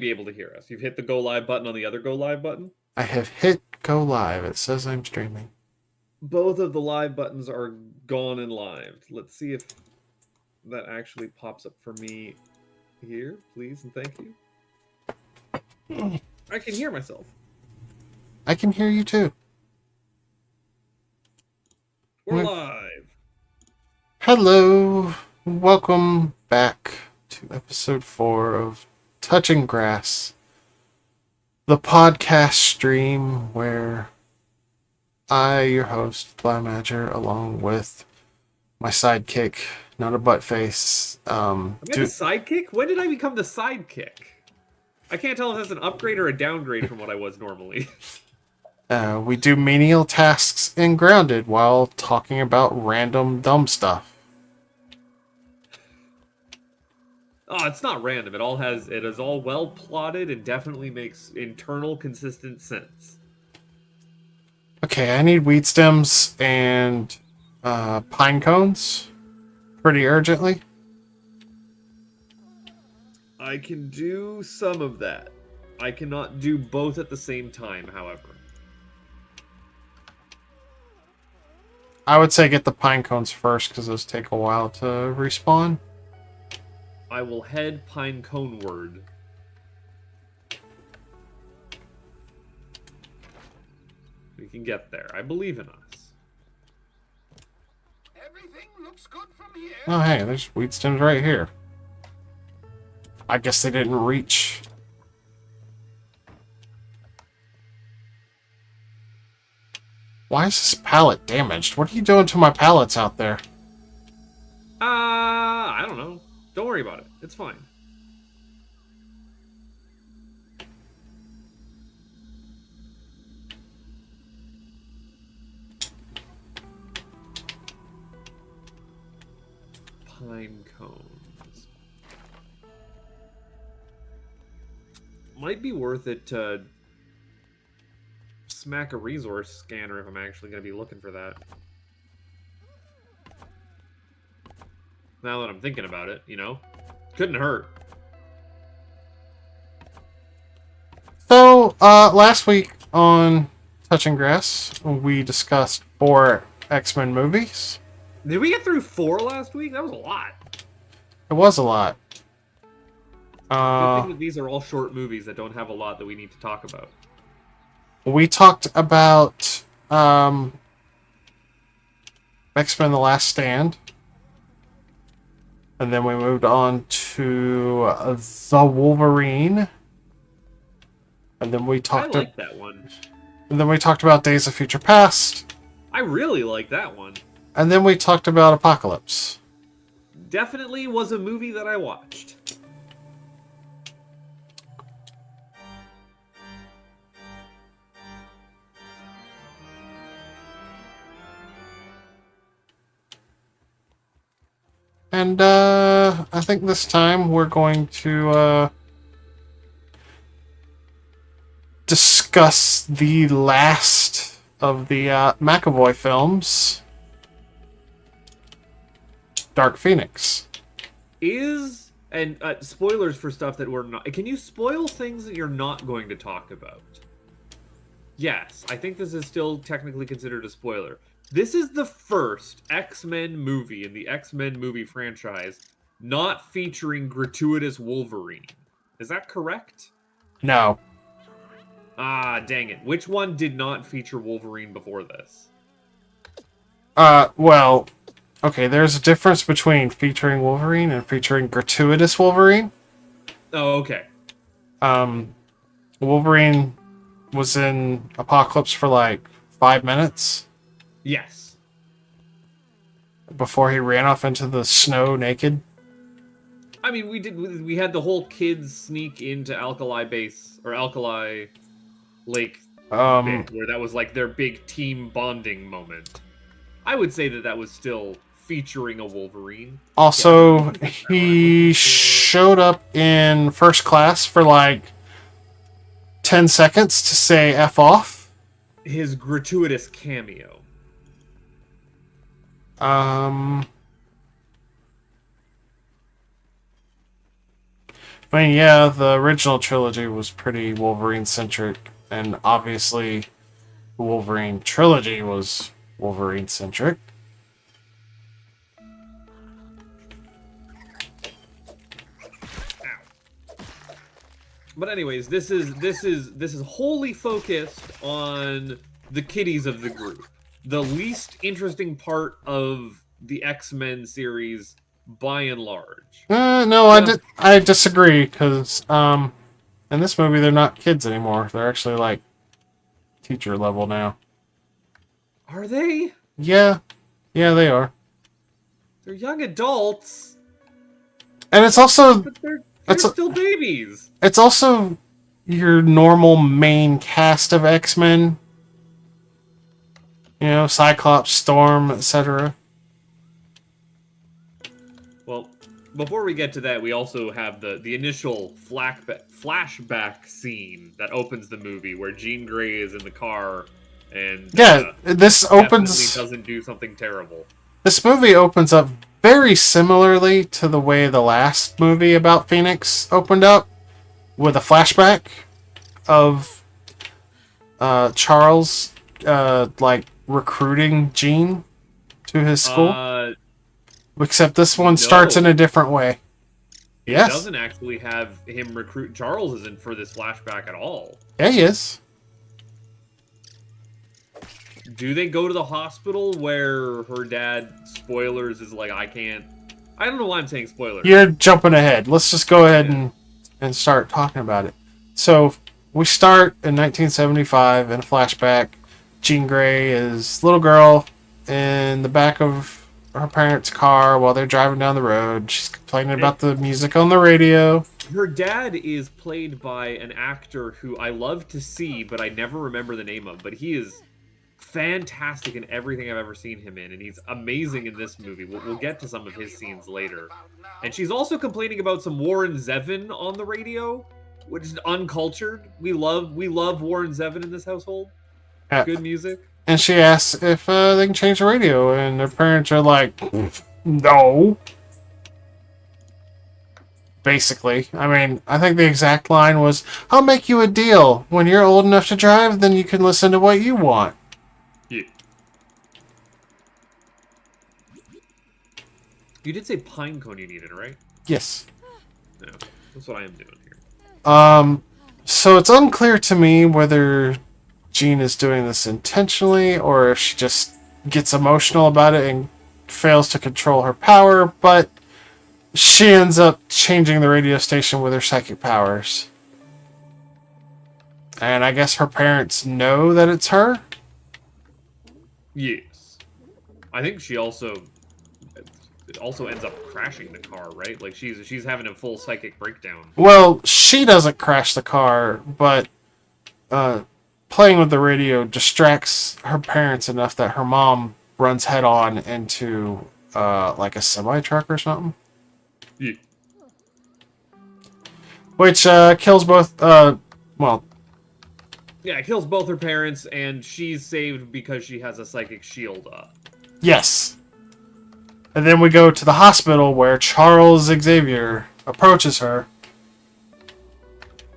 be able to hear us. You've hit the go live button on the other go live button. I have hit go live. It says I'm streaming. Both of the live buttons are gone and live. Let's see if that actually pops up for me here, please and thank you. I can hear myself. I can hear you too. We're live. Hello. Welcome back to episode 4 of Touching Grass, the podcast stream where I, your host, Blaumagier, along with my sidekick, not a Buttface. Am I the sidekick? When did I become the sidekick? I can't tell if that's an upgrade or a downgrade from what I was normally. We do menial tasks in Grounded while talking about random dumb stuff. Oh, it's not random. It is all well plotted and definitely makes internal consistent sense. Okay, I need weed stems and pine cones pretty urgently. I can do some of that. I cannot do both at the same time, however. I would say get the pine cones first because those take a while to respawn. I will head pine coneward. We can get there. I believe in us. Everything looks good from here. Oh, hey, there's weed stems right here. I guess they didn't reach. Why is this pallet damaged? What are you doing to my pallets out there? I don't know. Don't worry about it. It's fine. Pine cones. Might be worth it to smack a resource scanner if I'm actually going to be looking for that. Now that I'm thinking about it, you know? Couldn't hurt. So, last week on Touching Grass, we discussed 4 X-Men movies. Did we get through 4 last week? That was a lot. It was a lot. Good thing that these are all short movies that don't have a lot that we need to talk about. We talked about X-Men The Last Stand. And then we moved on to The Wolverine. And then we talked I like that one. And then we talked about Days of Future Past. I really like that one. And then we talked about Apocalypse. Definitely was a movie that I watched. And I think this time we're going to discuss the last of the McAvoy films, Dark Phoenix. And spoilers for stuff that we're not... Can you spoil things that you're not going to talk about? Yes, I think this is still technically considered a spoiler. This is the first X-Men movie in the X-Men movie franchise not featuring gratuitous Wolverine. Is that correct? No. Ah, dang it. Which one did not feature Wolverine before this? Well, okay, there's a difference between featuring Wolverine and featuring gratuitous Wolverine. Oh, okay. Wolverine was in Apocalypse for like 5 minutes. Yes. Before he ran off into the snow naked. I mean, we had the whole kids sneak into Alkali Base, or Alkali Lake bit, where that was like their big team bonding moment. I would say that was still featuring a Wolverine. Also, he showed up in First Class for like 10 seconds to say F off. His gratuitous cameo. I mean, yeah, the original trilogy was pretty Wolverine-centric, and obviously the Wolverine trilogy was Wolverine-centric. But anyways, this is wholly focused on the kiddies of the group. The least interesting part of the X-Men series, by and large. No, I disagree, because in this movie they're not kids anymore. They're actually like teacher level now. Are they? Yeah, they are. They're young adults. And it's also But they're still babies. It's also your normal main cast of X-Men. You know, Cyclops, Storm, etc. Well, before we get to that, we also have the initial flashback scene that opens the movie, where Jean Grey is in the car and this opens doesn't do something terrible. This movie opens up very similarly to the way the last movie about Phoenix opened up, with a flashback of Charles like recruiting Jean to his school. Except this one starts in a different way. Yes. It doesn't actually have him recruit. Charles isn't for this flashback at all. Yeah, he is. Do they go to the hospital where her dad, spoilers, is like, I don't know why I'm saying spoilers. You're jumping ahead. Let's just go ahead and start talking about it. So, we start in 1975 in a flashback. Jean Grey is a little girl in the back of her parents' car while they're driving down the road. She's complaining about the music on the radio. Her dad is played by an actor who I love to see, but I never remember the name of. But he is fantastic in everything I've ever seen him in, and he's amazing in this movie. We'll get to some of his scenes later. And she's also complaining about some Warren Zevon on the radio, which is uncultured. We love Warren Zevon in this household. Good music. And she asks if they can change the radio, and their parents are like, no. Basically. I mean, I think the exact line was, I'll make you a deal. When you're old enough to drive, then you can listen to what you want. Yeah. You did say pine cone you needed, right? Yes. No, that's what I am doing here. So it's unclear to me whether Jean is doing this intentionally or if she just gets emotional about it and fails to control her power, but she ends up changing the radio station with her psychic powers. And I guess her parents know that it's her? Yes. I think she also ends up crashing the car, right? Like she's having a full psychic breakdown. Well, she doesn't crash the car, but playing with the radio distracts her parents enough that her mom runs head on into like a semi-truck or something. Yeah. Which kills both, yeah, it kills both her parents, and she's saved because she has a psychic shield up. Yes. And then we go to the hospital where Charles Xavier approaches her.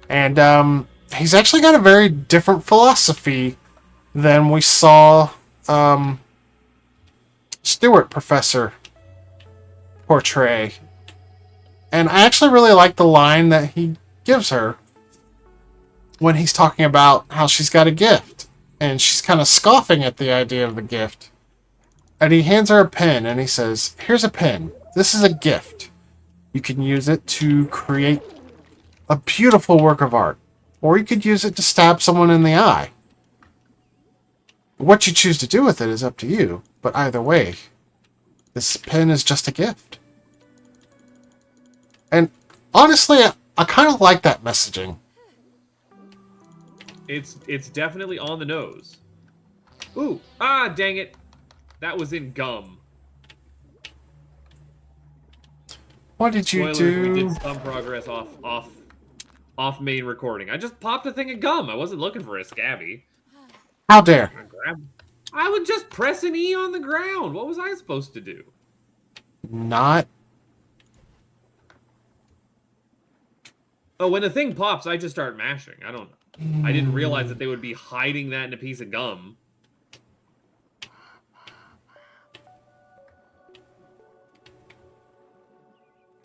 And he's actually got a very different philosophy than we saw Stewart Professor portray. And I actually really like the line that he gives her when he's talking about how she's got a gift. And she's kind of scoffing at the idea of the gift. And he hands her a pen and he says, here's a pen. This is a gift. You can use it to create a beautiful work of art. Or you could use it to stab someone in the eye. What you choose to do with it is up to you. But either way, this pen is just a gift. And honestly, I kind of like that messaging. It's definitely on the nose. Ooh, dang it. That was in gum. What did you do? We did some progress off main recording. I just popped a thing of gum. I wasn't looking for a scabby. How dare? I would just press an E on the ground. What was I supposed to do? Not. Oh, when the thing pops, I just start mashing. I don't know. I didn't realize that they would be hiding that in a piece of gum.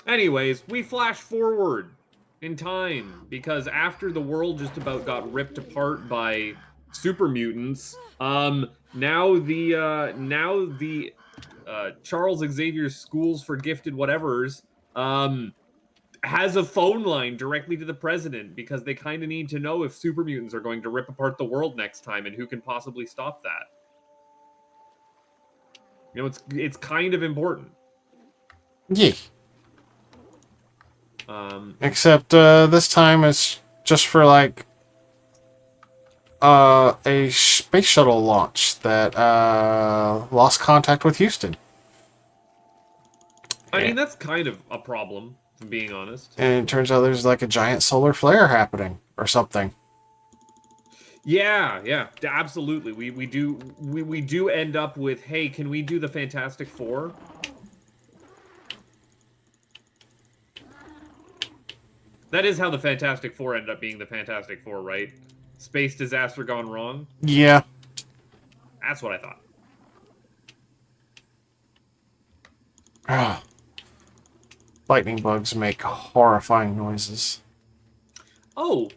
Anyways, we flash forward in time because after the world just about got ripped apart by super mutants, now the Charles Xavier Schools for Gifted Whatevers has a phone line directly to the president because they kind of need to know if super mutants are going to rip apart the world next time and who can possibly stop that. You know, it's kind of important. Yeah. Except this time it's just for like a space shuttle launch that lost contact with Houston. I mean, that's kind of a problem, if I'm being honest. And it turns out there's like a giant solar flare happening or something. Yeah, absolutely. We do end up with, hey, can we do the Fantastic Four? That is how the Fantastic Four ended up being the Fantastic Four, right? Space disaster gone wrong? Yeah. That's what I thought. Lightning bugs make horrifying noises. Oh,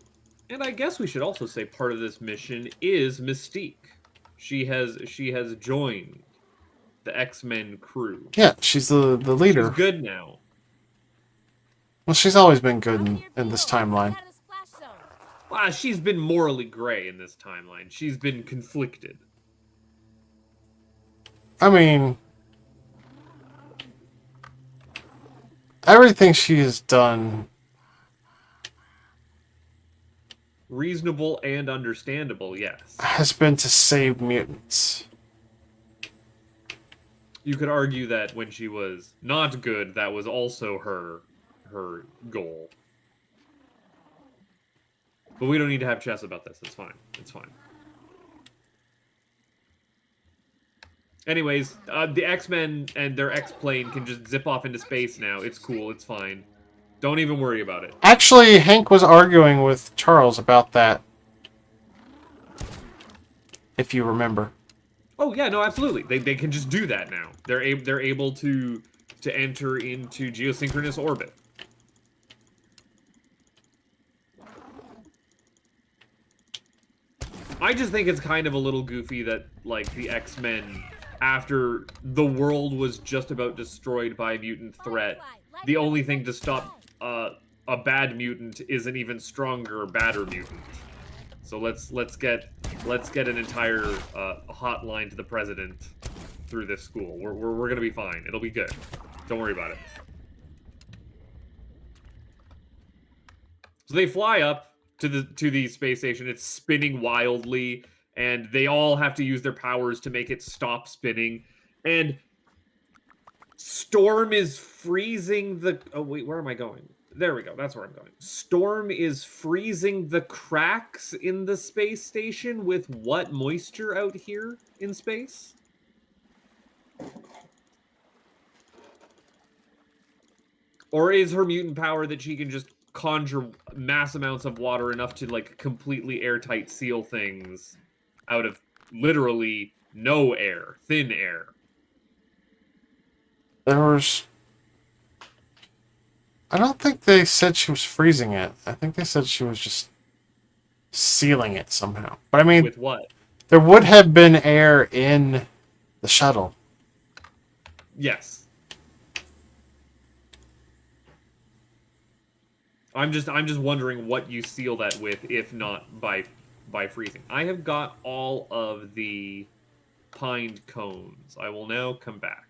and I guess we should also say part of this mission is Mystique. She has joined the X-Men crew. Yeah, she's the leader. She's good now. Well, she's always been good in this timeline. Well, she's been morally gray in this timeline. She's been conflicted. I mean, everything she has done... Reasonable and understandable, yes. ...has been to save mutants. You could argue that when she was not good, that was also her goal. But we don't need to have chess about this. It's fine. It's fine. Anyways, the X-Men and their X-Plane can just zip off into space now. It's cool. It's fine. Don't even worry about it. Actually, Hank was arguing with Charles about that. If you remember. Oh, yeah, no, absolutely. They can just do that now. They're able to enter into geosynchronous orbit. I just think it's kind of a little goofy that, like, the X-Men, after the world was just about destroyed by a mutant threat, the only thing to stop a bad mutant is an even stronger, badder mutant. So let's get an entire hotline to the president through this school. We're gonna be fine. It'll be good. Don't worry about it. So they fly up to the space station. It's spinning wildly, and they all have to use their powers to make it stop spinning. And Storm is freezing the... Oh, wait, where am I going? There we go. That's where I'm going. Storm is freezing the cracks in the space station with what moisture out here in space? Or is her mutant power that she can just conjure mass amounts of water enough to, like, completely airtight seal things out of literally no air, thin air? There was... I don't think they said she was freezing it. I think they said she was just sealing it somehow. But I mean... With what? There would have been air in the shuttle. Yes. I'm just wondering what you seal that with, if not by freezing. I have got all of the pine cones. I will now come back.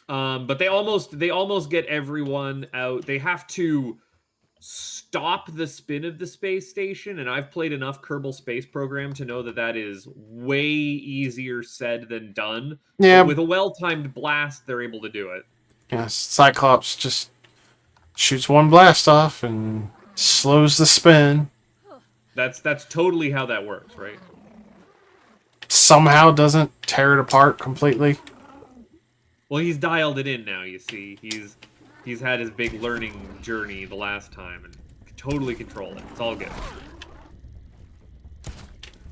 But they almost get everyone out. They have to stop the spin of the space station, and I've played enough Kerbal Space Program to know that that is way easier said than done. Yeah. But with a well-timed blast, they're able to do it. Yes, Cyclops just shoots one blast off and slows the spin. That's totally how that works, right? Somehow doesn't tear it apart completely. Well, he's dialed it in now, you see. He's had his big learning journey the last time and can totally control it. It's all good.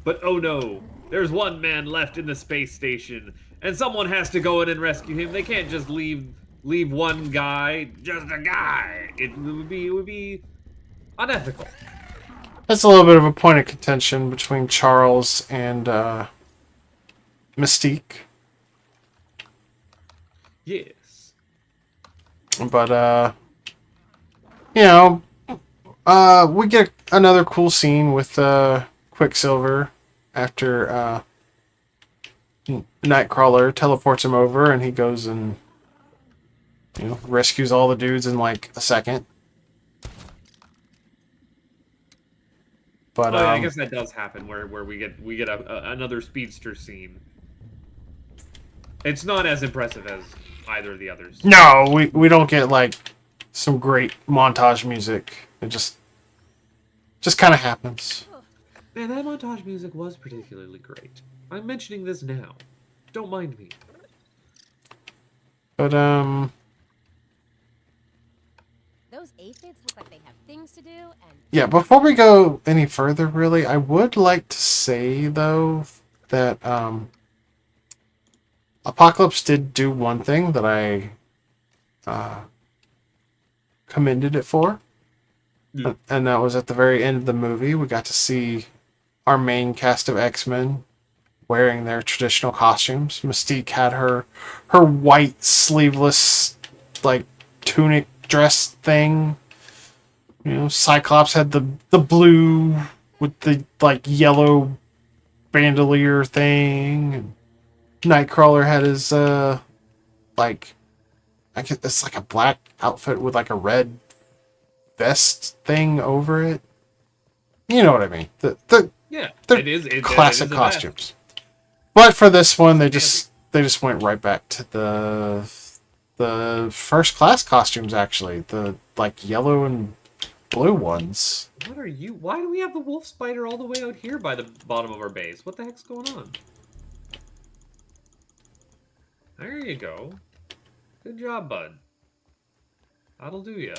But oh no, there's one man left in the space station, and someone has to go in and rescue him. They can't just leave one guy, just a guy. It would be unethical. That's a little bit of a point of contention between Charles and Mystique. Yes. But, we get another cool scene with Quicksilver after Nightcrawler teleports him over, and he goes and, rescues all the dudes in like a second. But Oh, yeah, I guess that does happen where we get another speedster scene. It's not as impressive as either of the others. no, we don't get like some great montage music. It just kind of happens. Man, that montage music was particularly great. I'm mentioning this now. Don't mind me. But Those aphids look like they have things to do, and yeah, before we go any further, really, I would like to say though that Apocalypse did do one thing that I commended it for. Yeah. And that was at the very end of the movie. We got to see our main cast of X-Men wearing their traditional costumes. Mystique had her white sleeveless like tunic dress thing. Cyclops had the blue with the like yellow bandolier thing. And Nightcrawler had his like I guess it's like a black outfit with like a red vest thing over it. You know what I mean? Yeah, They're it is classic it is a vest. costumes. But for this one, they just went right back to the first class costumes. Actually, the like yellow and blue ones. What are you? Why do we have the wolf spider all the way out here by the bottom of our base? What the heck's going on? There you go. Good job, bud. That'll do ya.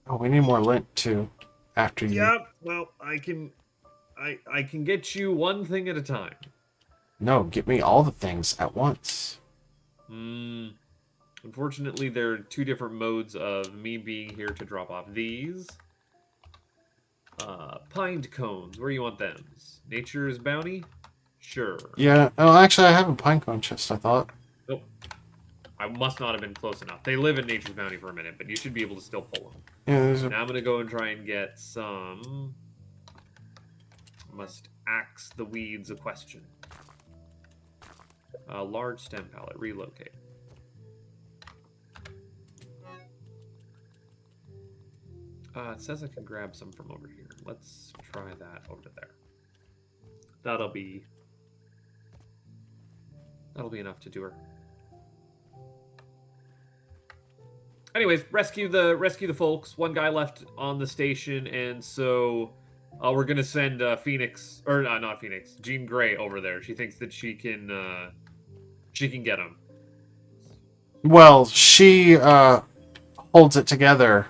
Oh, we need more lint too. After you. Yep. Well, I can get you one thing at a time. No, get me all the things at once. Unfortunately, there are two different modes of me being here to drop off these. Pined cones. Where you want them? Nature's bounty? Sure. Yeah. Oh, actually, I have a pinecone chest. I thought. Nope. I must not have been close enough. They live in Nature's bounty for a minute, but you should be able to still pull them. Yeah. There's a. Now I'm gonna go and try and get some. Must axe the weeds a question. Large stem pallet. Relocate. It says I can grab some from over here. Let's try that over there. That'll be enough to do her. Anyways, rescue the folks. One guy left on the station, and so we're gonna send Phoenix, or not Phoenix, Jean Grey over there. She thinks that she can get him. Well, she holds it together.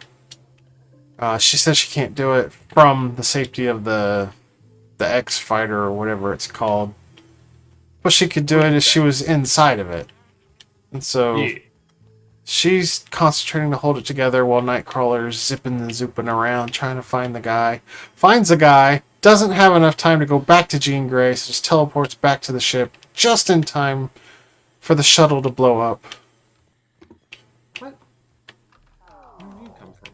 She says she can't do it from the safety of the X fighter or whatever it's called. But she could do it if she was inside of it. And so Yeah. she's concentrating to hold it together while Nightcrawler's zipping and zooping around trying to find the guy. Finds the guy, doesn't have enough time to go back to Jean Grey, so just teleports back to the ship just in time for the shuttle to blow up. What? Where did you come from?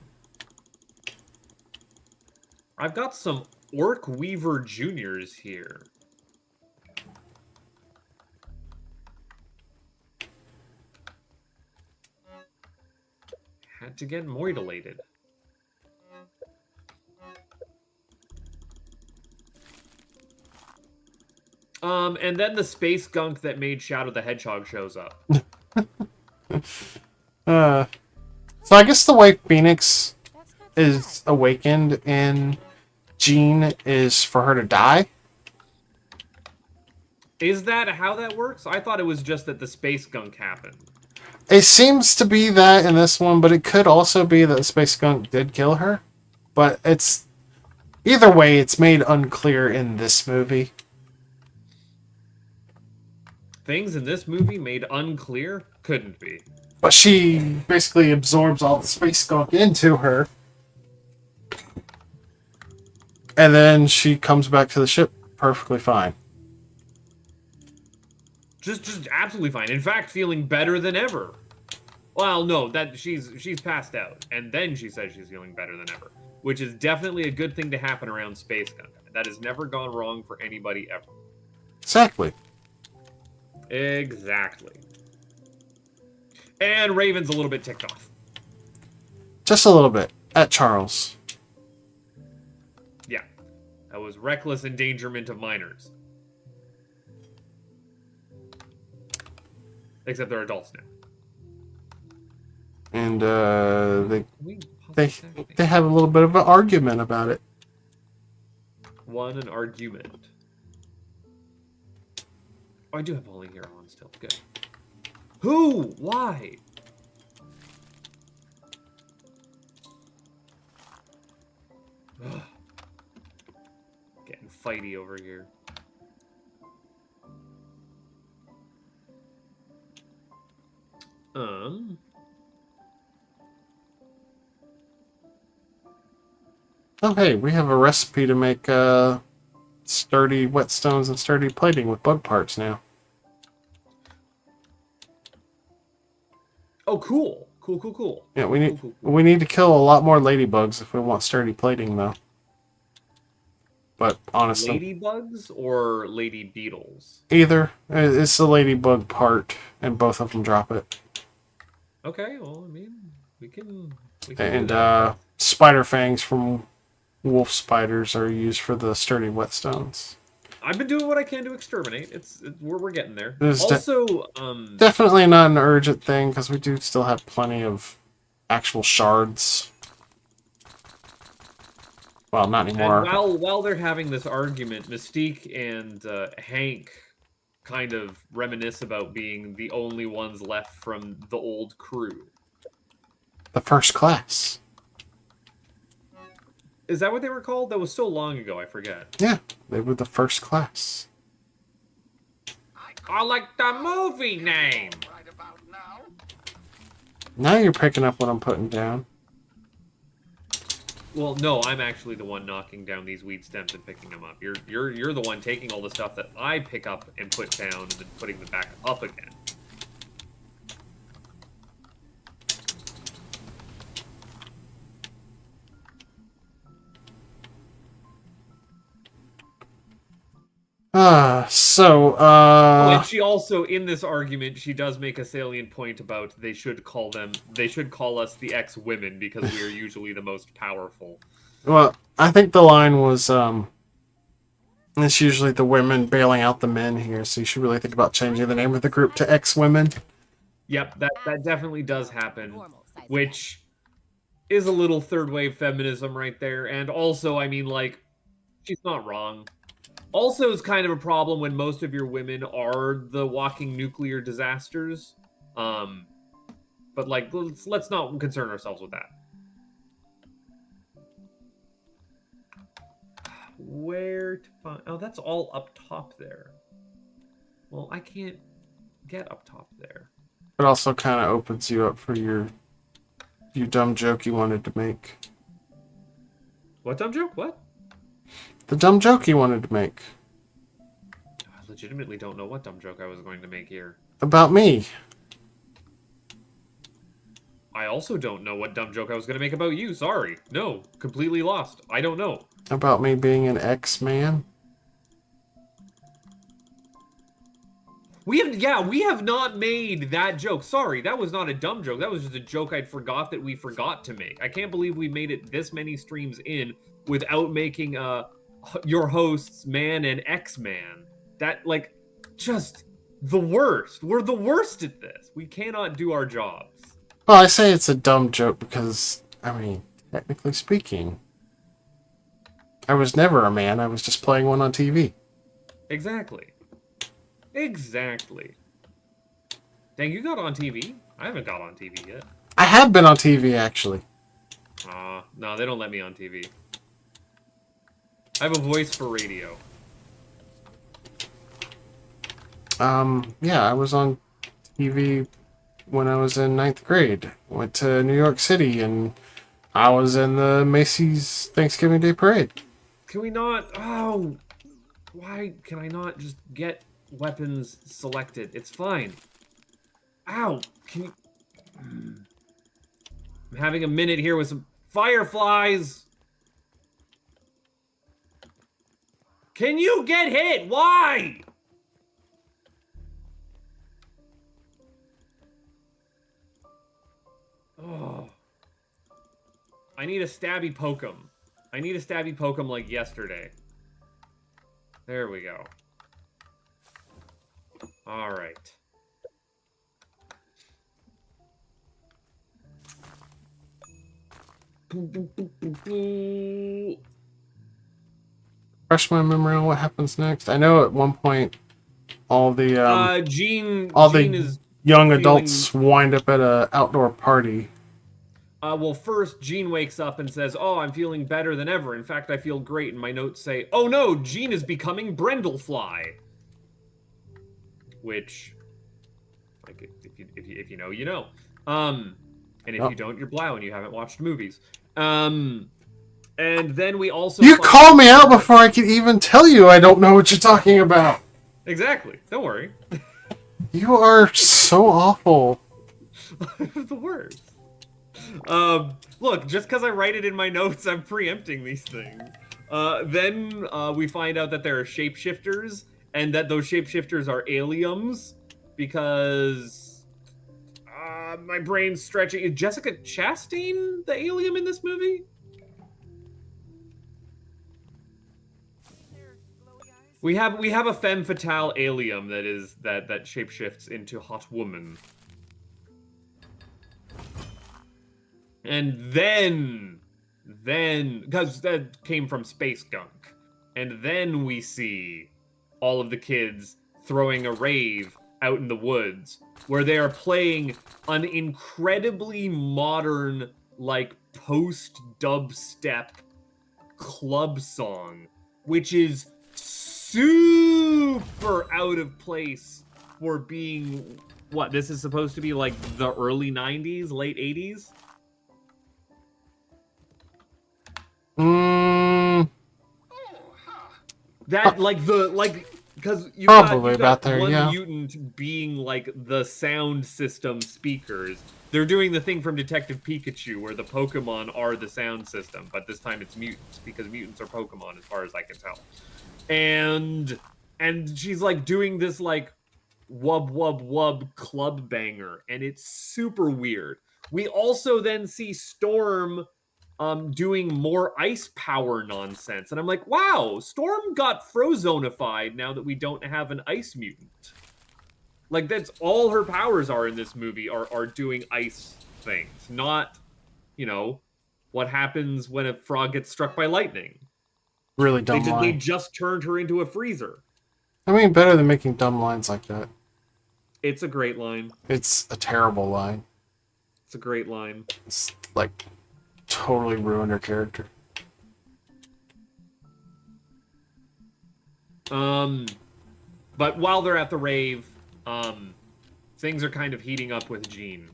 I've got some Orc Weaver Juniors here. Had to get moidulated. And then the space gunk that made Shadow the Hedgehog shows up. So I guess the way Phoenix That's not so is awakened in Jean is for her to die. Is that how that works? I thought it was just that the space gunk happened. It seems to be that in this one, but it could also be that the space skunk did kill her. But it's either way, it's made unclear in this movie. Things in this movie made unclear? Couldn't be. But she basically absorbs all the space skunk into her. And then she comes back to the ship perfectly fine. Just absolutely fine. In fact, feeling better than ever. Well, no, that she's passed out, and then she says she's feeling better than ever, which is definitely a good thing to happen around space gunk. That has never gone wrong for anybody ever. Exactly. Exactly. And Raven's a little bit ticked off. Just a little bit. At Charles. Yeah. That was reckless endangerment of minors. Except they're adults now. And Can we pause they a second? they have a little bit of an argument about it. An argument. Oh, I do have Ollie here on still. Good. Who? Why? Ugh. Getting fighty over here. Oh, hey, we have a recipe to make sturdy whetstones and sturdy plating with bug parts now. Oh, cool. Cool. Yeah, we need Cool. we need to kill a lot more ladybugs if we want sturdy plating, though. But honestly, Ladybugs or lady beetles? either it's the ladybug part, and both of them drop it. Okay, well, I mean, we can do And that. spider fangs from wolf spiders are used for the sturdy whetstones. I've been doing what I can to exterminate. We're getting there. There's Also, Definitely not an urgent thing because we do still have plenty of actual shards. Well, not anymore. and while they're having this argument, Mystique and Hank kind of reminisce about being the only ones left from the old crew. The first class. Is that what they were called? That was so long ago, I forget. Yeah, they were the first class. I like the movie name. Right about now. Now you're picking up what I'm putting down. Well, no, I'm actually the one knocking down these weed stems and picking them up. You're the one taking all the stuff that I pick up and put down and then putting them back up again. So, Oh, and she also, in this argument, she does make a salient point about they should call us the ex-women because we are usually the most powerful. well, I think the line was, it's usually the women bailing out the men here, so you should really think about changing the name of the group to ex-women. Yep, that definitely does happen, normal size which is a little third wave feminism right there. And also, I mean, like, she's not wrong. Also, it's kind of a problem when most of your women are the walking nuclear disasters. But like, let's not concern ourselves with that. Where to find? Oh, that's all up top there. Well, I can't get up top there. It also kind of opens you up for your dumb joke you wanted to make. What dumb joke? What? The dumb joke you wanted to make. I legitimately don't know what dumb joke I was going to make here. About me. I also don't know what dumb joke I was going to make about you. Sorry. No, completely lost. I don't know. About me being an ex-man. We have not made that joke. Sorry, that was not a dumb joke. That was just a joke I'd forgot that we forgot to make. I can't believe we made it this many streams in without making your hosts man and ex-man. That, like, just the worst. We're the worst at this. We cannot do our jobs. Well, I say it's a dumb joke because, I mean, technically speaking, I was never a man. I was just playing one on TV. Exactly. Exactly. Dang, you got on TV? I haven't got on TV yet. I have been on TV, actually. No, they don't let me on TV. I have a voice for radio. Yeah, I was on TV when I was in 9th grade. Went to New York City, and I was in the Macy's Thanksgiving Day Parade. Can we not? Oh, why can I not just get weapons selected? It's fine. Ow! Can you? I'm having a minute here with some fireflies. Can you get hit? Why? Oh. I need a stabby poke 'em. I need a stabby poke 'em like yesterday. There we go. Alright. Refresh my memory on what happens next. I know at one point all the Gene is young feeling... adults wind up at a outdoor party. Well, first, Gene wakes up and says, "Oh, I'm feeling better than ever. In fact, I feel great." And my notes say, "Oh no, Gene is becoming Brendlefly." Which, like, if you know, you know. And if you don't, you're Blau and you haven't watched movies. And then we also... You call me out before I can even tell you I don't know what you're talking about. Exactly. Don't worry. You are so awful. The worst. Look, just because I write it in my notes, I'm preempting these things. Then we find out that there are shapeshifters, and that those shapeshifters are aliens, because my brain's stretching. Is Jessica Chastain the alien in this movie? We have a femme fatale alien that shapeshifts into hot woman. And then, because that came from Space Gunk. And then we see all of the kids throwing a rave out in the woods, where they are playing an incredibly modern, like, post-dubstep club song, which is super out of place for being, what, this is supposed to be like the early 90s, late 80s? That, because you Probably got about there, one yeah. mutant being like the sound system speakers. They're doing the thing from Detective Pikachu where the Pokemon are the sound system, but this time it's mutants, because mutants are Pokemon as far as I can tell. And she's like doing this like wub wub wub club banger, and it's super weird. We also then see Storm doing more ice power nonsense. And I'm like, wow, Storm got Frozonified now that we don't have an ice mutant. Like, that's all her powers are in this movie, are doing ice things. Not, you know, what happens when a frog gets struck by lightning. Really dumb They line. just turned her into a freezer. I mean, better than making dumb lines like that. It's a great line. It's a terrible line. It's a great line. It's like totally ruined her character. But while they're at the rave, things are kind of heating up with Jean.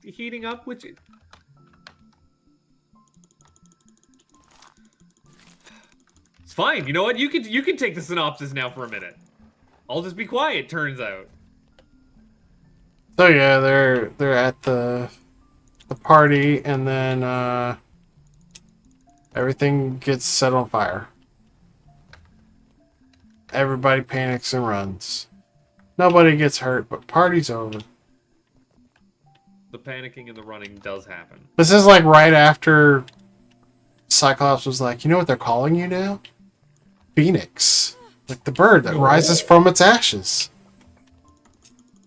Heating up with you. It's fine. You know what? You can take the synopsis now for a minute. I'll just be quiet, turns out. So yeah, they're at the party, and then everything gets set on fire. Everybody panics and runs. Nobody gets hurt, but party's over. The panicking and the running does happen. This is like right after Cyclops was like, you know what they're calling you now? phoenix, like the bird that Oh. rises from its ashes.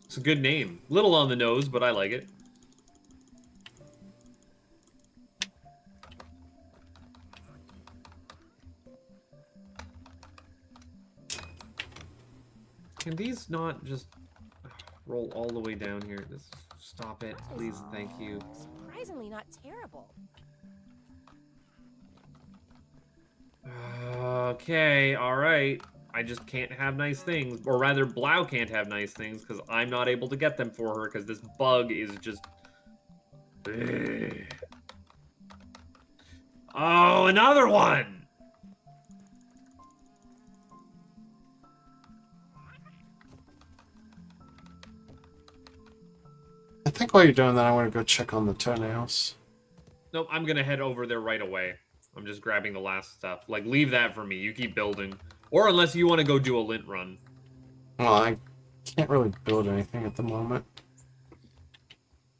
It's a good name. Little on the nose, but I like it. Can these not just roll all the way down here? Just stop it, please. Thank you. Surprisingly not terrible. Okay, alright. I just can't have nice things. Or rather, Blau can't have nice things because I'm not able to get them for her because this bug is just... Ugh. Oh, another one! I think while you're doing that, I'm going to go check on the toenails. Nope, I'm gonna head over there right away. I'm just grabbing the last stuff. Like, leave that for me. You keep building. Or unless you want to go do a lint run. Well, I can't really build anything at the moment.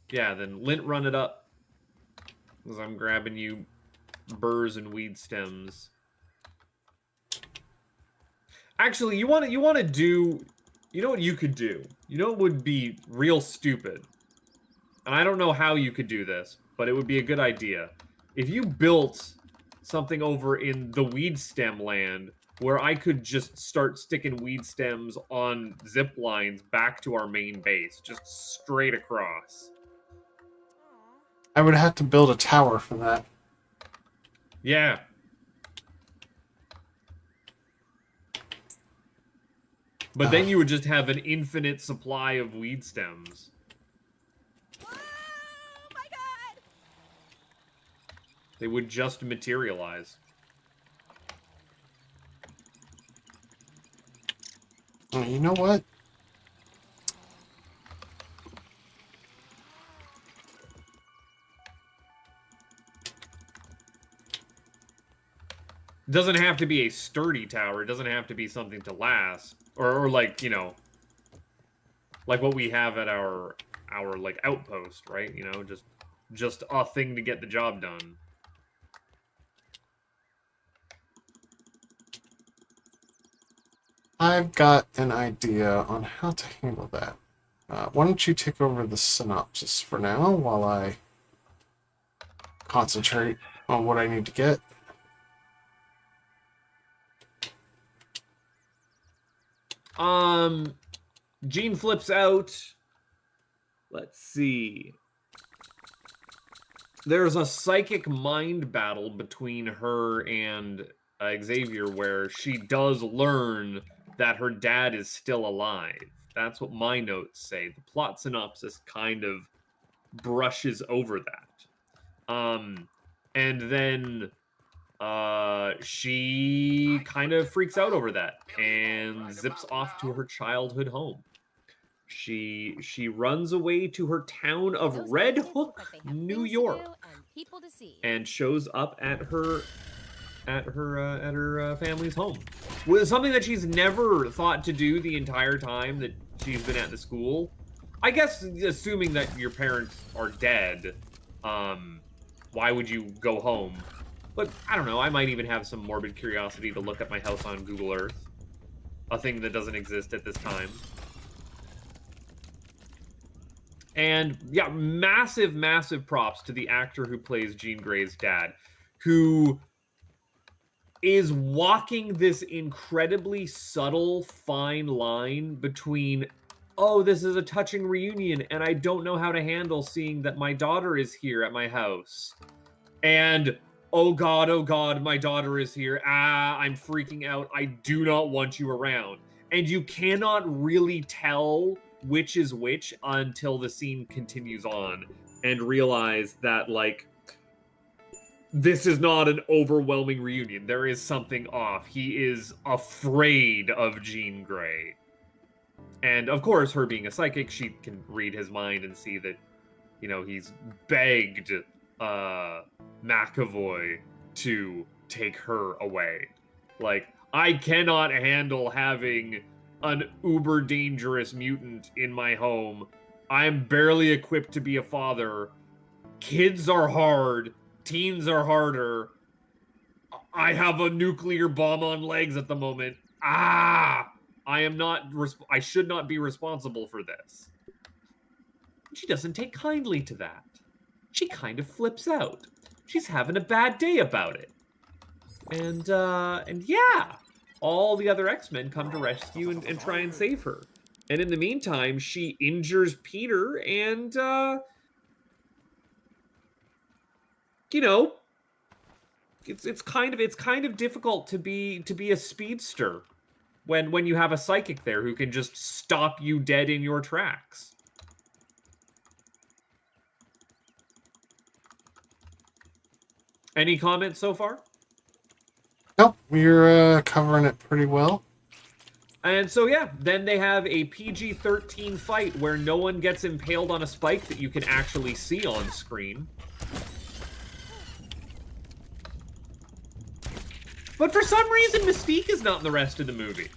Yeah, then lint run it up. Because I'm grabbing you burrs and weed stems. Actually, you want to do... You know what you could do? You know what would be real stupid? And I don't know how you could do this, but it would be a good idea. If you built something over in the weed stem land where I could just start sticking weed stems on zip lines back to our main base, just straight across. I would have to build a tower for that. Yeah. But then you would just have an infinite supply of weed stems. Oh my god! They would just materialize. Oh, you know what? It doesn't have to be a sturdy tower. It doesn't have to be something to last. Or like, you know, like what we have at our like outpost, right? You know, just a thing to get the job done. I've got an idea on how to handle that. Why don't you take over the synopsis for now while I concentrate on what I need to get? Jean flips out. Let's see. There's a psychic mind battle between her and Xavier where she does learn that her dad is still alive. That's what my notes say. The plot synopsis kind of brushes over that. And then she kind of freaks out over that and zips off to her childhood home. She runs away to her town of Those Red aphids look Hook, like they have New things to York, do and people to see. and shows up at her family's home with something that she's never thought to do the entire time that she's been at the school. I guess assuming that your parents are dead, why would you go home? But I don't know, I might even have some morbid curiosity to look at my house on Google Earth. A thing that doesn't exist at this time. And yeah, massive, massive props to the actor who plays Jean Grey's dad, who is walking this incredibly subtle, fine line between, oh, this is a touching reunion, and I don't know how to handle seeing that my daughter is here at my house. And, oh god, my daughter is here. I'm freaking out. I do not want you around. And you cannot really tell which is which until the scene continues on and realize that, like, this is not an overwhelming reunion. There is something off. He is afraid of Jean Grey. And, of course, her being a psychic, she can read his mind and see that, you know, he's begged McAvoy to take her away. Like, I cannot handle having an uber dangerous mutant in my home. I'm barely equipped to be a father. Kids are hard. Teens are harder. I have a nuclear bomb on legs at the moment. I am not. I should not be responsible for this. She doesn't take kindly to that. She kind of flips out. She's having a bad day about it. And yeah, all the other X-Men come to rescue and try and save her. And in the meantime, she injures Peter and, you know, it's kind of difficult to be a speedster when you have a psychic there who can just stop you dead in your tracks. Any comments so far? Nope, we're covering it pretty well. And so, yeah, then they have a PG-13 fight where no one gets impaled on a spike that you can actually see on screen. But for some reason, Mystique is not in the rest of the movie.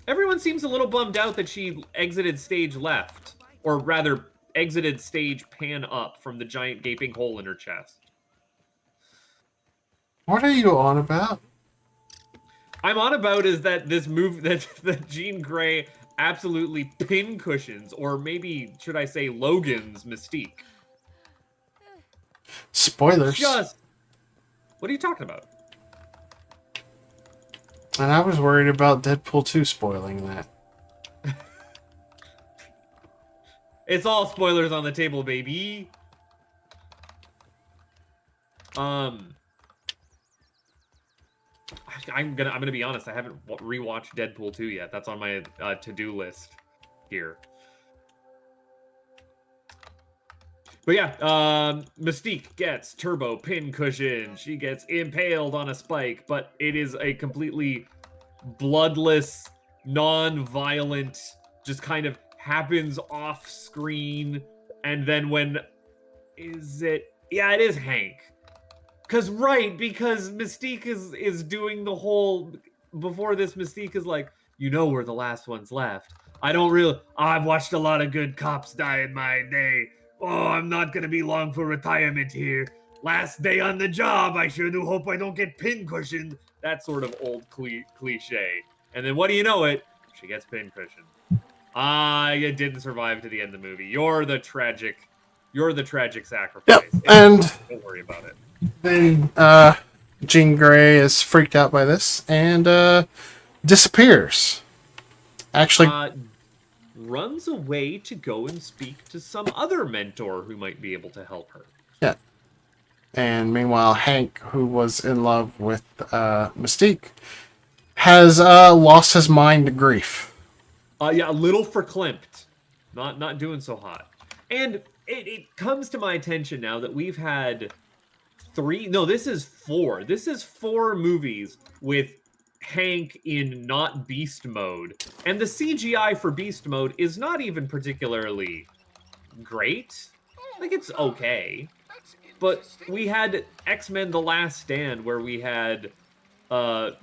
Everyone seems a little bummed out that she exited stage left. Or rather, exited stage pan up from the giant gaping hole in her chest. What are you on about? I'm on about is that this move that Jean Grey absolutely pincushions, or maybe should I say Logan's Mystique. Spoilers. What are you talking about? And I was worried about Deadpool 2 spoiling that. It's all spoilers on the table, baby. I'm gonna be honest. I haven't rewatched Deadpool 2 yet. That's on my to-do list here. But yeah, Mystique gets turbo pincushion. She gets impaled on a spike, but it is a completely bloodless, non-violent, just kind of happens off screen. And then when it is Hank. Because Mystique is doing the whole, before this, Mystique is like, you know we're the last ones left. I've watched a lot of good cops die in my day. Oh, I'm not going to be long for retirement here. Last day on the job, I sure do hope I don't get pincushioned. That sort of old cliche. And then what do you know it? She gets pincushioned. You didn't survive to the end of the movie. You're the tragic sacrifice. Yep, and don't worry about it. Then Jean Grey is freaked out by this and disappears. Actually, runs away to go and speak to some other mentor who might be able to help her. Yeah. And meanwhile, Hank, who was in love with Mystique, has lost his mind to grief. Yeah, a little verklempt. Not doing so hot. And it comes to my attention now that we've had this is four. This is 4 movies with Hank in not beast mode. And the CGI for beast mode is not even particularly great. Like, it's okay. But we had X-Men The Last Stand where we had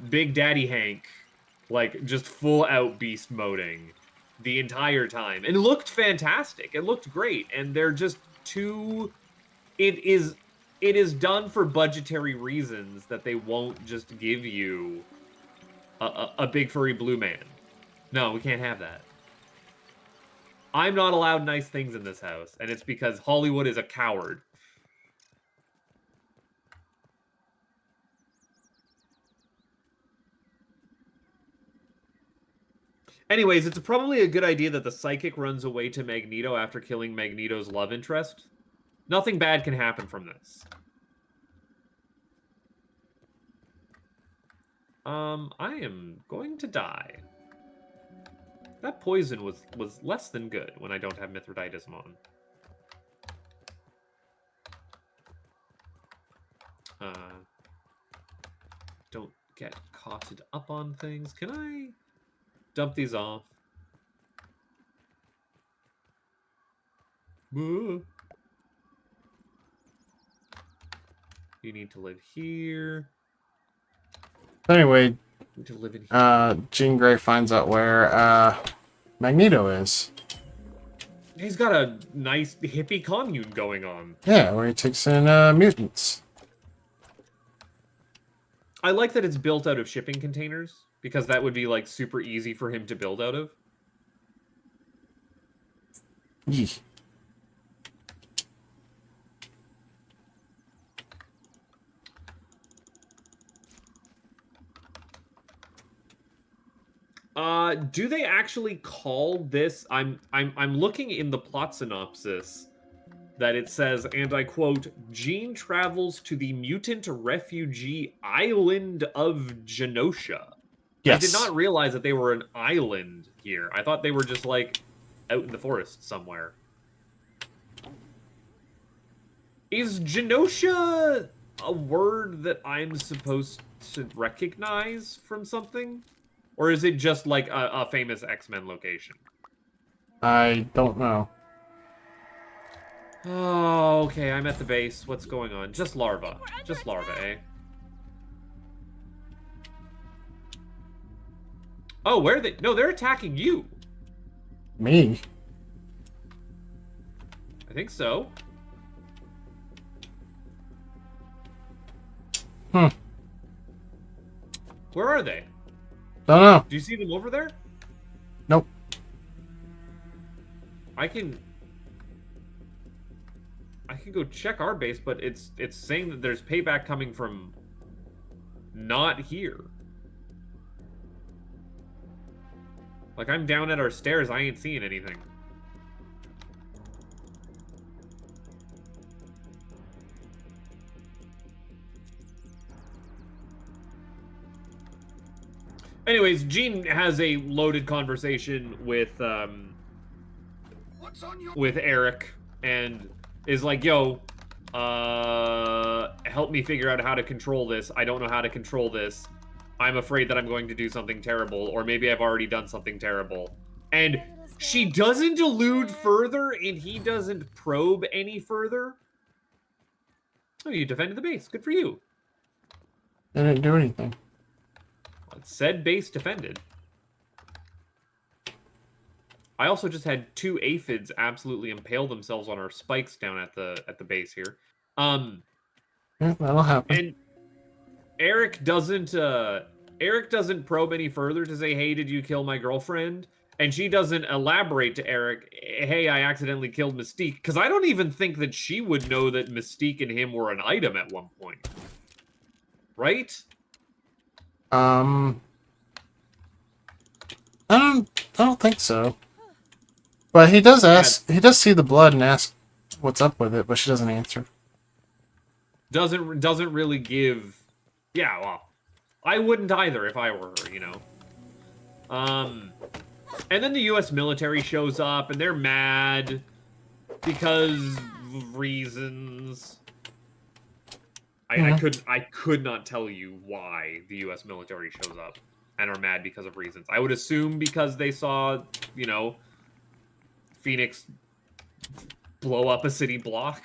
Big Daddy Hank like just full out beast moding the entire time. And it looked fantastic. It looked great. And they're just too... It is done for budgetary reasons that they won't just give you a big furry blue man. No, we can't have that. I'm not allowed nice things in this house, and it's because Hollywood is a coward. Anyways, it's probably a good idea that the psychic runs away to Magneto after killing Magneto's love interest. Nothing bad can happen from this. I am going to die. That poison was less than good when I don't have Mithridatism on. Don't get caught up on things. Can I dump these off? You need to live here. Anyway, To live in here. Jean Grey finds out where Magneto is. He's got a nice hippie commune going on. Yeah, where he takes in mutants. I like that it's built out of shipping containers, because that would be, like, super easy for him to build out of. Yee. Do they actually call this? I'm looking in the plot synopsis that it says, and I quote, Jean travels to the mutant refugee island of Genosha. Yes. I did not realize that they were an island here. I thought they were just, like, out in the forest somewhere. Is Genosha a word that I'm supposed to recognize from something? Or is it just, like, a famous X-Men location? I don't know. Oh, okay, I'm at the base. What's going on? Just larva. Just larva, eh? Oh, where are they? No, they're attacking you. Me? I think so. Where are they? Don't know. Do you see them over there? Nope. I can go check our base, but it's saying that there's payback coming from not here. Like, I'm down at our stairs, I ain't seeing anything. Anyways, Jean has a loaded conversation with What's on your Eric, and is like, yo, help me figure out how to control this. I don't know how to control this. I'm afraid that I'm going to do something terrible, or maybe I've already done something terrible. And she doesn't allude further, and he doesn't probe any further. Oh, you defended the base. Good for you. They didn't do anything. It said base defended. I also just had 2 aphids absolutely impale themselves on our spikes down at the base here. Yeah, that'll happen. And Eric doesn't probe any further to say, hey, did you kill my girlfriend? And she doesn't elaborate to Eric, hey, I accidentally killed Mystique. Because I don't even think that she would know that Mystique and him were an item at one point. Right? I don't think so. But he does ask, he does see the blood and ask what's up with it, but she doesn't answer. Doesn't really give. Yeah, well, I wouldn't either if I were her, you know. And then the U.S. military shows up, and they're mad because of reasons. I could not tell you why the U.S. military shows up and are mad because of reasons. I would assume because they saw, you know, Phoenix blow up a city block.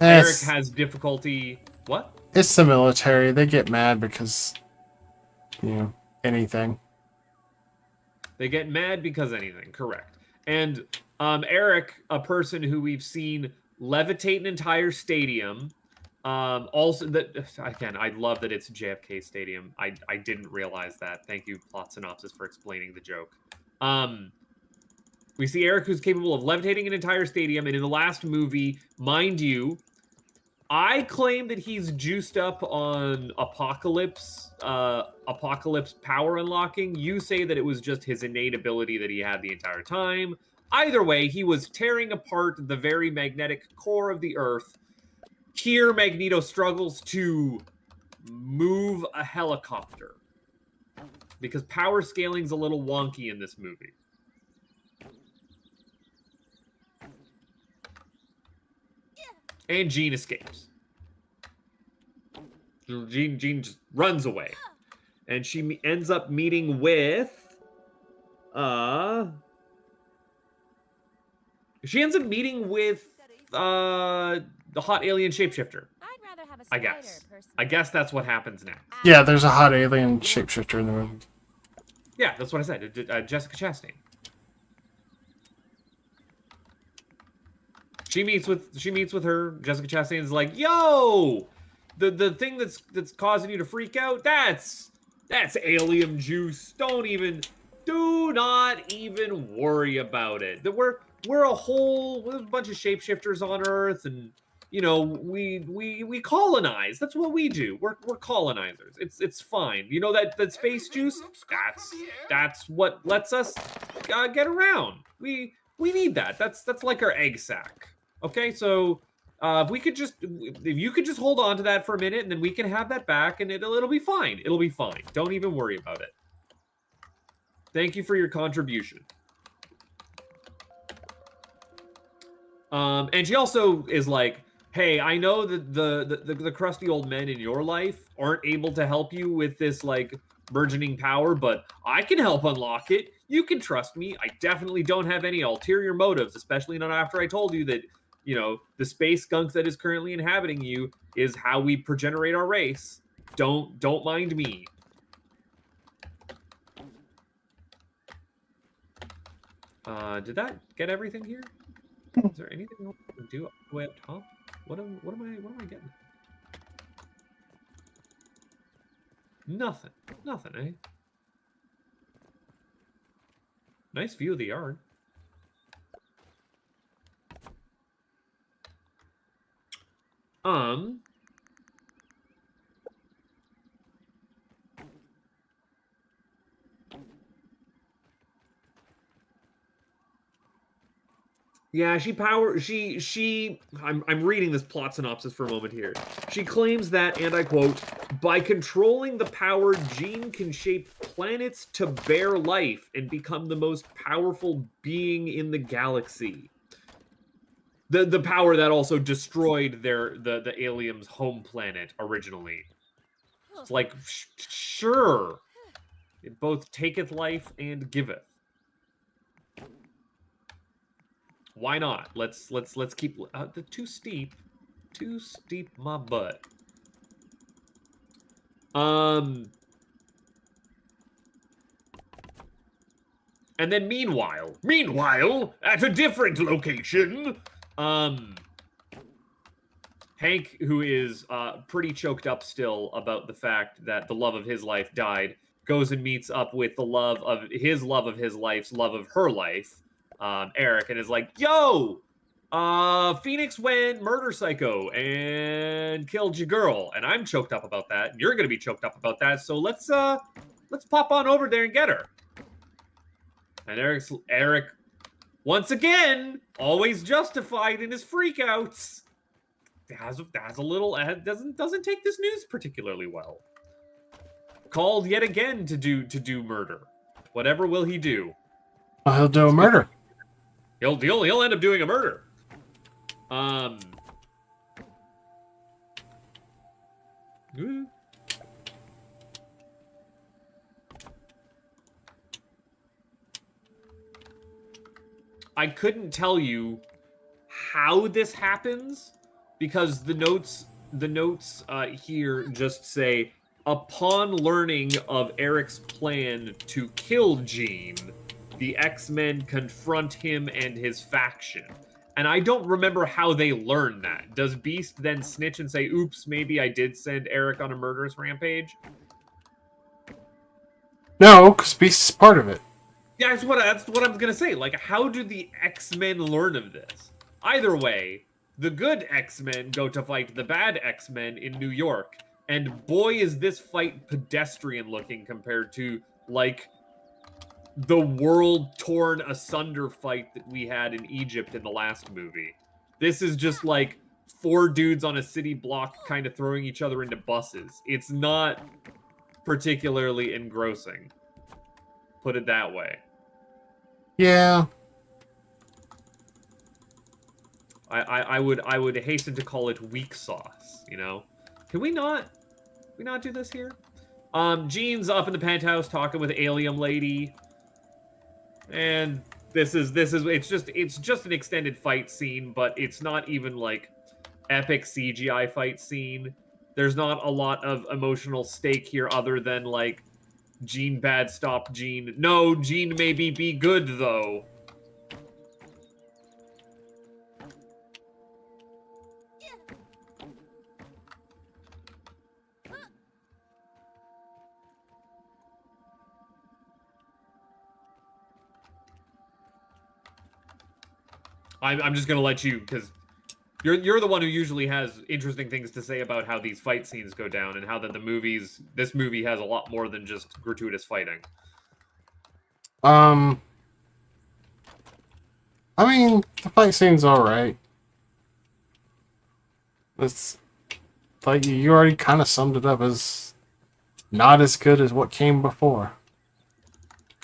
Eric has difficulty. What? It's the military. They get mad because, you know, anything. They get mad because anything. Correct. And Eric, a person who we've seen levitate an entire stadium. Also, that again, I love that it's JFK Stadium. I didn't realize that. Thank you, plot synopsis, for explaining the joke. We see Eric, who's capable of levitating an entire stadium, and in the last movie, mind you, I claim that he's juiced up on Apocalypse power unlocking. You say that it was just his innate ability that he had the entire time. Either way, he was tearing apart the very magnetic core of the Earth. Here, Magneto struggles to move a helicopter because power scaling's a little wonky in this movie. And Jean escapes. Jean just runs away. And she ends up meeting with... She ends up meeting with the hot alien shapeshifter. I'd rather have a I spider, guess. personally. I guess that's what happens next. Yeah, there's a hot alien shapeshifter in the movie. Yeah, that's what I said. Jessica Chastain. She meets with her. Jessica Chastain's like, yo, the thing that's causing you to freak out, that's alien juice. Do not even worry about it. That we're a bunch of shapeshifters on Earth, and you know we colonize. That's what we do. We're colonizers. It's fine. You know that space juice. That's what lets us get around. We need that. That's like our egg sac. Okay, so if you could just hold on to that for a minute, and then we can have that back, and it'll be fine. It'll be fine. Don't even worry about it. Thank you for your contribution. And she also is like, hey, I know that the crusty old men in your life aren't able to help you with this like burgeoning power, but I can help unlock it. You can trust me. I definitely don't have any ulterior motives, especially not after I told you that, you know, the space skunk that is currently inhabiting you is how we progenerate our race. Don't mind me. Did that get everything here? Is there anything else I can do way up top? What am I getting? Nothing, eh? Nice view of the yard. Yeah, I'm reading this plot synopsis for a moment here. She claims that, and I quote, by controlling the power, Jean can shape planets to bear life and become the most powerful being in the galaxy. The power that also destroyed the aliens' home planet originally. It's like, sure. It both taketh life and giveth. Why not? Let's keep too steep my butt. And then meanwhile at a different location, Hank, who is pretty choked up still about the fact that the love of his life died, goes and meets up with the love of his life's love of her life. Eric, and is like, yo, Phoenix went murder psycho and killed your girl, and I'm choked up about that, and you're gonna be choked up about that, so let's pop on over there and get her. And Eric, once again, always justified in his freakouts, has a little, doesn't take this news particularly well. Called yet again to do murder. Whatever will he do? Well, he'll do a murder. He'll end up doing a murder. I couldn't tell you how this happens because the notes here just say, upon learning of Eric's plan to kill Jean, the X-Men confront him and his faction. And I don't remember how they learn that. Does Beast then snitch and say, oops, maybe I did send Eric on a murderous rampage? No, because Beast is part of it. Yeah, that's what I'm going to say. Like, how do the X-Men learn of this? Either way, the good X-Men go to fight the bad X-Men in New York. And boy, is this fight pedestrian looking compared to, like, the world torn asunder fight that we had in Egypt in the last movie. This is just like 4 dudes on a city block kind of throwing each other into buses. It's not particularly engrossing. Put it that way. Yeah. I would hasten to call it weak sauce, you know? Can we not do this here? Jean's up in the penthouse talking with Alien Lady. And it's just an extended fight scene, but it's not even like epic CGI fight scene. There's not a lot of emotional stake here other than like Jean bad, stop Jean. No, Jean maybe be good though. I'm just gonna let you, because you're the one who usually has interesting things to say about how these fight scenes go down and how that this movie has a lot more than just gratuitous fighting. I mean, the fight scene's alright. It's like you already kind of summed it up as not as good as what came before.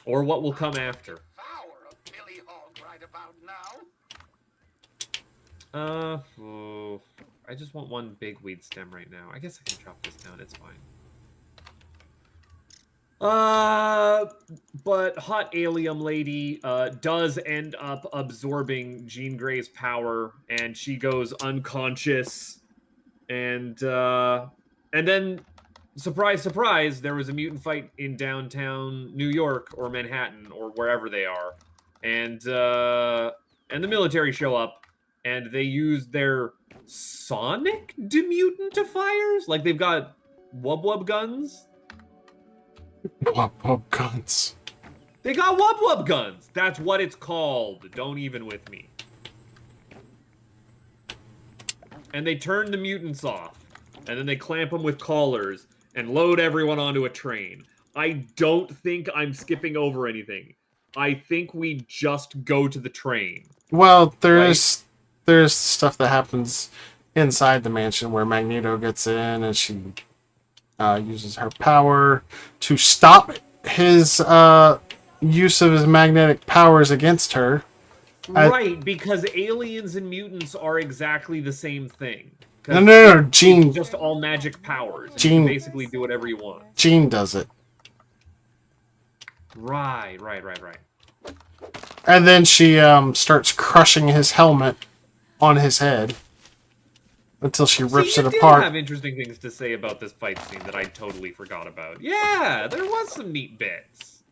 Or what will come after. Power of Billy Hog right about now. I just want one big weed stem right now. I guess I can chop this down. It's fine. But Hot Alien Lady does end up absorbing Jean Grey's power, and she goes unconscious. And then, surprise, surprise, there was a mutant fight in downtown New York or Manhattan or wherever they are, and the military show up, and they use their sonic demutifiers. Like they've got wub guns. Wub guns. They got wub guns. That's what it's called. Don't even with me. And they turn the mutants off. And then they clamp them with collars and load everyone onto a train. I don't think I'm skipping over anything. I think we just go to the train. Well, there's stuff that happens inside the mansion where Magneto gets in and she uses her power to stop his use of his magnetic powers against her. Right, because aliens and mutants are exactly the same thing. No, Jean. Just all magic powers. Jean, you can basically do whatever you want. Jean does it. Right. And then she starts crushing his helmet on his head until she rips it apart. I have interesting things to say about this fight scene that I totally forgot about. Yeah, there was some neat bits.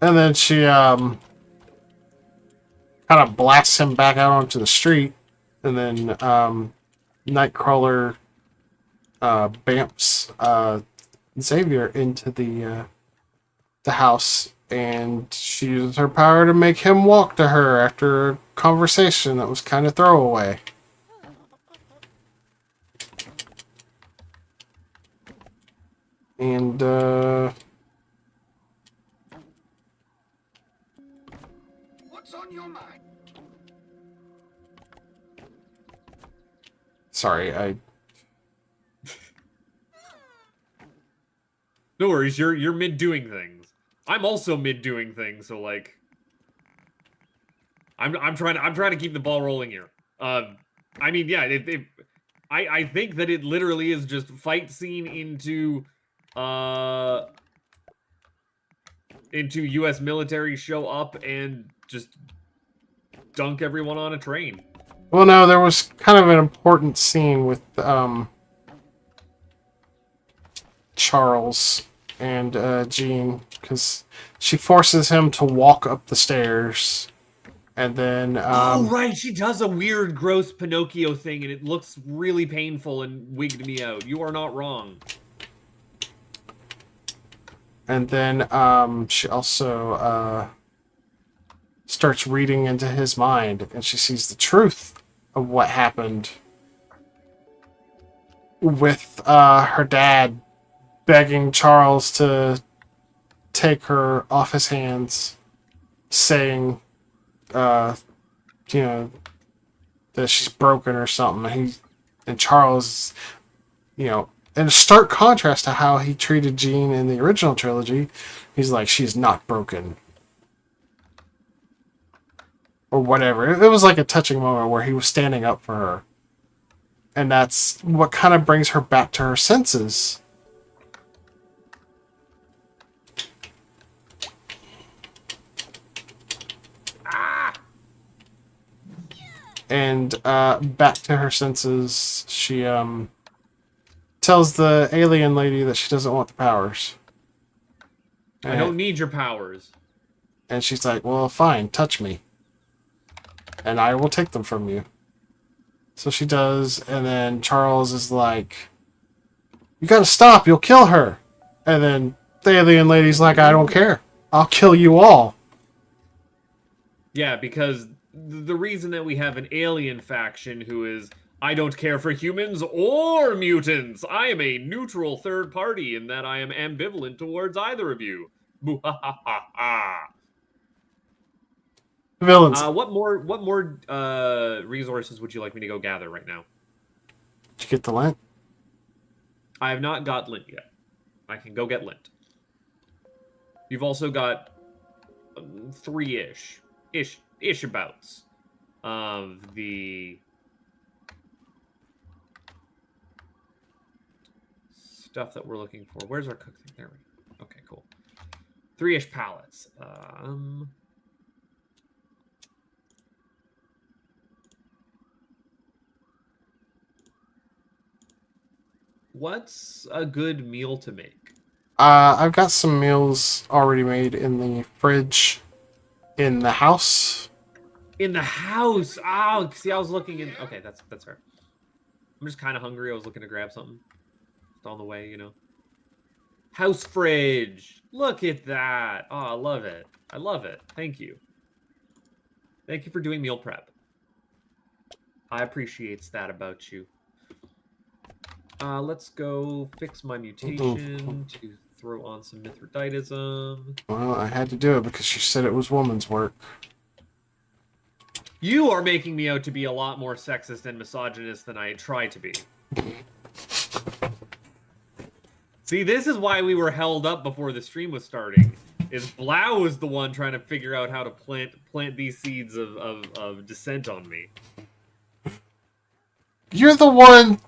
And then she kind of blasts him back out onto the street. And then Nightcrawler bamps Xavier into the house, and she uses her power to make him walk to her after a conversation that was kind of throwaway. And What's on your mind? sorry, I No worries, you're mid doing things. I'm also mid doing things, so like I'm trying to keep the ball rolling here. I mean, yeah, I think that it literally is just fight scene into US military show up and just dunk everyone on a train. well, no, there was kind of an important scene with Charles and Jean, because she forces him to walk up the stairs, and then oh right, she does a weird, gross Pinocchio thing, and it looks really painful and wigged me out. You are not wrong. and then she also starts reading into his mind, and she sees the truth of what happened with her dad begging Charles to take her off his hands, saying, that she's broken or something. And Charles, in a stark contrast to how he treated Jean in the original trilogy, he's like, she's not broken. Or whatever. It was like a touching moment where he was standing up for her. And that's what kind of brings her back to her senses. And back to her senses, she tells the alien lady that she doesn't want the powers. I don't need your powers. And she's like, well, fine, touch me. And I will take them from you. So she does, and then Charles is like, you gotta stop, you'll kill her. And then the alien lady's like, I don't care. I'll kill you all. Yeah, because the reason that we have an alien faction who is, I don't care for humans or mutants. I am a neutral third party in that I am ambivalent towards either of you. Boo-ha-ha-ha-ha. Villains. What more resources would you like me to go gather right now? Did you get the lint? I have not got lint yet. I can go get lint. You've also got three-ish abouts of the stuff that we're looking for. Where's our cook thing? There we go. Okay, cool. Three-ish pallets. What's a good meal to make? I've got some meals already made in the fridge in the house. In the house. Oh, see, I was looking in. Okay, that's fair. I'm just kind of hungry. I was looking to grab something. It's on the way, you know. House fridge. Look at that. Oh, I love it. I love it. Thank you. Thank you for doing meal prep. I appreciate that about you. Let's go fix my mutation to throw on some Mithridatism. Well, I had to do it because you said it was woman's work. You are making me out to be a lot more sexist and misogynist than I try to be. See, this is why we were held up before the stream was starting. Is Blau was the one trying to figure out how to plant these seeds of dissent on me. You're the one...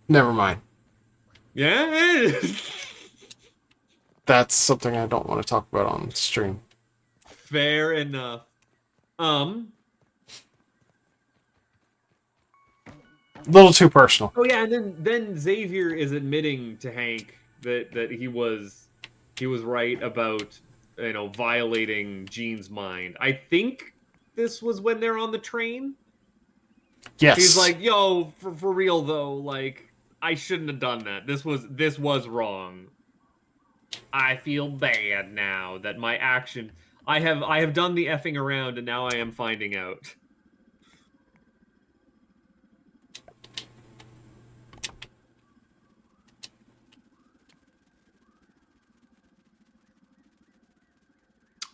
Never mind. Yeah? That's something I don't want to talk about on stream. Fair enough. A little too personal. Oh yeah, and then Xavier is admitting to Hank that he was right about, you know, violating Jean's mind. I think this was when they're on the train. Yes. He's like, "Yo, for real though, like I shouldn't have done that. This was wrong. I feel bad now that my action I have done the effing around and now I am finding out."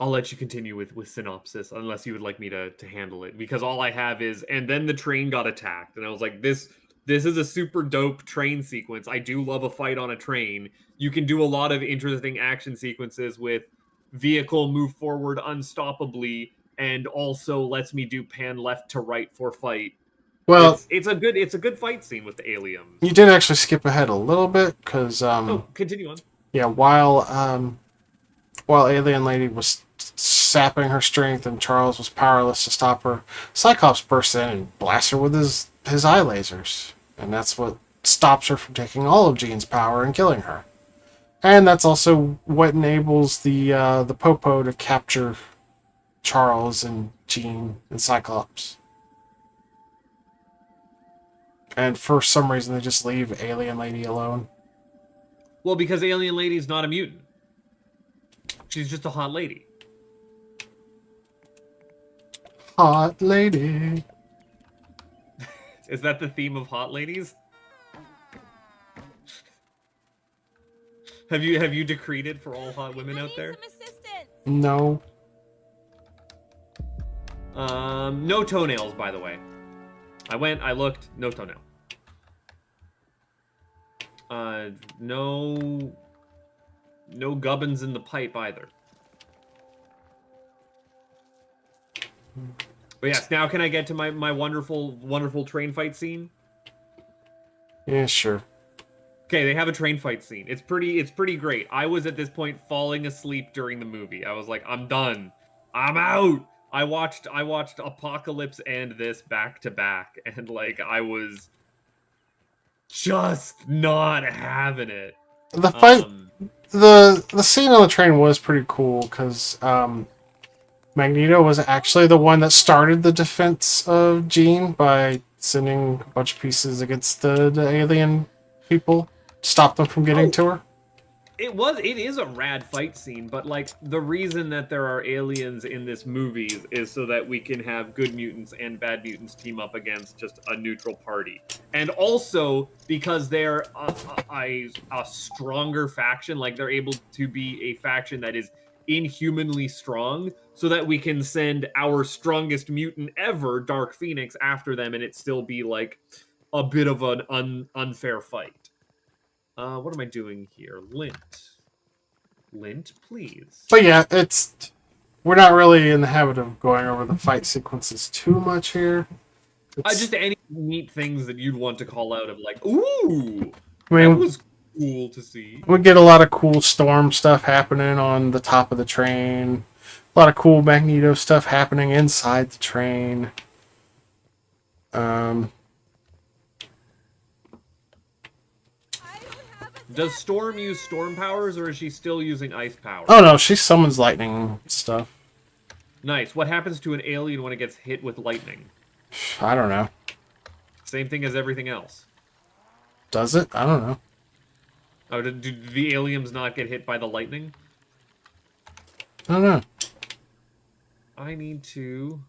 I'll let you continue with synopsis unless you would like me to handle it, because all I have is, and then the train got attacked, and I was like, this is a super dope train sequence. I do love a fight on a train. You can do a lot of interesting action sequences with vehicle move forward unstoppably, and also lets me do pan left to right for fight. Well, it's a good fight scene with the aliens. You did actually skip ahead a little bit because Continue on. Yeah, while Alien Lady was sapping her strength and Charles was powerless to stop her, Cyclops bursts in and blasts her with his eye lasers. And that's what stops her from taking all of Jean's power and killing her. And that's also what enables the Popo to capture Charles and Jean and Cyclops. And for some reason they just leave Alien Lady alone. Well, because Alien Lady's not a mutant. She's just a hot lady. Hot lady. Is that the theme of hot ladies? Have you decreed it for all hot women out there? Some assistance. No. No toenails, by the way. I looked, no toenail. No gubbins in the pipe either. But yes, now can I get to my wonderful train fight scene? Yeah, sure. Okay, they have a train fight scene. It's pretty great. I was at this point falling asleep during the movie. I was like, I'm done. I'm out. I watched Apocalypse and this back to back, and like I was just not having it. The fight, the scene on the train was pretty cool because Magneto was actually the one that started the defense of Jean by sending a bunch of pieces against the alien people to stop them from getting to her. It is a rad fight scene, but like the reason that there are aliens in this movie is so that we can have good mutants and bad mutants team up against just a neutral party, and also because they're a stronger faction, like they're able to be a faction that is inhumanly strong, so that we can send our strongest mutant ever, Dark Phoenix, after them, and it still be like a bit of an unfair fight. What am I doing here? Lint, please. But yeah, we're not really in the habit of going over the fight sequences too much here. Just any neat things that you'd want to call out of like, ooh, I mean, that was cool to see. we get a lot of cool Storm stuff happening on the top of the train. A lot of cool Magneto stuff happening inside the train. Does Storm use storm powers, or is she still using ice powers? Oh no, she summons lightning stuff. Nice. What happens to an alien when it gets hit with lightning? I don't know. Same thing as everything else. Does it? I don't know. Oh, do the aliens not get hit by the lightning? I don't know. I need to...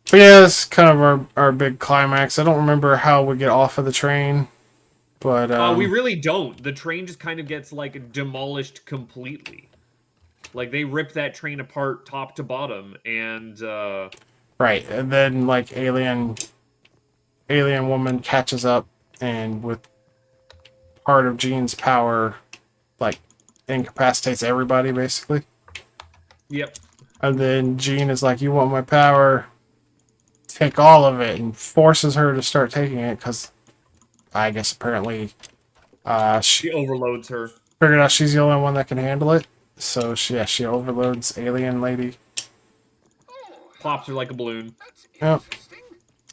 But yeah, that's kind of our big climax. I don't remember how we get off of the train. But we really don't. The train just kind of gets like demolished completely. Like they rip that train apart top to bottom, and right, and then like alien woman catches up, and with part of Jean's power, like incapacitates everybody basically. Yep. And then Jean is like, "You want my power? Take all of it," and forces her to start taking it because. I guess apparently she overloads her. Figured out she's the only one that can handle it. So she overloads alien lady. Pops her like a balloon. Yep.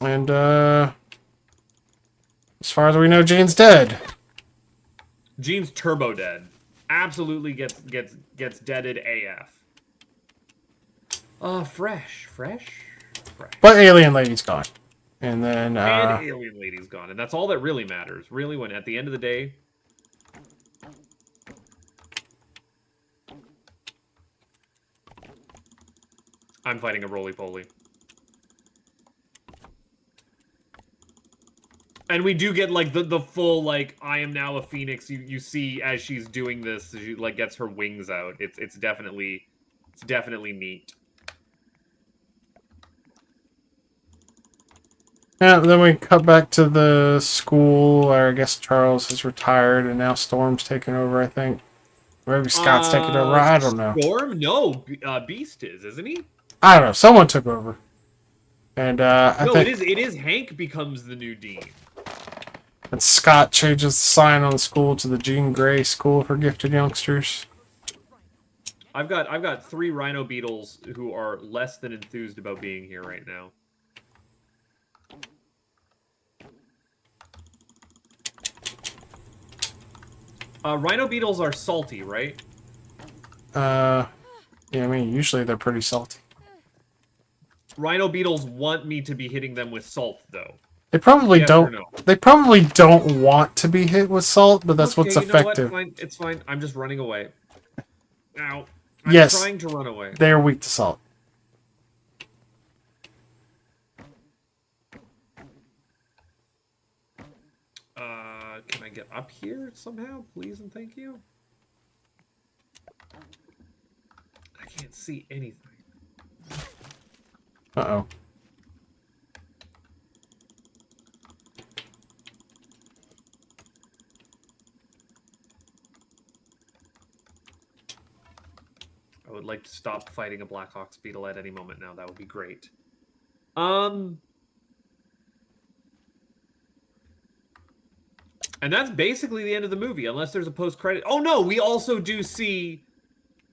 And as far as we know, Jean's dead. Jean's turbo dead. Absolutely gets deaded AF. Fresh. But alien lady's gone. And then and alien lady's gone, and that's all that really matters. Really, when at the end of the day, I'm fighting a roly-poly, and we do get like the full like I am now a phoenix. You see as she's doing this, she like gets her wings out. It's definitely neat. Yeah, then we cut back to the school, where I guess Charles has retired, and now Storm's taking over, I think. Maybe Scott's taking over, I don't know. Storm? No, Beast isn't he? I don't know, someone took over. And I think... it is Hank becomes the new dean. And Scott changes the sign on the school to the Jean Grey School for Gifted Youngsters. I've got 3 Rhino Beetles who are less than enthused about being here right now. Rhino Beetles are salty, right? Yeah, I mean, usually they're pretty salty. Rhino Beetles want me to be hitting them with salt, though. They probably yes don't. No? They probably don't want to be hit with salt, but that's what's effective. What? It's fine. I'm just running away. Ow. I'm trying to run away. They are weak to salt. Can I get up here somehow, please and thank you? I can't see anything. Uh-oh. I would like to stop fighting a Blackhawks beetle at any moment now. That would be great. And that's basically the end of the movie, unless there's a post-credit. Oh no, we also do see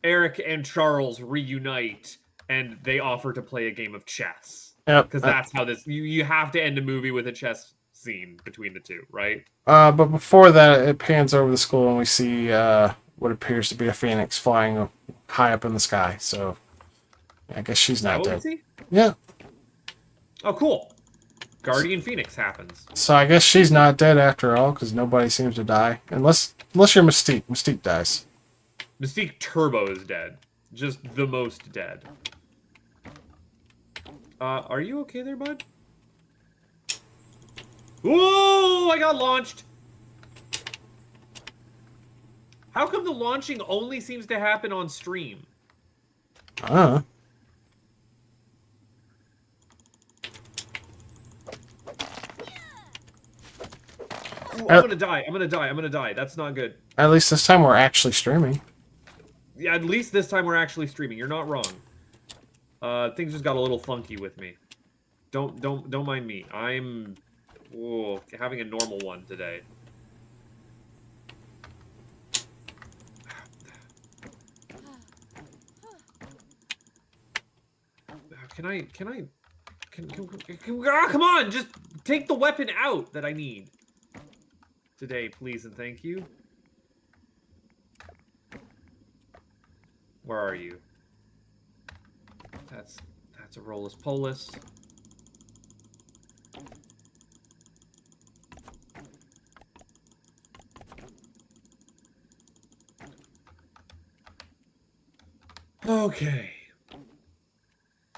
Eric and Charles reunite, and they offer to play a game of chess. Yep. Because that's how this... You have to end a movie with a chess scene between the two, right? But before that, it pans over the school, and we see what appears to be a phoenix flying high up in the sky. So, I guess she's not dead. See? Yeah. Oh, cool. Guardian Phoenix happens. So I guess she's not dead after all, because nobody seems to die. Unless you're Mystique. Mystique dies. Mystique Turbo is dead. Just the most dead. Are you okay there, bud? Whoa! I got launched! How come the launching only seems to happen on stream? Uh. Ooh, I'm gonna die. I'm gonna die. I'm gonna die. That's not good. At least this time we're actually streaming. Yeah, at least this time we're actually streaming. You're not wrong. Things just got a little funky with me. Don't mind me. I'm having a normal one today. Come on, just take the weapon out that I need today, please and thank you. Where are you? That's a Rolus Polus. Okay.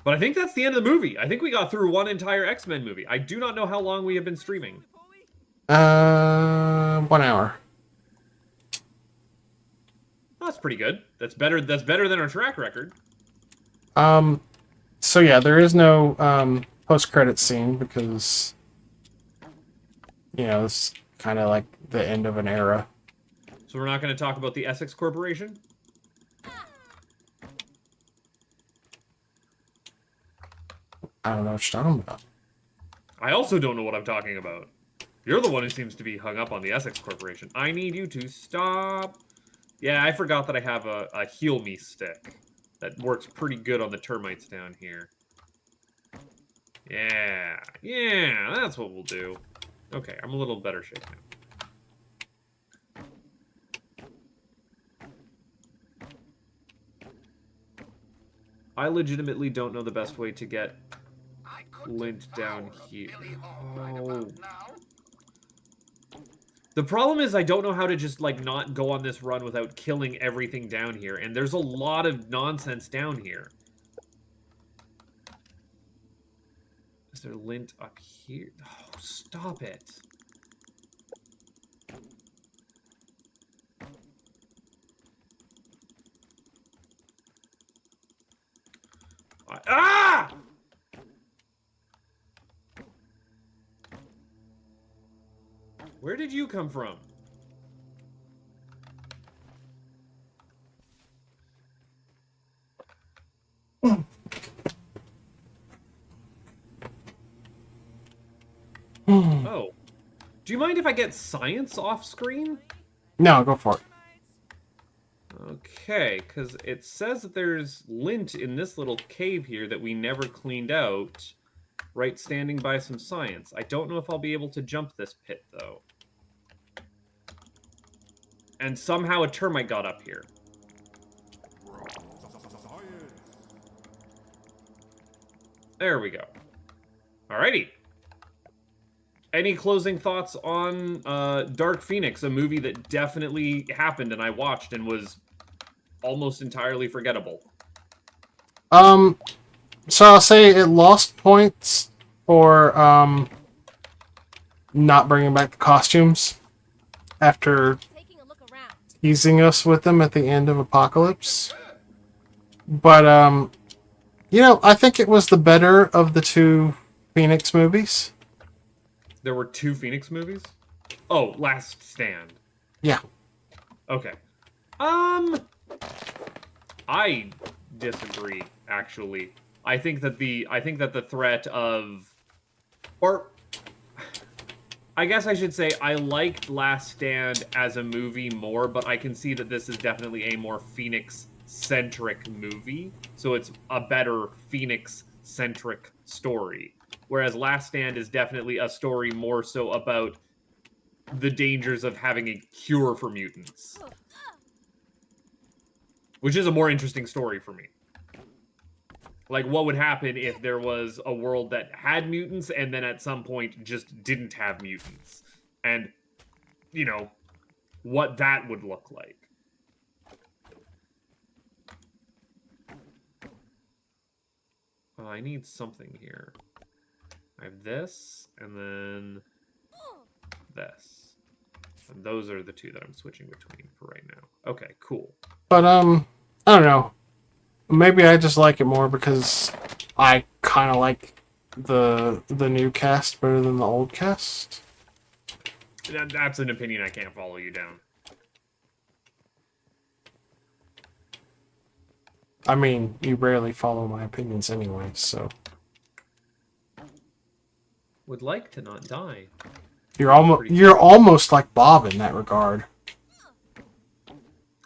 But I think that's the end of the movie. I think we got through one entire X-Men movie. I do not know how long we have been streaming. 1 hour. That's pretty good. That's better than our track record. So yeah, there is no post-credit scene because it's kind of like the end of an era. So we're not going to talk about the Essex Corporation? I don't know what you're talking about. I also don't know what I'm talking about. You're the one who seems to be hung up on the Essex Corporation. I need you to stop. Yeah, I forgot that I have a heal me stick that works pretty good on the termites down here. Yeah, that's what we'll do. Okay, I'm a little better shape now. I legitimately don't know the best way to get Lint down here. Oh. The problem is I don't know how to just, like, not go on this run without killing everything down here, and there's a lot of nonsense down here. Is there lint up here? Oh, stop it. Ah! Where did you come from? Oh. Do you mind if I get science off screen? No, go for it. Okay, because it says that there's lint in this little cave here that we never cleaned out, right standing by some science. I don't know if I'll be able to jump this pit, though. And somehow a termite got up here. There we go. Alrighty. Any closing thoughts on Dark Phoenix, a movie that definitely happened and I watched and was almost entirely forgettable? So I'll say it lost points for not bringing back the costumes after teasing us with them at the end of Apocalypse. But I think it was the better of the two Phoenix movies. There were two Phoenix movies? Oh, Last Stand. Yeah. Okay. I disagree, actually. I think that the threat of, or I guess I should say I liked Last Stand as a movie more, but I can see that this is definitely a more Phoenix-centric movie, so it's a better Phoenix-centric story. Whereas Last Stand is definitely a story more so about the dangers of having a cure for mutants. Which is a more interesting story for me. Like, what would happen if there was a world that had mutants and then at some point just didn't have mutants? And, you know, what that would look like. I need something here. I have this, and then this. And those are the two that I'm switching between for right now. Okay, cool. But, I don't know. Maybe I just like it more because I kind of like the new cast better than the old cast. That's an opinion I can't follow you down. I mean, you rarely follow my opinions anyway, so... Would like to not die. You're almost like Bob in that regard.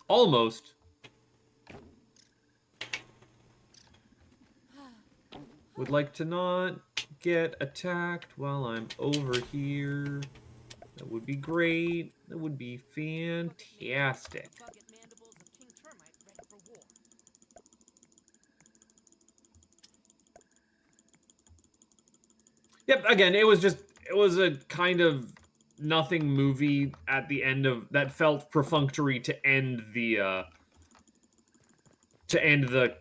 Almost. Would like to not get attacked while I'm over here. That would be great. That would be fantastic. Yep, again, it was a kind of nothing movie at the end of that felt perfunctory to end the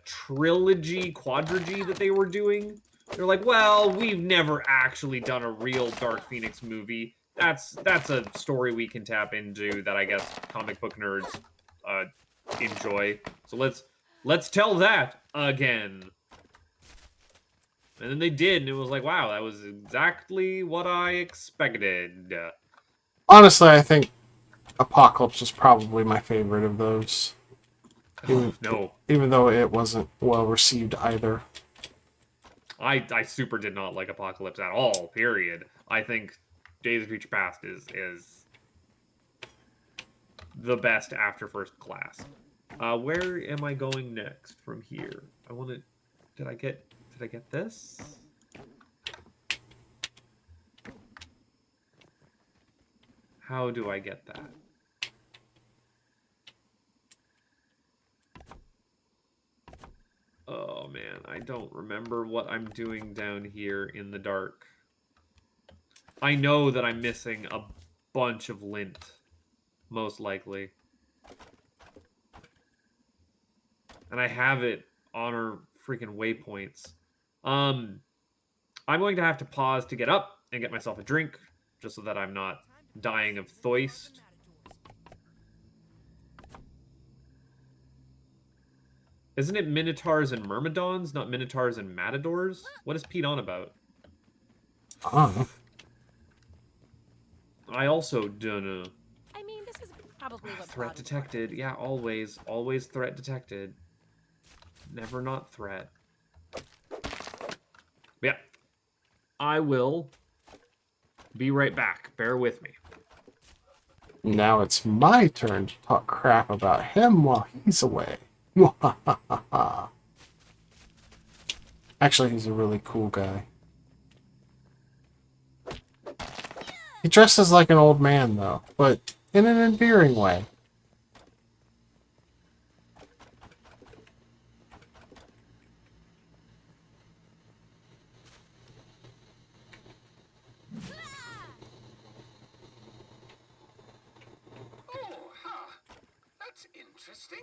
trilogy, quadrilogy that they were doing. They're like, well, we've never actually done a real Dark Phoenix movie. That's a story we can tap into that I guess comic book nerds enjoy. So let's tell that again. And then they did, and it was like, wow, that was exactly what I expected. Honestly, I think Apocalypse was probably my favorite of those. Even though it wasn't well received either. I super did not like Apocalypse at all, period. I think Days of Future Past is the best after First Class. Where am I going next from here? Did I get this? How do I get that? Oh man, I don't remember what I'm doing down here in the dark. I know that I'm missing a bunch of lint, most likely. And I have it on our freaking waypoints. I'm going to have to pause to get up and get myself a drink, just so that I'm not dying of thirst. Isn't it Minotaurs and Myrmidons, not Minotaurs and Matadors? What is Pete on about? I also don't know. I mean, this is probably what Threat detected. Yeah, always. Always threat detected. Never not threat. Yeah. I will be right back. Bear with me. Now it's my turn to talk crap about him while he's away. Actually, he's a really cool guy. He dresses like an old man, though, but in an endearing way. Oh, huh. That's interesting.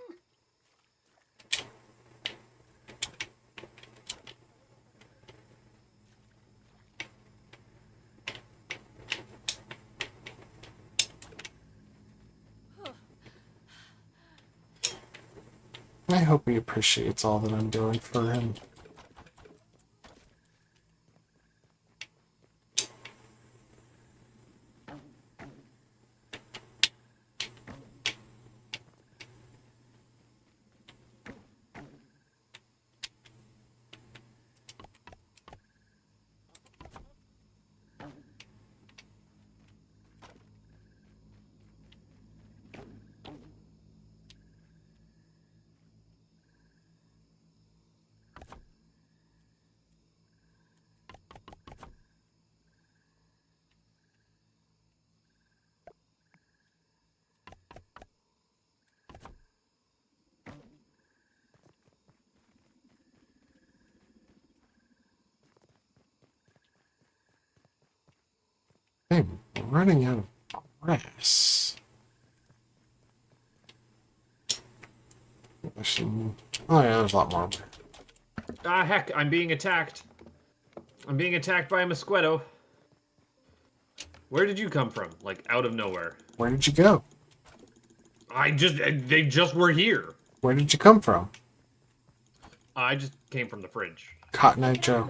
I hope he appreciates all that I'm doing for him. running out of grass. There's some... Oh yeah, there's a lot more. Ah, heck, I'm being attacked. I'm being attacked by a mosquito. Where did you come from? Like, out of nowhere. Where did you go? They just were here. Where did you come from? I just came from the fridge. Cotton Eye Joe.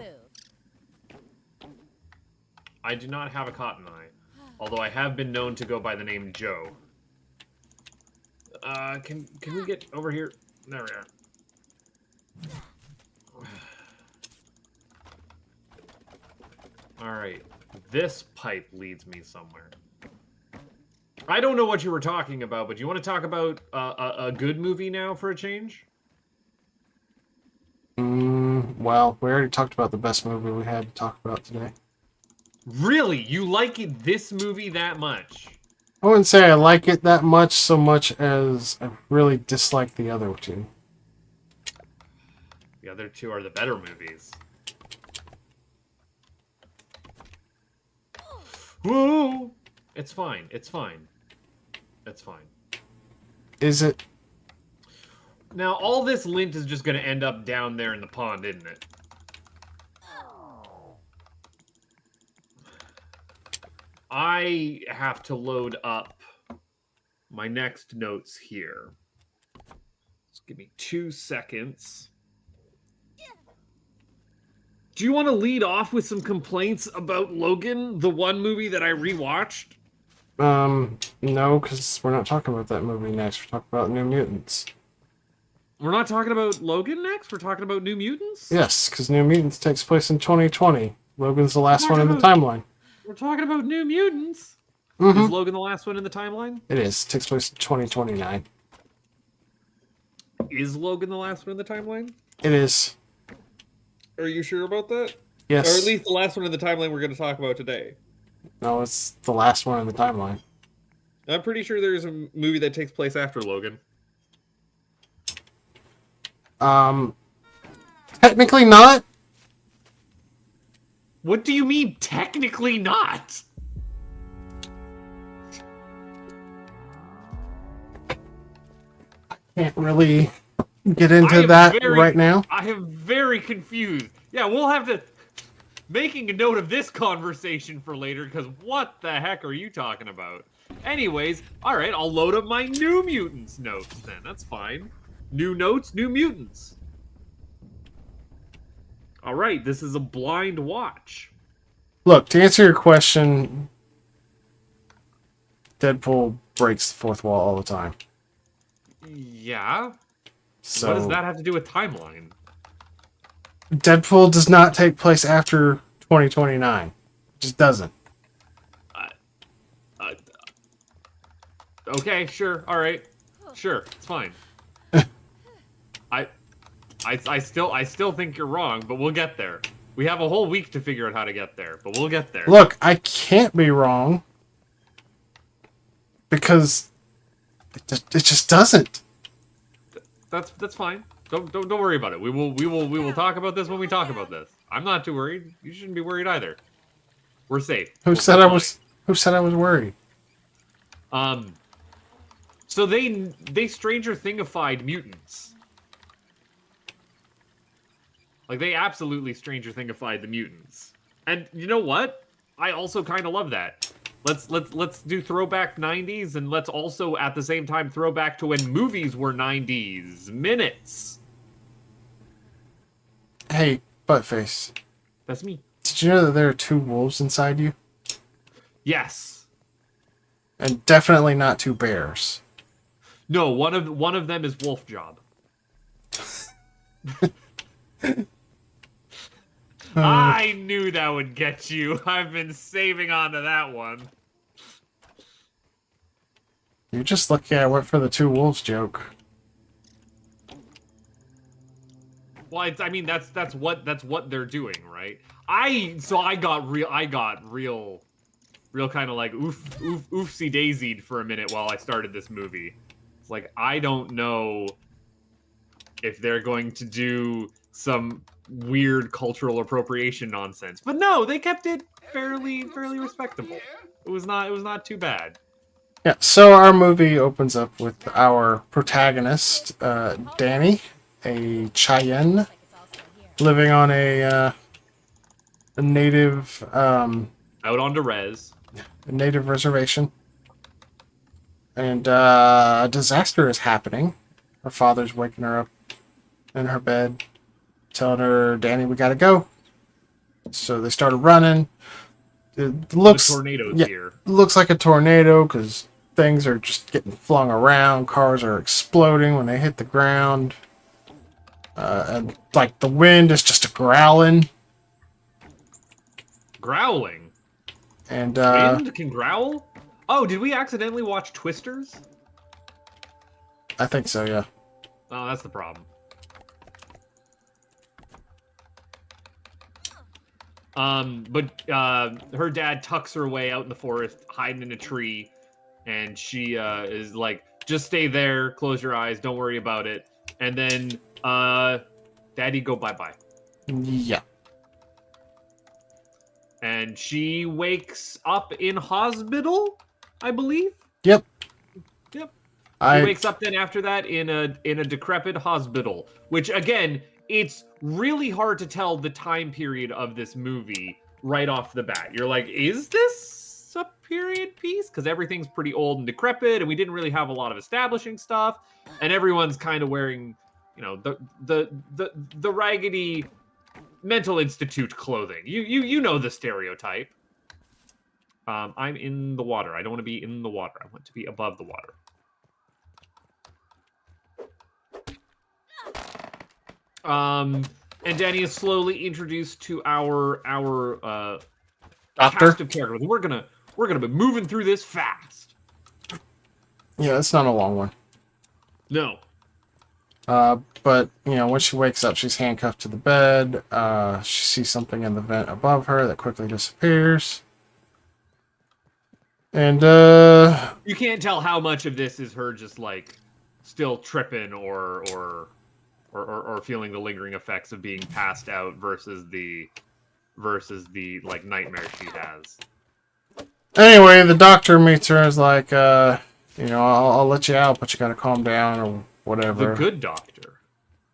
I do not have a cotton eye. Although I have been known to go by the name Joe. Can we get over here? There we are. Alright. This pipe leads me somewhere. I don't know what you were talking about, but do you want to talk about a good movie now for a change? Well, we already talked about the best movie we had to talk about today. Really? You like this movie that much? I wouldn't say I like it that much, so much as I really dislike the other two. The other two are the better movies. Whoa! It's fine. It's fine. It's fine. Is it? Now, all this lint is just going to end up down there in the pond, isn't it? I have to load up my next notes here. Just give me 2 seconds. Do you want to lead off with some complaints about Logan, the one movie that I rewatched? No, because we're not talking about that movie next. We're talking about New Mutants. We're not talking about Logan next? We're talking about New Mutants? Yes, because New Mutants takes place in 2020. Logan's the last one in the timeline. We're talking about New Mutants? Mm-hmm. Is Logan the last one in the timeline? It is. It takes place in 2029. Is Logan the last one in the timeline? It is. Are you sure about that? Yes. Or at least the last one in the timeline we're going to talk about today. No, it's the last one in the timeline. I'm pretty sure there's a movie that takes place after Logan. Technically not. What do you mean, technically not? Can't really get into that right now. I am very confused. Yeah, we'll have to... Making a note of this conversation for later, because what the heck are you talking about? Anyways, alright, I'll load up my New Mutants notes then. That's fine. New notes, New Mutants. Alright, this is a blind watch. Look, to answer your question, Deadpool breaks the fourth wall all the time. Yeah? So What does that have to do with timeline? Deadpool does not take place after 2029. It just doesn't. Okay, sure, alright. Sure, it's fine. I still think you're wrong, but we'll get there. We have a whole week to figure out how to get there, but we'll get there. Look, I can't be wrong because it just doesn't. That's fine. Don't worry about it. We will talk about this when we talk about this. I'm not too worried. You shouldn't be worried either. We're safe. Who said I was worried? So they Stranger Thingified mutants. Like, they absolutely Stranger Thingified the mutants. And you know what? I also kind of love that. Let's do throwback 90s, and let's also at the same time throw back to when movies were 90s minutes. Hey, Buttface. That's me. Did you know that there are 2 wolves inside you? Yes. And definitely not 2 bears. No, one of them is Wolf Job. I knew that would get you. I've been saving on to that one. You're just lucky I went for the 2 wolves joke. Well, I mean that's what they're doing, right? I got real kind of like oofsy daisied for a minute while I started this movie. It's like, I don't know if they're going to do some weird cultural appropriation nonsense, but no, they kept it fairly respectable. It was not too bad. Yeah, so our movie opens up with our protagonist, Danny, a Cheyenne, Like it's all still here. living on a native Out onto res. a native reservation. And a disaster is happening. Her father's waking her up in her bed, telling her, Danny, we gotta go. So they started running. It looks, The tornado's yeah, here. looks like a tornado because things are just getting flung around. Cars are exploding when they hit the ground. And like the wind is just growling. Growling. And Wind can growl? Oh, did we accidentally watch Twisters? I think so, yeah. Oh, that's the problem. But her dad tucks her away out in the forest, hiding in a tree, and she is like, just stay there, close your eyes, don't worry about it. And then Daddy go bye-bye. Yeah. And she wakes up in hospital, I believe. Yep. Yep. She I wakes up then after that in a decrepit hospital, which again, it's really hard to tell the time period of this movie right off the bat. You're like, is this a period piece? Because everything's pretty old and decrepit, and we didn't really have a lot of establishing stuff, and everyone's kind of wearing, you know, the raggedy mental institute clothing. You know the stereotype. I'm in the water. I don't want to be in the water. I want to be above the water. And Danny is slowly introduced to our doctor. cast of characters. We're gonna be moving through this fast. Yeah, it's not a long one. No. But you know, when she wakes up, she's handcuffed to the bed. She sees something in the vent above her that quickly disappears. And You can't tell how much of this is her just like still tripping or feeling the lingering effects of being passed out versus the like nightmare she has. anyway, the doctor meets her and is like, you know, I'll let you out, but you gotta calm down or whatever. The good doctor.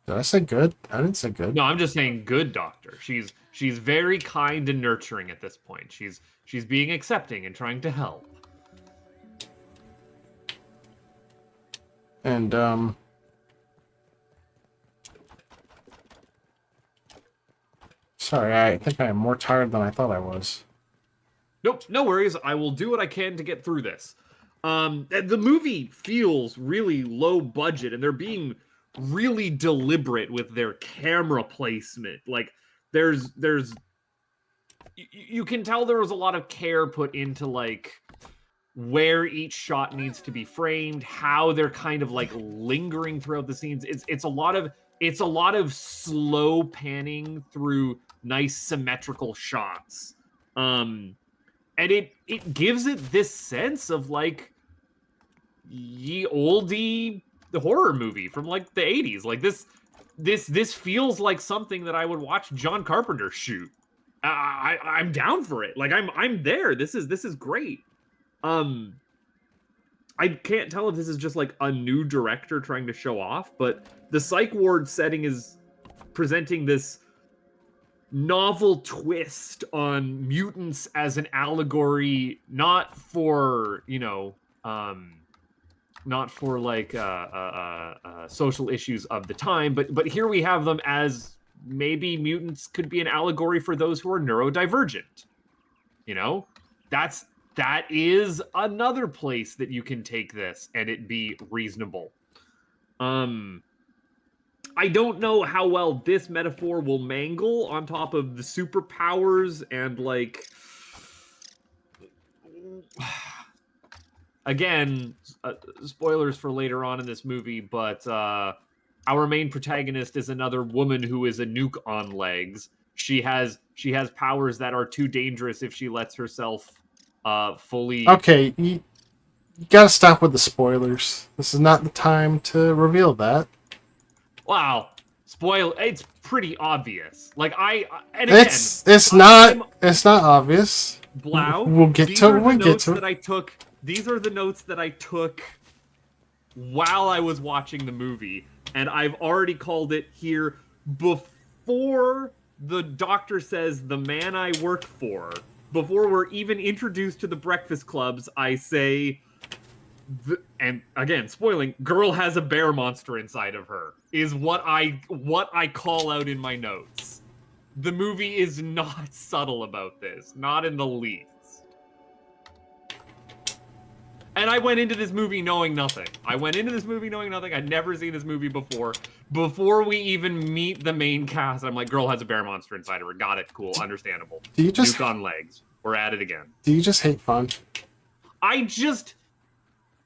Did I say good? I didn't say good. No, I'm just saying good doctor. She's very kind and nurturing at this point. She's being accepting and trying to help. And sorry, I think I am more tired than I thought I was. Nope, no worries. I will do what I can to get through this. The movie feels really low budget, and they're being really deliberate with their camera placement. Like, there's you can tell there was a lot of care put into like where each shot needs to be framed, how they're kind of like lingering throughout the scenes. It's a lot of slow panning through nice symmetrical shots. And it gives it this sense of like ye oldie the horror movie from like the 80s. Like this feels like something that I would watch John Carpenter shoot. I'm down for it. Like I'm there. This is great. I can't tell if this is just like a new director trying to show off, but the psych ward setting is presenting this novel twist on mutants as an allegory, not for, you know, not for like social issues of the time, but here we have them as maybe mutants could be an allegory for those who are neurodivergent. You know, that is another place that you can take this and it be reasonable. I don't know how well this metaphor will mangle on top of the superpowers and like again, spoilers for later on in this movie, but our main protagonist is another woman who is a nuke on legs. She has powers that are too dangerous if she lets herself fully. Okay, you gotta stop with the spoilers. This is not the time to reveal that. Wow, it's pretty obvious. Like It's not obvious. Blau, We'll get these to are it. We'll the get notes to that it. I took. These are the notes that I took while I was watching the movie, and I've already called it here before the doctor says the man I work for. Before we're even introduced to the breakfast clubs, I say, and again, spoiling, girl has a bear monster inside of her, is what I call out in my notes. The movie is not subtle about this, not in the least. And I went into this movie knowing nothing. I'd never seen this movie before. Before we even meet the main cast, I'm like, girl has a bear monster inside of her. Got it. Cool. Understandable. Do you just Nuke on legs. We're at it again. Do you just hate fun?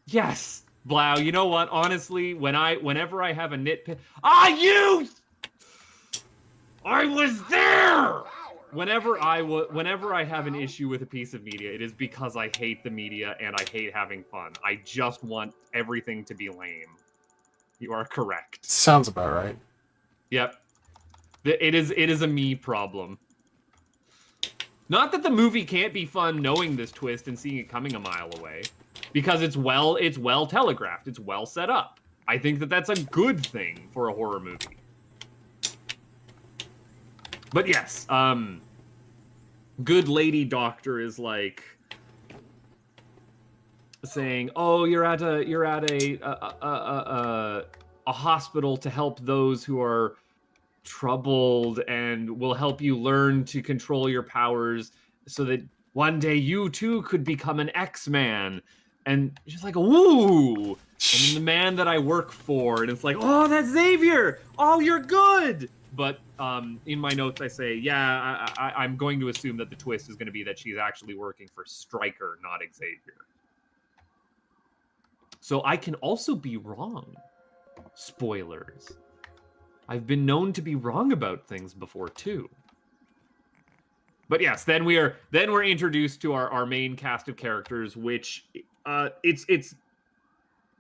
Yes. Blau, you know what? Honestly, whenever I have a nitpick... I was there! Whenever I have an issue with a piece of media, it is because I hate the media and I hate having fun. I just want everything to be lame. You are correct. Sounds about right. Yep. It is a me problem. Not that the movie can't be fun knowing this twist and seeing it coming a mile away, because it's well telegraphed, it's well set up. I think that that's a good thing for a horror movie. But yes, good lady doctor is like saying, "Oh, you're at a hospital to help those who are troubled, and will help you learn to control your powers, so that one day you too could become an X-Man." And she's like, "Ooh!" And then the man that I work for, and it's like, "Oh, that's Xavier! Oh, you're good!" But in my notes, I say, yeah, I'm going to assume that the twist is going to be that she's actually working for Stryker, not Xavier. So I can also be wrong. Spoilers. I've been known to be wrong about things before too. But yes, then we're introduced to our main cast of characters, which it's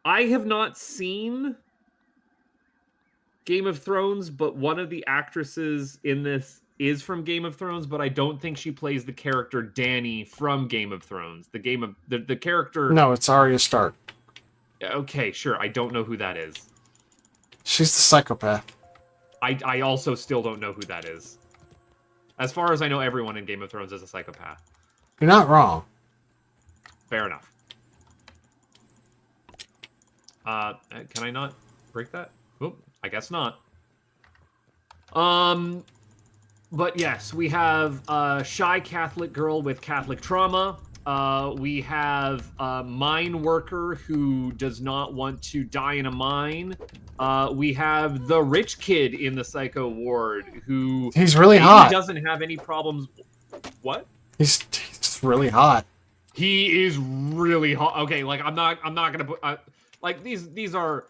I have not seen Game of Thrones, but one of the actresses in this is from Game of Thrones, but I don't think she plays the character Dany from Game of Thrones. The character... No, it's Arya Stark. Okay, sure. I don't know who that is. She's the psychopath. I also still don't know who that is. As far as I know, everyone in Game of Thrones is a psychopath. You're not wrong. Fair enough. Can I not break that? Oop, I guess not. But yes, we have a shy Catholic girl with Catholic trauma. We have a mine worker who does not want to die in a mine. We have the rich kid in the psycho ward who... He's really hot. Doesn't have any problems. What? He's just really hot. He is really hot. Okay, like I'm not gonna put like these are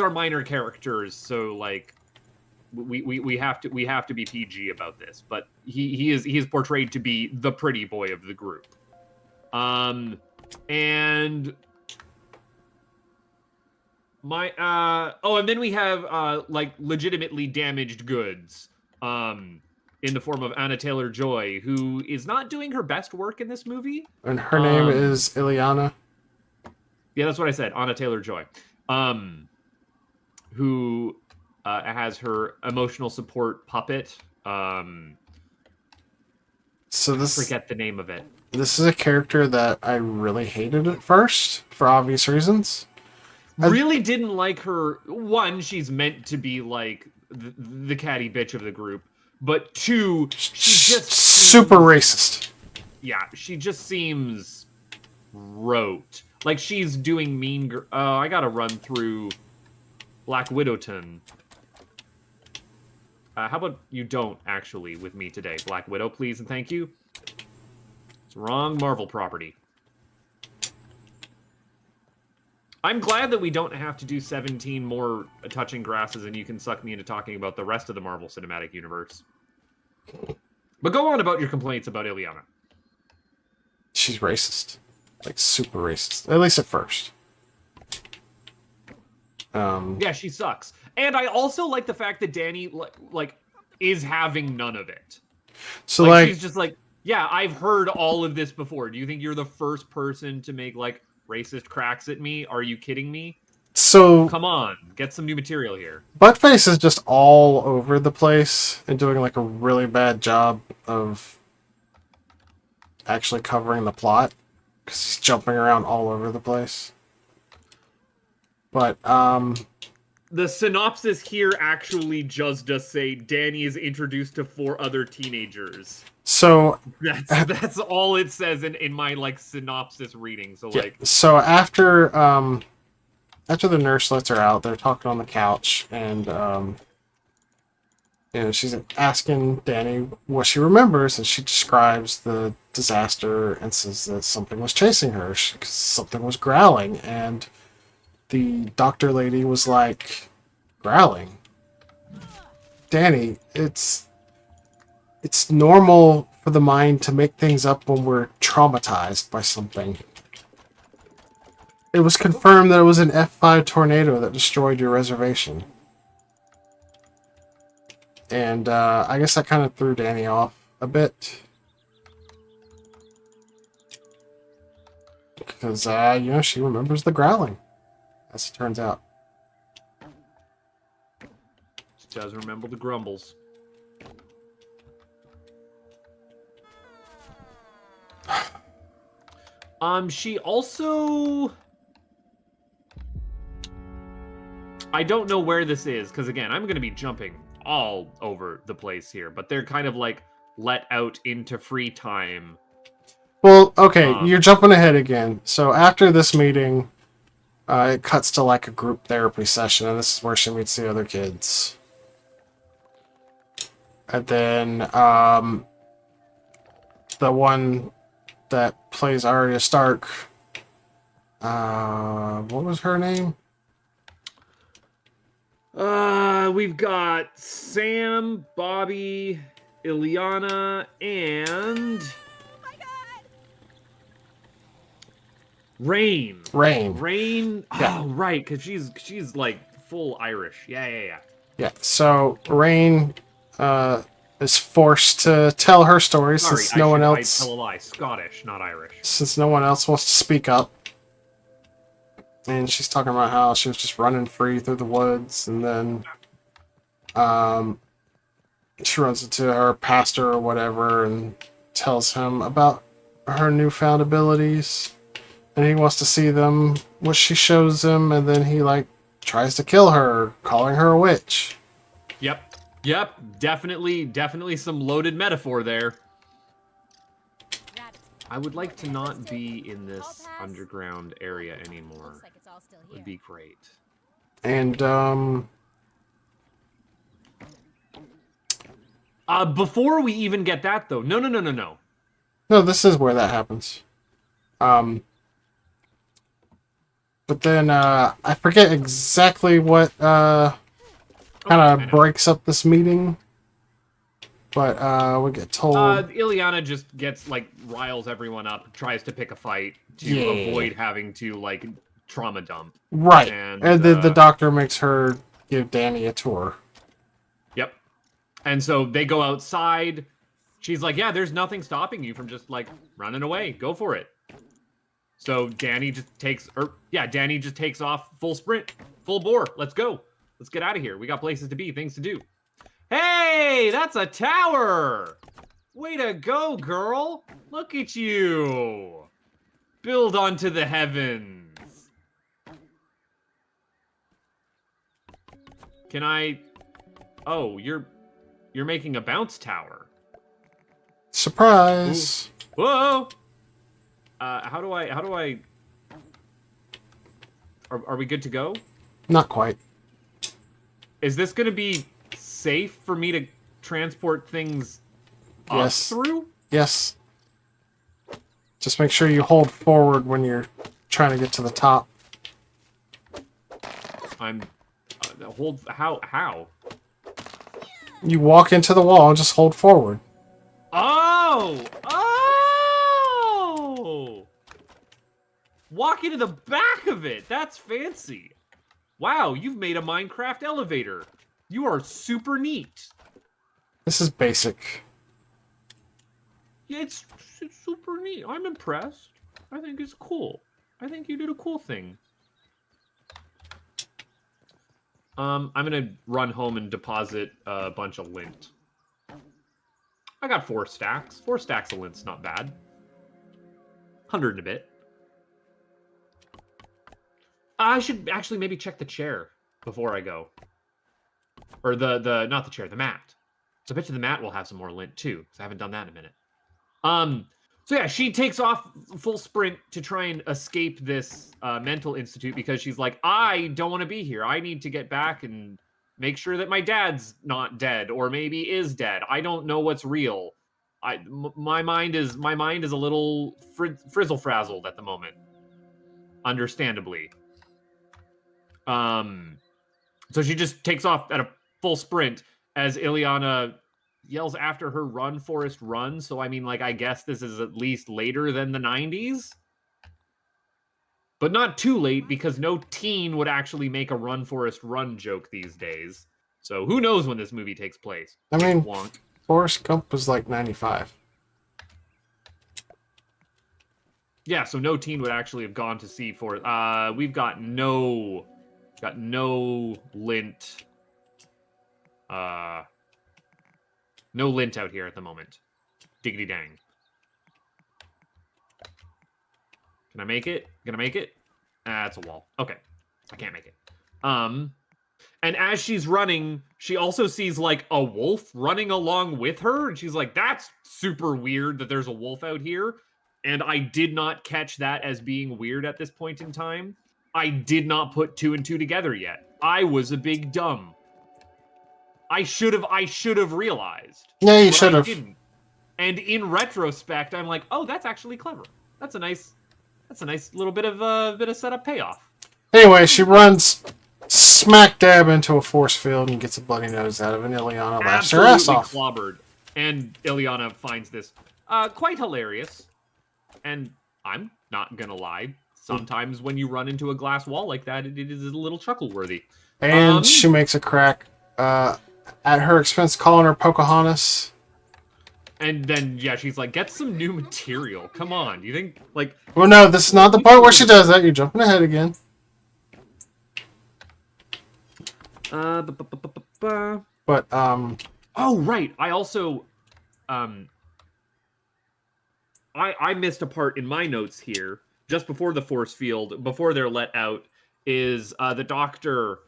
minor characters, so like we have to be PG about this. But he is portrayed to be the pretty boy of the group. And and then we have like legitimately damaged goods in the form of Anna Taylor-Joy, who is not doing her best work in this movie. And her name is Ileana. Yeah, that's what I said. Anna Taylor-Joy. Who has her emotional support puppet. So I forget the name of it. This is a character that I really hated at first, for obvious reasons. Really didn't like her. One, she's meant to be like the catty bitch of the group. But two, she's just super racist. Yeah, she just seems rote. Like she's doing Mean Girl. I gotta run through Black Widowton. How about you don't actually with me today? Black Widow, please and thank you. It's wrong Marvel property. I'm glad that we don't have to do 17 more touching grasses and you can suck me into talking about the rest of the Marvel Cinematic Universe. But go on about your complaints about Ileana. She's racist. Like, super racist. At least at first. Yeah, she sucks. And I also like the fact that Dany, like is having none of it. So, like... she's just like, Yeah, I've heard all of this before. Do you think you're the first person to make, like, racist cracks at me? Are you kidding me? So Come on, get some new material here. Buttface is just all over the place and doing like a really bad job of actually covering the plot because he's jumping around all over the place. But The synopsis here actually just does say Danny is introduced to 4 other teenagers. so That's all it says in my like synopsis reading. So yeah, like so after the nurse lets her out, they're talking on the couch, and she's asking Danny what she remembers, and she describes the disaster and says that something was chasing her, something was growling, and the doctor lady was like, growling? Danny, it's normal for the mind to make things up when we're traumatized by something. It was confirmed that it was an F5 tornado that destroyed your reservation. And I guess that kind of threw Danny off a bit. Because, she remembers the growling, as it turns out. she does remember the grumbles. She also... I don't know where this is, because again, I'm going to be jumping all over the place here, but they're kind of like let out into free time. Well, okay, you're jumping ahead again. So after this meeting, it cuts to like a group therapy session, and this is where she meets the other kids. And then the one that plays Arya Stark, what was her name? We've got Sam, Bobby, Ileana, and Rain. Rain. Yeah. Oh, right, because she's like full Irish. Yeah. Yeah. So Rain is forced to tell her story since no one else. I tell a lie. Scottish, not Irish. Since no one else wants to speak up. And she's talking about how she was just running free through the woods, and then she runs into her pastor or whatever and tells him about her newfound abilities, and he wants to see them, which she shows him, and then he like tries to kill her, calling her a witch. Yep. Definitely some loaded metaphor there. I would like to not be in this underground area anymore. Looks like it's all still here. Would be great. And before we even get that though, no. no, this is where that happens. But then I forget exactly what kind of breaks up this meeting. But we get told... Ileana just gets, like, riles everyone up, tries to pick a fight to avoid having to, like, trauma dump. Right. And the doctor makes her give Danny a tour. Yep. And so they go outside. She's like, yeah, there's nothing stopping you from just, like, running away. Go for it. So Danny just takes... Danny just takes off full sprint. Full bore. Let's go. Let's get out of here. We got places to be, things to do. Hey, that's a tower! Way to go, girl! Look at you! Build onto the heavens. Can I... Oh, you're making a bounce tower. Surprise! Ooh. Whoa! How do I... Are we good to go? Not quite. Is this gonna be safe for me to transport things up through? Yes. Just make sure you hold forward when you're trying to get to the top. I'm... How? You walk into the wall and just hold forward. Oh! Walk into the back of it! That's fancy. Wow, you've made a Minecraft elevator. You are super neat. This is basic. it's super neat. I'm impressed. I think it's cool. I think you did a cool thing. I'm gonna run home and deposit a bunch of lint. I got 4 stacks. 4 stacks of lint's not bad. 100 and a bit. I should actually maybe check the chair before I go. Or not the chair, the mat. So I bet you the mat will have some more lint too, because I haven't done that in a minute. So yeah, she takes off full sprint to try and escape this mental institute because she's like, I don't want to be here. I need to get back and make sure that my dad's not dead or maybe is dead. I don't know what's real. My mind is a little frizzle frazzled at the moment, understandably. So she just takes off at a full sprint as Ileana yells after her, "Run, Forrest, run." So, I mean, like, I guess this is at least later than the 90s. But not too late, because no teen would actually make a Run, Forrest, run joke these days. So, who knows when this movie takes place? I mean, Wonk. Forrest Gump was like 95. Yeah, so no teen would actually have gone to see Forrest. We've got no lint. No lint out here at the moment. Diggity dang. Can I make it? Gonna make it? That's a wall. Okay. I can't make it. And as she's running, she also sees, like, a wolf running along with her. And she's like, that's super weird that there's a wolf out here. And I did not catch that as being weird at this point in time. I did not put 2 and 2 together yet. I was a big dumb. I should have realized. Yeah, you should have. And in retrospect, I'm like, oh, that's actually clever. That's a nice little bit of setup payoff. Anyway, she runs smack dab into a force field and gets a bloody nose out of it. And Ileana laughs her ass off. Clobbered. And Ileana finds this quite hilarious. And I'm not gonna lie, sometimes when you run into a glass wall like that, it is a little chuckle-worthy. And she makes a crack at her expense, calling her Pocahontas. And then, yeah, she's like, get some new material. Come on. Do you think, like... Well, no, this is not the part where she does that. You're jumping ahead again. But, Oh, right. I also... I missed a part in my notes here, just before the force field, before they're let out, is the doctor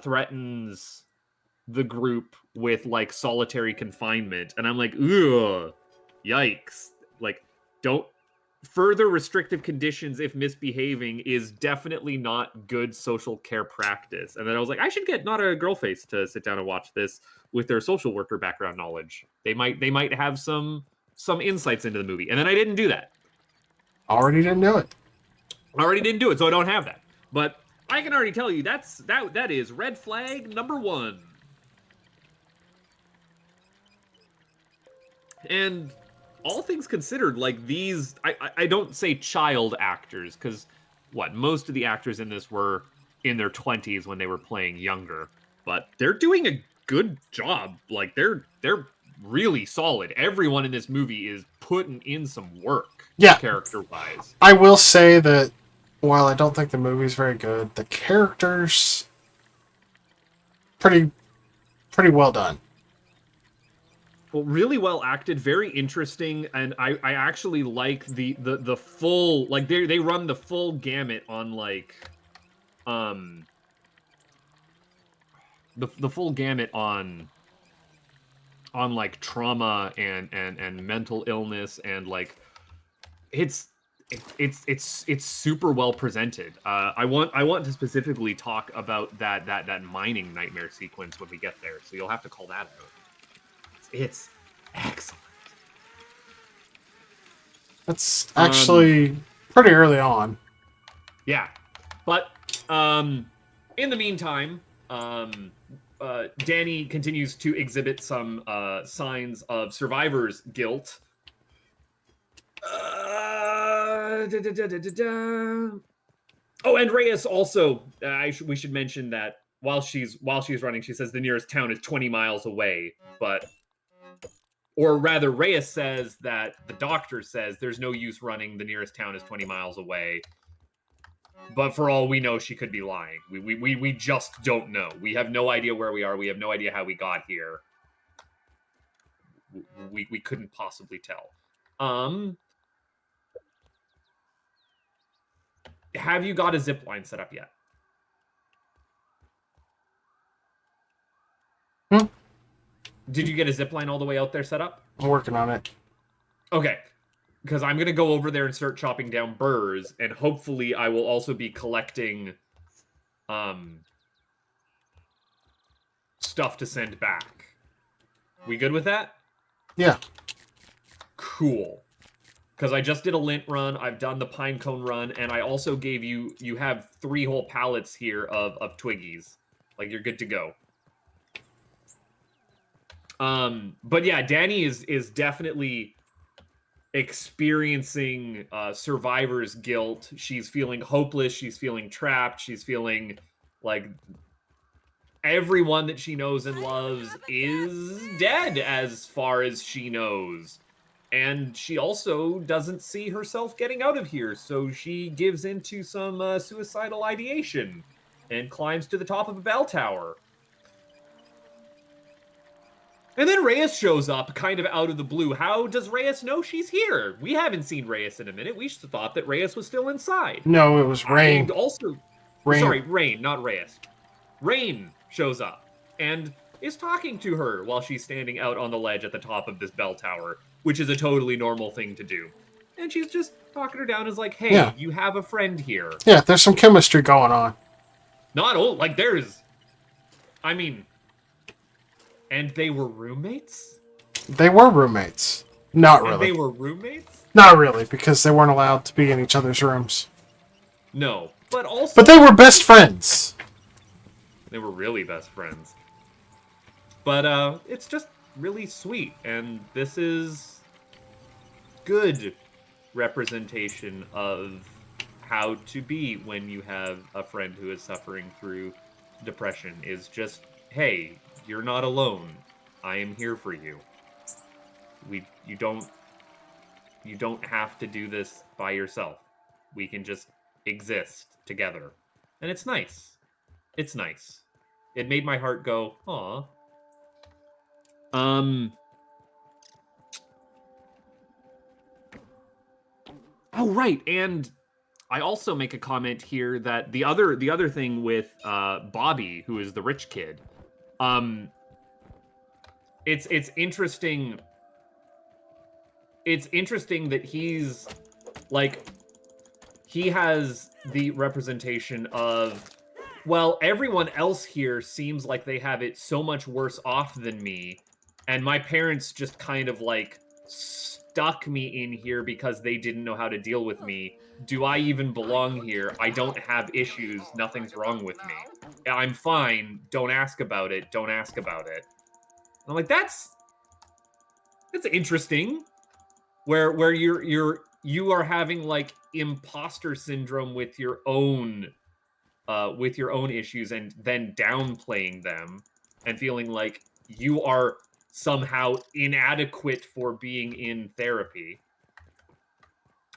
threatens the group with, like, solitary confinement. And I'm like, ugh, yikes. Like, don't... Further restrictive conditions if misbehaving is definitely not good social care practice. And then I was like, I should get Not a Girl Face to sit down and watch this with their social worker background knowledge. They might have some insights into the movie. And then I didn't do that. already didn't do it. So I don't have that. But I can already tell you that is red flag number 1. And all things considered, like, these, I don't say child actors, because most of the actors in this were in their 20s when they were playing younger, but they're doing a good job. Like, they're really solid. Everyone in this movie is putting in some work, yeah, character-wise. I will say that while I don't think the movie's very good, the characters pretty well done. Well, really well acted, very interesting, and I actually like the full, like, they run the full gamut on, like, the full gamut on like trauma and mental illness, and like it's super well presented. I want to specifically talk about that mining nightmare sequence when we get there, so you'll have to call that out. It's excellent. That's actually pretty early on. Yeah. But in the meantime, Danny continues to exhibit some signs of survivor's guilt. Oh, and Reyes also, we should mention that while she's running, she says the nearest town is 20 miles away, or rather, Reyes says that the doctor says there's no use running. The nearest town is 20 miles away. But for all we know, she could be lying. We just don't know. We have no idea where we are. We have no idea how we got here. We couldn't possibly tell. Have you got a zip line set up yet? Did you get a zip line all the way out there set up? I'm working on it. Okay. Because I'm going to go over there and start chopping down burrs, and hopefully I will also be collecting stuff to send back. We good with that? Yeah. Cool. Because I just did a lint run, I've done the pine cone run, and I also gave you have 3 whole pallets here of Twiggies. Like, you're good to go. But yeah, Danny is definitely experiencing survivor's guilt. She's feeling hopeless, she's feeling trapped, she's feeling like everyone that she knows and loves is dead as far as she knows. And she also doesn't see herself getting out of here, so she gives into some suicidal ideation and climbs to the top of a bell tower. And then Reyes shows up, kind of out of the blue. How does Reyes know she's here? We haven't seen Reyes in a minute. We thought that Reyes was still inside. No, it was Rain. And also, Rain. Sorry, Rain, not Reyes. Rain shows up and is talking to her while she's standing out on the ledge at the top of this bell tower, which is a totally normal thing to do. And she's just talking her down as like, hey, Yeah. you have a friend here. Yeah, there's some chemistry going on. Not old, like there's, I mean, and they were roommates? They were roommates. Not And really. they were roommates? Not really, because they weren't allowed to be in each other's rooms. No, but also... But they were best friends. They were really best friends. But it's just really sweet, and this is good representation of how to be when you have a friend who is suffering through depression. Is just, hey, you're not alone. I am here for you. You don't have to do this by yourself. We can just exist together. And it's nice. It's nice. It made my heart go, aw. Oh, right, and I also make a comment here that the other thing with Bobby, who is the rich kid, it's interesting. It's interesting that he's like, he has the representation of, well, everyone else here seems like they have it so much worse off than me, and my parents just kind of like stuck me in here because they didn't know how to deal with me. Do I even belong here? I don't have issues. Nothing's wrong with me. I'm fine. Don't ask about it. Don't ask about it. I'm like, that's interesting. Where you are having like imposter syndrome with your own issues and then downplaying them and feeling like you are somehow inadequate for being in therapy.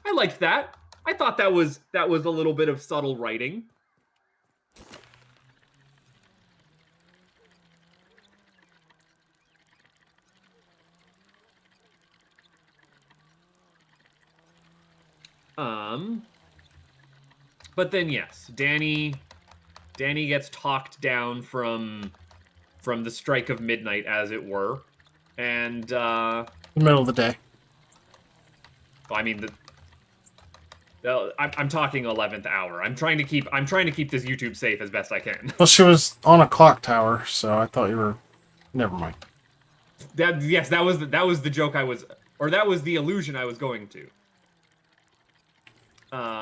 I liked that. I thought that was a little bit of subtle writing. But then yes, Danny gets talked down from the strike of midnight, as it were, and The middle of the day. I mean I'm talking 11th hour. I'm trying to keep this YouTube safe as best I can. Well, she was on a clock tower, so I thought you were... Never mind. That was the joke I was, or that was the illusion I was going to.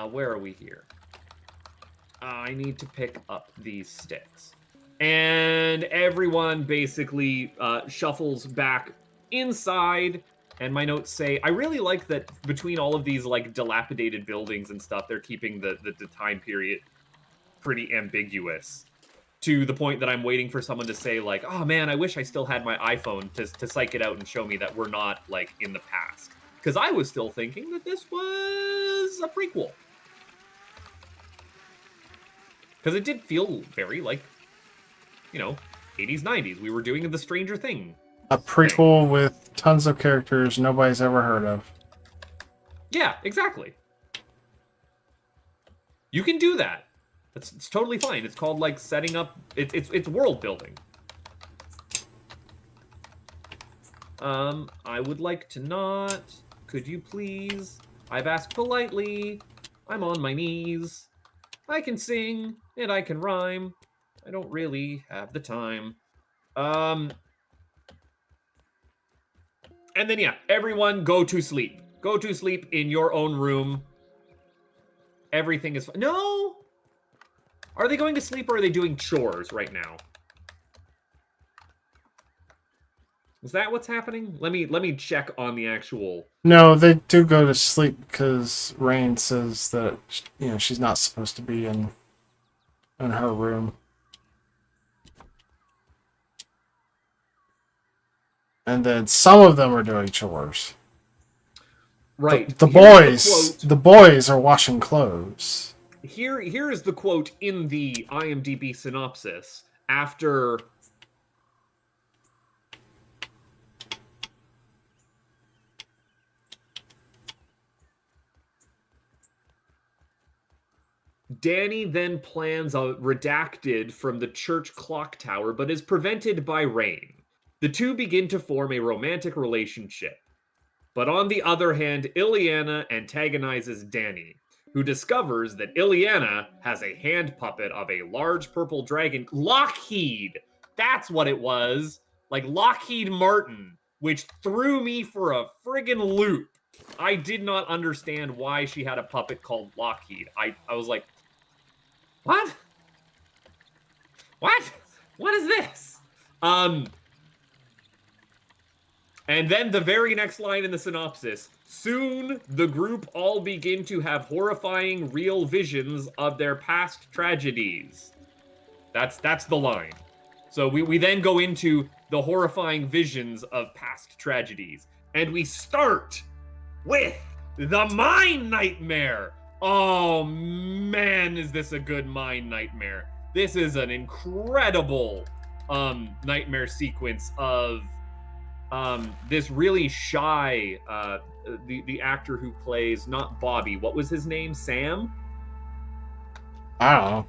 Where are we here? I need to pick up these sticks. And everyone basically shuffles back inside. And my notes say, I really like that between all of these like dilapidated buildings and stuff, they're keeping the time period pretty ambiguous. to the point that I'm waiting for someone to say, like, oh man, I wish I still had my iPhone to psych it out and show me that we're not, like, in the past. Because I was still thinking that this was a prequel. Because it did feel very, like, 80s, 90s. We were doing the Stranger Thing. A prequel with tons of characters nobody's ever heard of. Yeah, exactly. You can do that. It's totally fine. It's called, like, setting up... It's world building. I would like to not... Could you please? I've asked politely. I'm on my knees. I can sing, and I can rhyme. I don't really have the time. And then, yeah, everyone go to sleep. Go to sleep in your own room. Everything is... No! Are they going to sleep or are they doing chores right now? Is that what's happening? Let me check on the actual... No, they do go to sleep because Rain says that, she's not supposed to be in her room. And then some of them are doing chores. Right. The boys are washing clothes. Here is the quote in the IMDb synopsis after... Danny then plans a redacted from the church clock tower, but is prevented by Rain. The two begin to form a romantic relationship. But on the other hand, Ileana antagonizes Danny, who discovers that Ileana has a hand puppet of a large purple dragon. Lockheed! That's what it was! Like Lockheed Martin, which threw me for a friggin' loop. I did not understand why she had a puppet called Lockheed. I was like, what? What? What is this? And then the very next line in the synopsis. Soon, the group all begin to have horrifying real visions of their past tragedies. That's the line. So we then go into the horrifying visions of past tragedies. And we start with the Mine Nightmare. Oh, man, is this a good Mine Nightmare. This is an incredible nightmare sequence of this really shy, the actor who plays, not Bobby, what was his name? Sam? I don't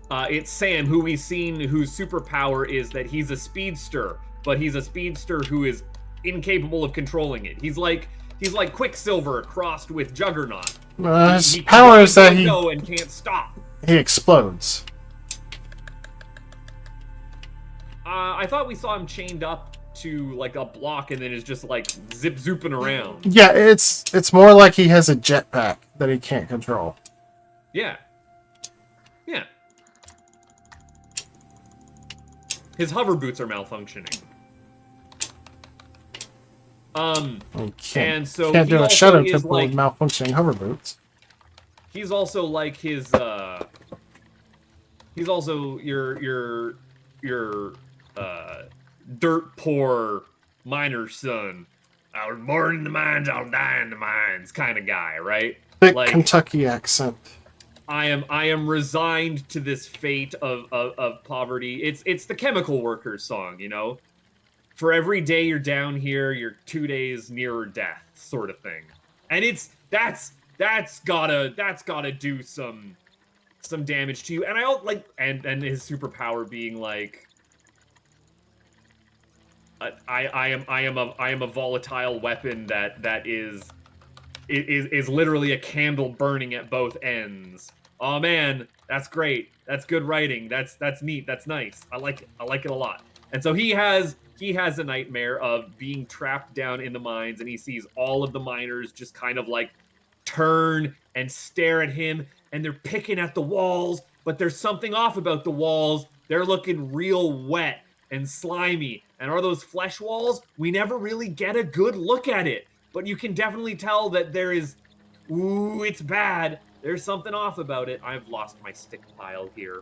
know. It's Sam, who we've seen, whose superpower is that he's a speedster, but he's a speedster who is incapable of controlling it. He's like Quicksilver crossed with Juggernaut. His power is that he and can't stop. He explodes. I thought we saw him chained up to like a block and then is just like zip-zooping around. Yeah, it's more like he has a jetpack that he can't control. Yeah. Yeah. His hover boots are malfunctioning. Can't do a shadow temple with malfunctioning hover boots. He's also like his he's also your dirt poor miner's son. I was born in the mines, I'll die in the mines kind of guy, right? Thick like, Kentucky accent. I am resigned to this fate of poverty. It's the chemical workers song, you know? For every day you're down here, you're 2 days nearer death, sort of thing. And that's gotta do some damage to you. And I don't like and his superpower being like I am a volatile weapon that is literally a candle burning at both ends. Oh man, that's great. That's good writing. That's neat. That's nice. I like it. I like it a lot. And so he has a nightmare of being trapped down in the mines, and he sees all of the miners just kind of like turn and stare at him, and they're picking at the walls, but there's something off about the walls. They're looking real wet and slimy. And are those flesh walls? We never really get a good look at it, but you can definitely tell that there is, ooh, it's bad. There's something off about it. I've lost my stick pile here.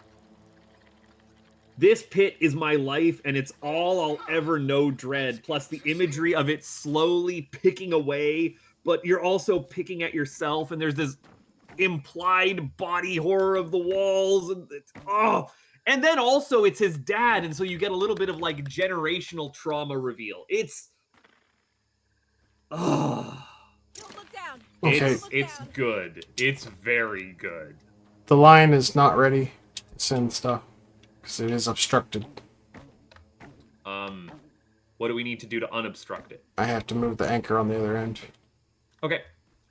This pit is my life, and it's all I'll ever know dread, plus the imagery of it slowly picking away, but you're also picking at yourself, and there's this implied body horror of the walls, and it's, oh. And then also it's his dad, and so you get a little bit of like generational trauma reveal. It's oh. Don't look down. Okay. It's good. It's very good. The line is not ready to send stuff because it is obstructed. What do we need to do to unobstruct it? I have to move the anchor on the other end. Okay.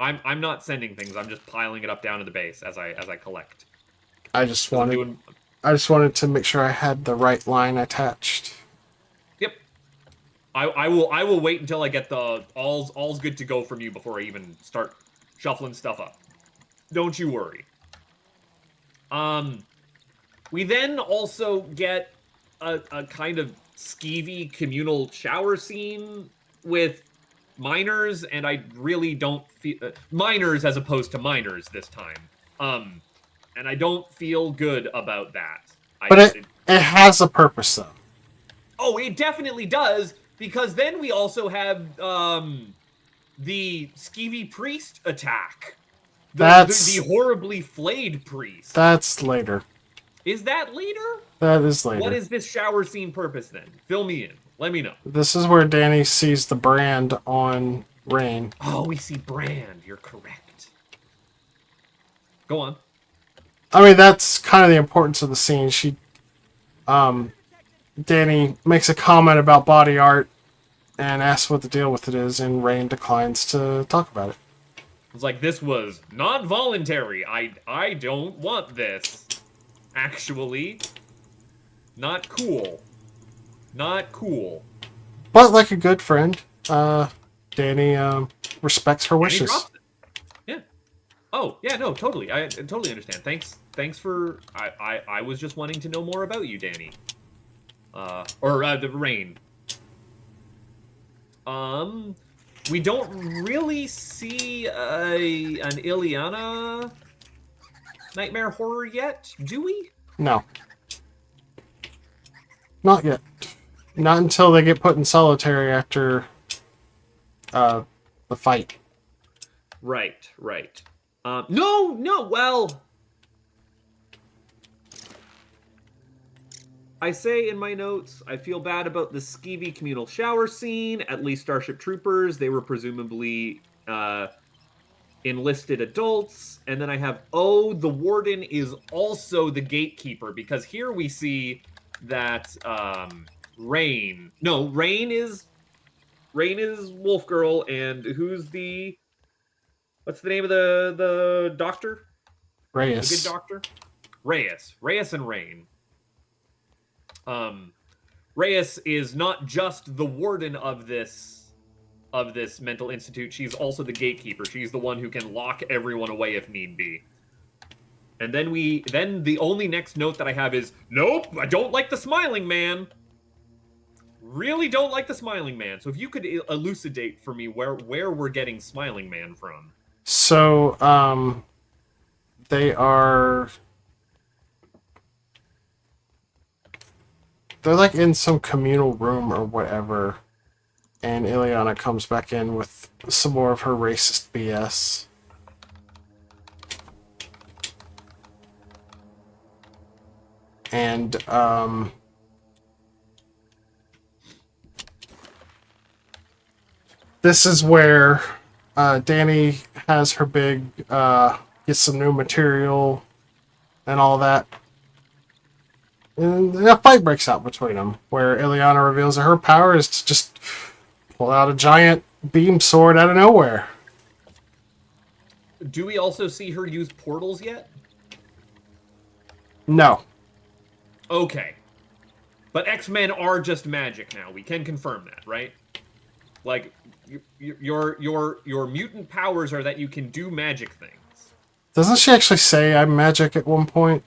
I'm not sending things. I'm just piling it up down to the base as I collect. I just wanted to make sure I had the right line attached. Yep. I will wait until I get the all's good to go from you before I even start shuffling stuff up. Don't you worry. We then also get a kind of skeevy communal shower scene with miners, and I really don't feel miners as opposed to miners this time. And I don't feel good about that. But it has a purpose, though. Oh, it definitely does, because then we also have the skeevy priest attack. The horribly flayed priest. That's later. Is that later? That is later. What is this shower scene purpose then? Fill me in. Let me know. This is where Danny sees the brand on Rain. Oh, we see brand. You're correct. Go on. I mean, that's kind of the importance of the scene. Danny makes a comment about body art and asks what the deal with it is, and Rain declines to talk about it. It's like, this was not voluntary. I don't want this. Actually, not cool. Not cool. But like a good friend, Danny respects her wishes. Yeah. Oh, yeah, no, totally. I totally understand. Thanks for... I was just wanting to know more about you, Danny. The Rain. We don't really see an Ileana nightmare horror yet, do we? No. Not yet. Not until they get put in solitary after the fight. Right. No, well... I say in my notes, I feel bad about the skeevy communal shower scene, at least Starship Troopers. They were presumably enlisted adults. And then I have, the warden is also the gatekeeper, because here we see that Rain is Wolf Girl, and who's what's the name of the doctor? Reyes. The good doctor? Reyes and Rain. Reyes is not just the warden of this mental institute. She's also the gatekeeper. She's the one who can lock everyone away if need be. And then the only next note that I have is, nope, I don't like the smiling man. Really don't like the smiling man. So if you could elucidate for me where we're getting smiling man from. So, they're like in some communal room or whatever, and Ileana comes back in with some more of her racist BS. And, this is where Danny has her big, gets some new material and all that. And a fight breaks out between them, where Ileana reveals that her power is to just pull out a giant beam sword out of nowhere. Do we also see her use portals yet? No. Okay. But X-Men are just magic now. We can confirm that, right? Like, your mutant powers are that you can do magic things. Doesn't she actually say I'm magic at one point?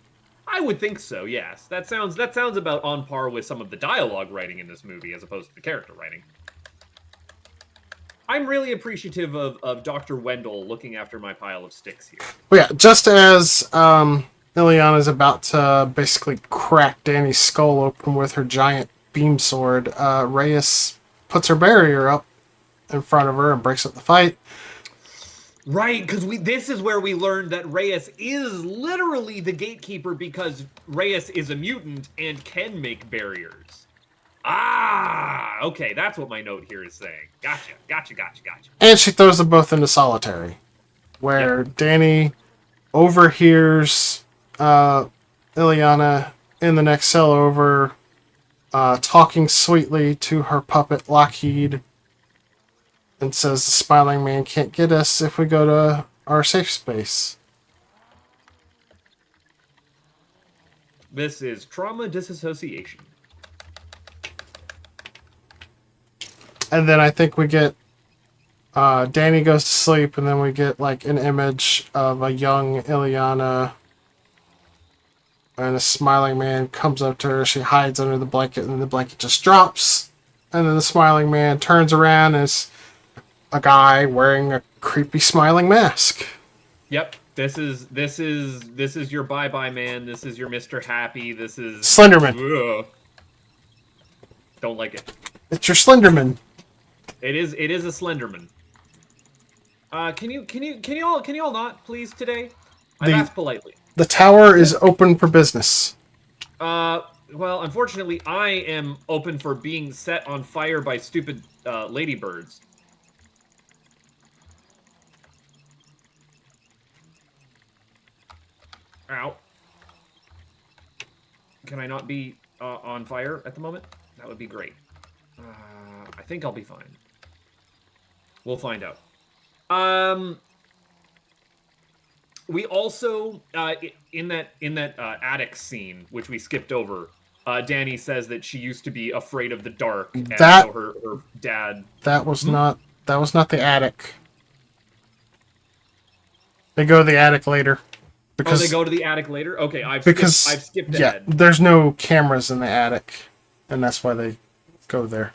I would think so, yes. That sounds about on par with some of the dialogue writing in this movie as opposed to the character writing. I'm really appreciative of Dr. Wendell looking after my pile of sticks here. Well, yeah, just as Ileana's about to basically crack Danny's skull open with her giant beam sword, Reyes puts her barrier up in front of her and breaks up the fight. Right, because this is where we learned that Reyes is literally the gatekeeper because Reyes is a mutant and can make barriers. Ah, okay, that's what my note here is saying. Gotcha. And she throws them both into solitary, where Danny overhears Ileana in the next cell over talking sweetly to her puppet Lockheed and says the smiling man can't get us if we go to our safe space. This is trauma disassociation. And then I think we get Danny goes to sleep, and then we get like an image of a young Ileana, and a smiling man comes up to her. She hides under the blanket, and the blanket just drops. And then the smiling man turns around as a guy wearing a creepy smiling mask. Yep, this is your bye-bye man. This is your Mr. Happy. This is Slenderman. Ugh. Don't like it. It's your Slenderman. It is a Slenderman. Can you all not please today? I've asked politely. The tower is open for business. Well, unfortunately, I am open for being set on fire by stupid ladybirds. Ow. Can I not be on fire at the moment? That would be great. I think I'll be fine. We'll find out. We also in that attic scene, which we skipped over, Danny says that she used to be afraid of the dark, and so her dad. That was not the attic. They go to the attic later. Because, they go to the attic later? Okay, I've skipped ahead. Yeah, there's no cameras in the attic, and that's why they go there.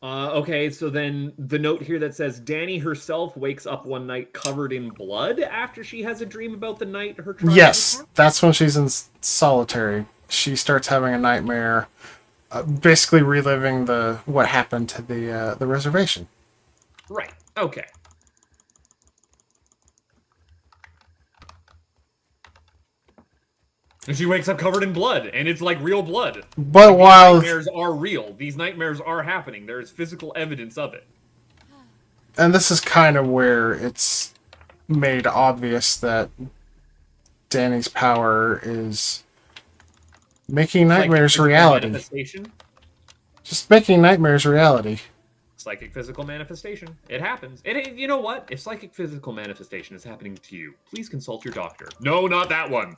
Okay, so then the note here that says Danny herself wakes up one night covered in blood after she has a dream about the night her trial. Yes, that's when she's in solitary. She starts having a nightmare, basically reliving what happened to the reservation. Right. Okay. And she wakes up covered in blood, and it's like real blood. But like, while these nightmares are real, these nightmares are happening. There is physical evidence of it. And this is kind of where it's made obvious that Danny's power is making nightmares reality. Just making nightmares reality. Psychic physical manifestation. It happens. You know what? If psychic physical manifestation is happening to you, please consult your doctor. No, not that one.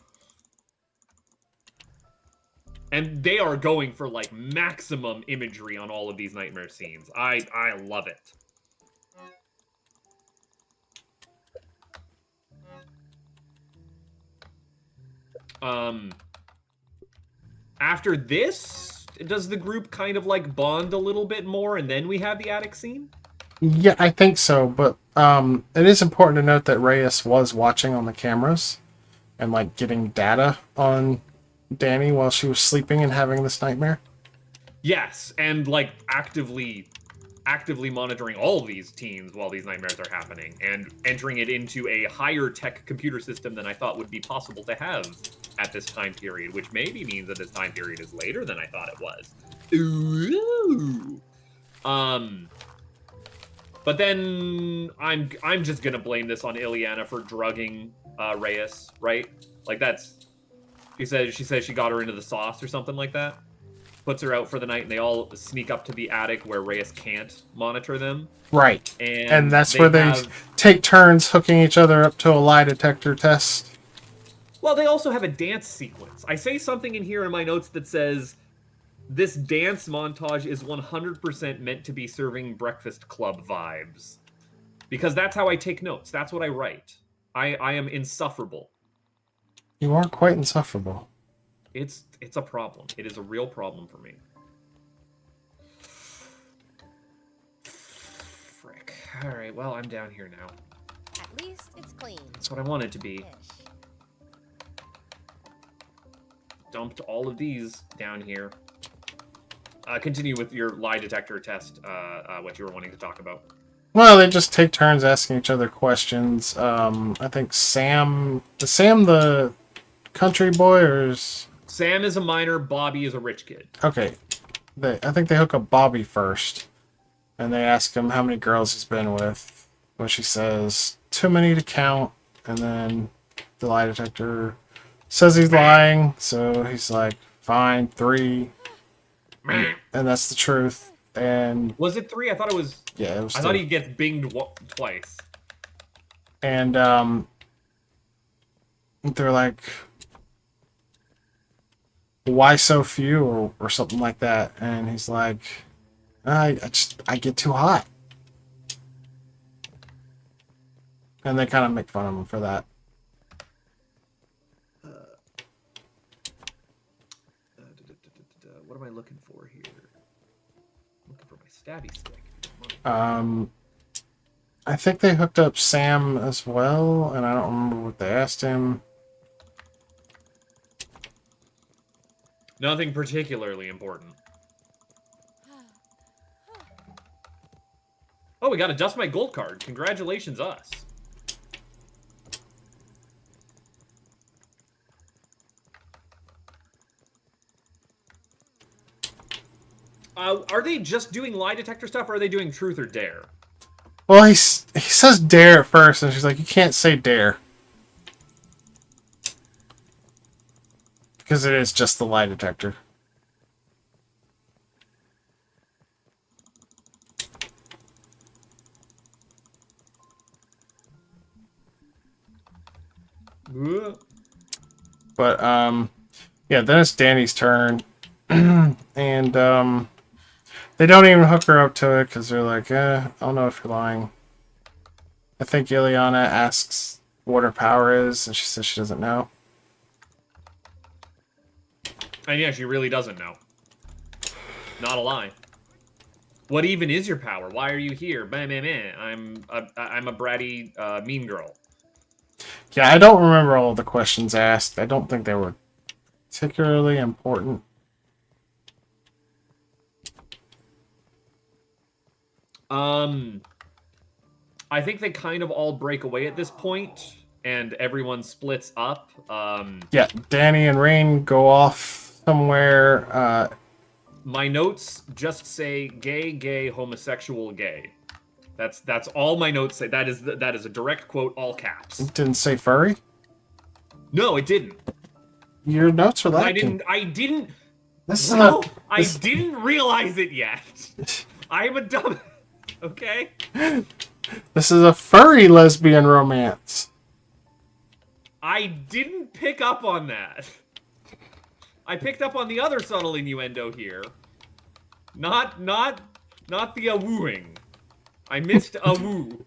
And they are going for, like, maximum imagery on all of these nightmare scenes. I love it. After this, does the group kind of, like, bond a little bit more, and then we have the attic scene? Yeah, I think so, but it is important to note that Reyes was watching on the cameras and, like, getting data on Danny while she was sleeping and having this nightmare. Yes, and like actively monitoring all these teens while these nightmares are happening and entering it into a higher tech computer system than I thought would be possible to have at this time period, which maybe means that this time period is later than I thought it was. Ooh. But then I'm just gonna blame this on Ileana for drugging Reyes, right? Like that's She says she got her into the sauce or something like that. Puts her out for the night, and they all sneak up to the attic where Reyes can't monitor them. Right. And that's where they have... take turns hooking each other up to a lie detector test. Well, they also have a dance sequence. I say something in here in my notes that says, this dance montage is 100% meant to be serving Breakfast Club vibes. Because that's how I take notes. That's what I write. I am insufferable. You are quite insufferable. It's a problem. It is a real problem for me. All right. Well, I'm down here now. At least it's clean. That's what I want it to be. Ish. Dumped all of these down here. Continue with your lie detector test. What you were wanting to talk about. Well, they just take turns asking each other questions. I think Sam... Is Sam the country boy, or is... Sam is a minor. Bobby is a rich kid. Okay. I think they hook up Bobby first. And they ask him how many girls he's been with. When she says, too many to count. And then the lie detector says he's lying. So he's like, fine, 3. And that's the truth. And Was it 3? I thought it was. yeah, it was I thought he gets binged twice. And they're like, why so few, or something like that. And he's like, I get too hot. And they kind of make fun of him for that. What am I looking for here? Looking for my stabby stick. I think they hooked up Sam as well, and I don't remember what they asked him. Nothing particularly important. Oh, we got a Dust My Gold card. Congratulations, us. Are they just doing lie detector stuff, or are they doing truth or dare? Well, he says dare at first, and she's like, you can't say dare. Because it is just the lie detector. But, yeah, then it's Danny's turn. And, they don't even hook her up to it, because they're like, I don't know if you're lying. I think Ileana asks what her power is, and she says she doesn't know. And yeah, she really doesn't know. Not a lie. What even is your power? Why are you here? Meh, meh, meh. I'm a bratty, mean girl. Yeah, I don't remember all of the questions asked. I don't think they were particularly important. I think they kind of all break away at this point, and everyone splits up. Yeah, Danny and Rain go off somewhere. My notes just say gay, gay, homosexual, gay. That's all my notes say. That is a direct quote, all caps. It didn't say furry? No, it didn't. Your notes are lacking. I didn't. This No, is I didn't realize it yet. I am a dumb. Okay. This is a furry lesbian romance. I didn't pick up on that. I picked up on the other subtle innuendo here. Not the awooing. I missed a woo.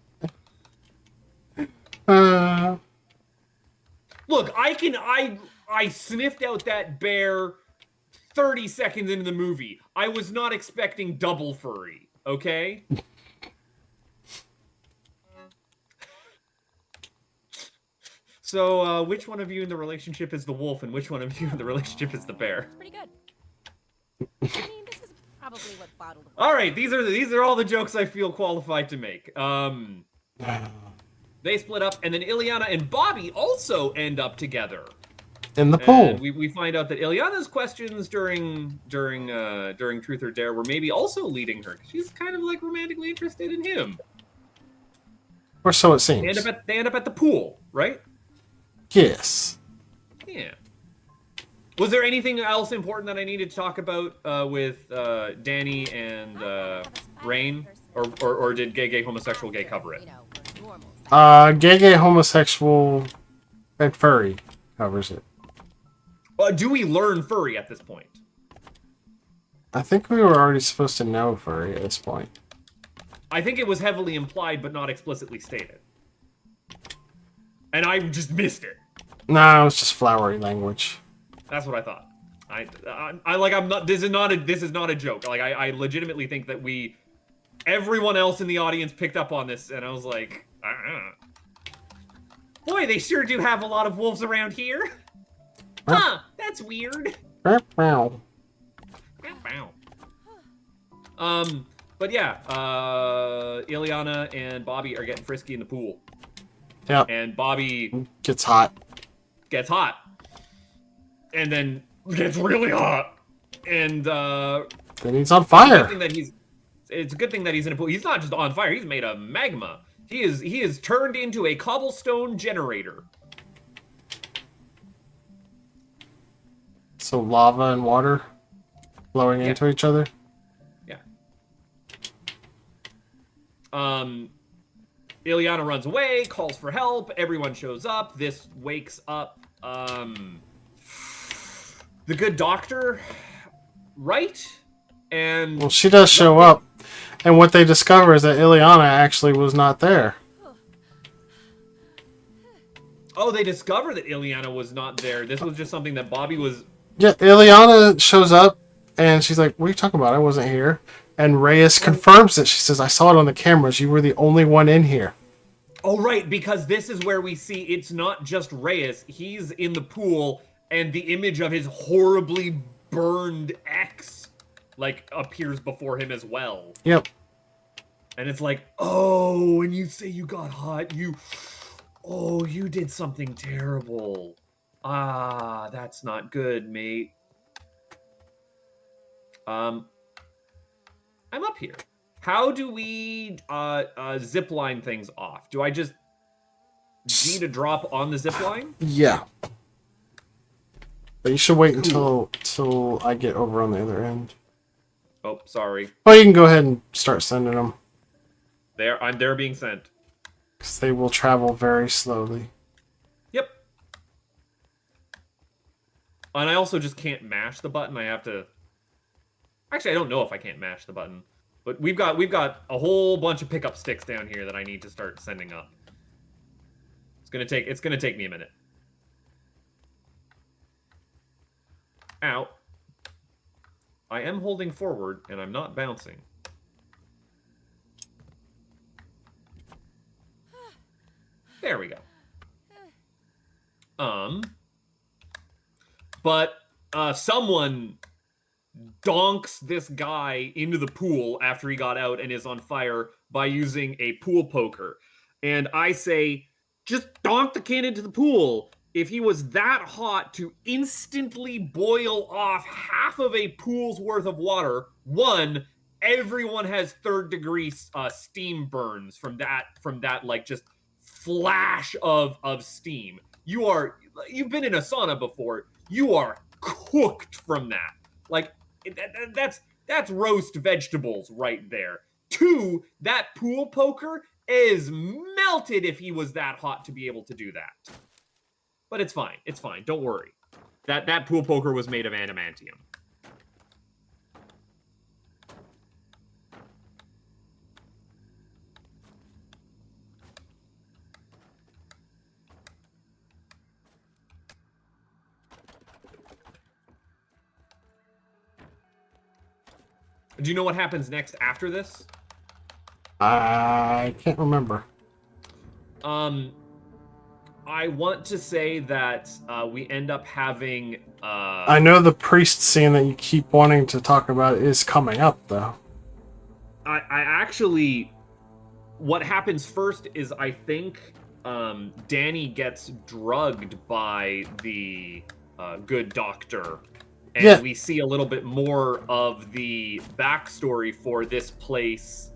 Look, I sniffed out that bear 30 seconds into the movie. I was not expecting double furry, okay? So, which one of you in the relationship is the wolf, and which one of you in the relationship is the bear? It's pretty good. I mean, this is probably what bottled. All right, these are all the jokes I feel qualified to make. They split up, and then Ileana and Bobby also end up together In the pool. And we find out that Ileana's questions during Truth or Dare were maybe also leading her. She's kind of like romantically interested in him. Or so it seems. They end up at the pool, right? Yes. Yeah. Was there anything else important that I needed to talk about with Danny and Rain, or did gay homosexual gay cover it? Gay homosexual and furry covers it. Do we learn furry at this point? I think we were already supposed to know furry at this point. I think it was heavily implied but not explicitly stated. And I just missed it. No, it was just flowery language. That's what I thought. I like I'm not. This is not a joke. Like I legitimately think that we Everyone else in the audience picked up on this, and I was like, boy, they sure do have a lot of wolves around here. Huh, that's weird. Wow. But yeah, Ileana and Bobby are getting frisky in the pool. Yeah. And Bobby Gets hot. And then gets really hot. And Then he's on fire. it's a good thing that he's in a pool. He's not just on fire, he's made of magma. He is turned into a cobblestone generator. So lava and water flowing into each other. Yeah. Ileana runs away, calls for help, everyone shows up. This wakes up the good doctor, right? And Well, she does show up, and what they discover is that Ileana actually was not there. oh, they discover that Ileana was not there. This was just something that Bobby was. Yeah, Ileana shows up, and she's like, "What are you talking about? I wasn't here." And Reyes confirms it. She says, "I saw it on the cameras. You were the only one in here." Oh, right, because this is where we see it's not just Reyes. He's in the pool, and the image of his horribly burned ex, like, appears before him as well. Yep. And it's like, oh, when you say you got hot, you did something terrible. Ah, that's not good, mate. I'm up here. How do we zip line things off? Do I just G to drop on the zip line? Yeah. But you should wait until I get over on the other end. Oh, sorry. Well, you can go ahead and start sending them. They're being sent. Because they will travel very slowly. Yep. And I also just can't mash the button. I have to. Actually, I don't know if I can't mash the button. But we've got a whole bunch of pickup sticks down here that I need to start sending up. It's gonna take me a minute. Ow. I am holding forward and I'm not bouncing. There we go. But someone donks this guy into the pool after he got out and is on fire by using a pool poker. And I say, just donk the kid into the pool. If he was that hot to instantly boil off half of a pool's worth of water, one, everyone has third-degree steam burns from that like just flash of steam. You've been in a sauna before. You are cooked from that. Like that's roast vegetables right there. Two, that pool poker is melted if he was that hot to be able to do that. But it's fine. It's fine. Don't worry. That pool poker was made of adamantium. Do you know what happens next after this? I can't remember. I want to say that we end up having... I know the priest scene that you keep wanting to talk about is coming up, though. I actually... What happens first is I think Danny gets drugged by the good doctor. And we see a little bit more of the backstory for this place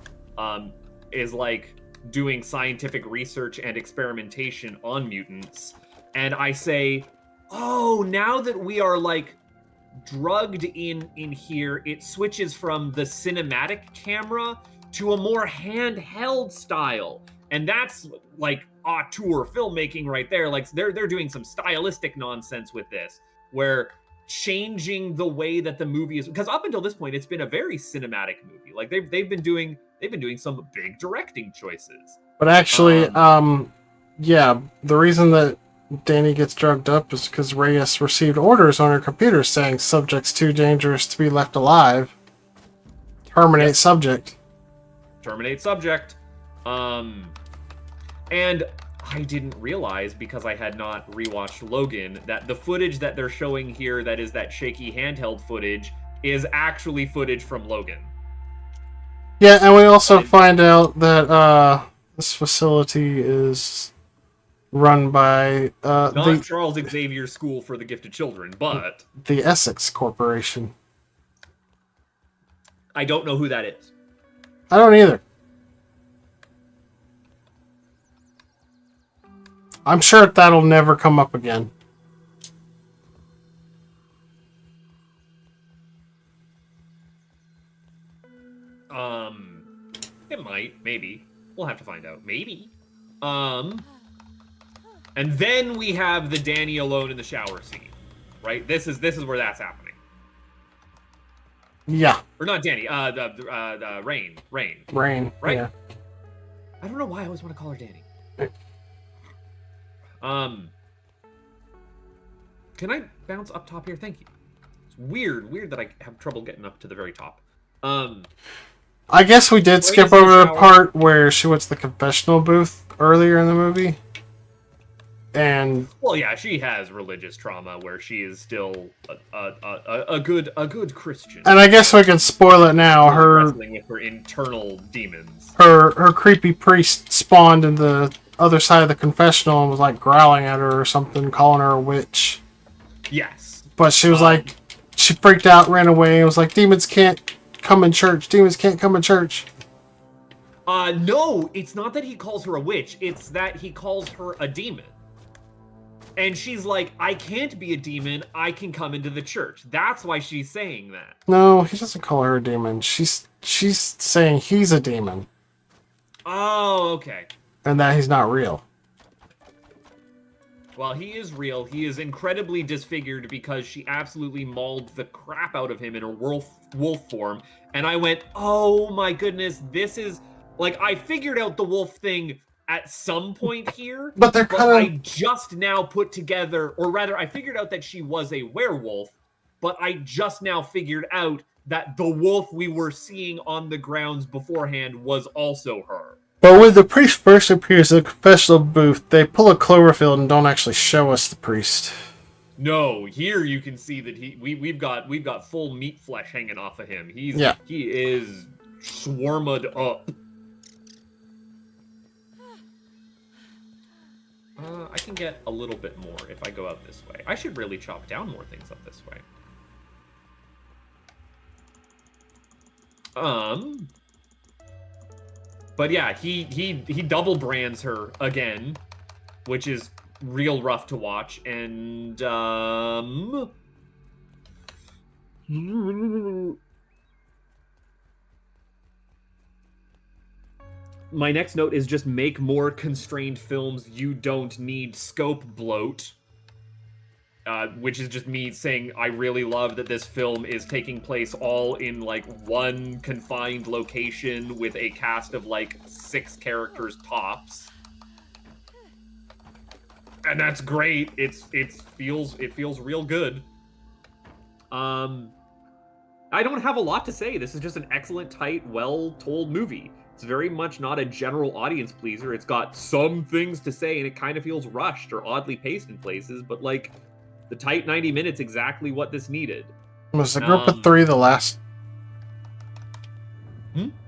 is like doing scientific research and experimentation on mutants. And I say, oh, now that we are like drugged in here, it switches from the cinematic camera to a more handheld style. And that's like auteur filmmaking right there. Like they're doing some stylistic nonsense with this, where changing the way that the movie is, because up until this point it's been a very cinematic movie. Like they've been doing some big directing choices. But actually, yeah, the reason that Danny gets drugged up is because Reyes received orders on her computer saying subject's too dangerous to be left alive. Terminate subject. terminate subject. And I didn't realize, because I had not rewatched Logan, that the footage that they're showing here, that is that shaky handheld footage, is actually footage from Logan. Yeah, and we also find out that this facility is run by Not Charles Xavier School for the Gifted Children, but the Essex Corporation. I don't know who that is. I don't either. I'm sure that'll never come up again. It might, maybe. We'll have to find out. Maybe. And then we have the Danny alone in the shower scene, right? This is where that's happening. Yeah. Or not Danny. The Rain. Rain. Right? Yeah. I don't know why I always want to call her Danny. Can I bounce up top here? Thank you. It's weird that I have trouble getting up to the very top. I guess we did skip over the part where she went to the confessional booth earlier in the movie. And well, yeah, she has religious trauma where she is still a good Christian. And I guess we can spoil it now. Her wrestling with her internal demons. Her creepy priest spawned in the other side of the confessional and was like growling at her or something, calling her a witch. Yes. But she was like, she freaked out, ran away, and was like, demons can't come in church. Demons can't come in church. No, it's not that he calls her a witch. It's that he calls her a demon. And she's like, I can't be a demon. I can come into the church. That's why she's saying that. No, he doesn't call her a demon. She's saying he's a demon. Oh, okay. And that he's not real. Well, he is real. He is incredibly disfigured because she absolutely mauled the crap out of him in her wolf form. And I went, oh my goodness, this is... Like, I figured out the wolf thing at some point here. But they're kind of... I just now put together... Or rather, I figured out that she was a werewolf. But I just now figured out that the wolf we were seeing on the grounds beforehand was also her. But when the priest first appears in the confessional booth, they pull a Cloverfield and don't actually show us the priest. No, here you can see that we've got full meat flesh hanging off of him. He is swarmed up. I can get a little bit more if I go out this way. I should really chop down more things up this way. But yeah, he double brands her again, which is real rough to watch. And my next note is just make more constrained films. You don't need scope bloat. Which is just me saying I really love that this film is taking place all in like one confined location with a cast of like 6 characters tops. And that's great. It feels real good. I don't have a lot to say. This is just an excellent, tight, well-told movie. It's very much not a general audience pleaser. It's got some things to say and it kind of feels rushed or oddly paced in places, but like the tight 90 minutes, exactly what this needed. Was the group of 3 the last?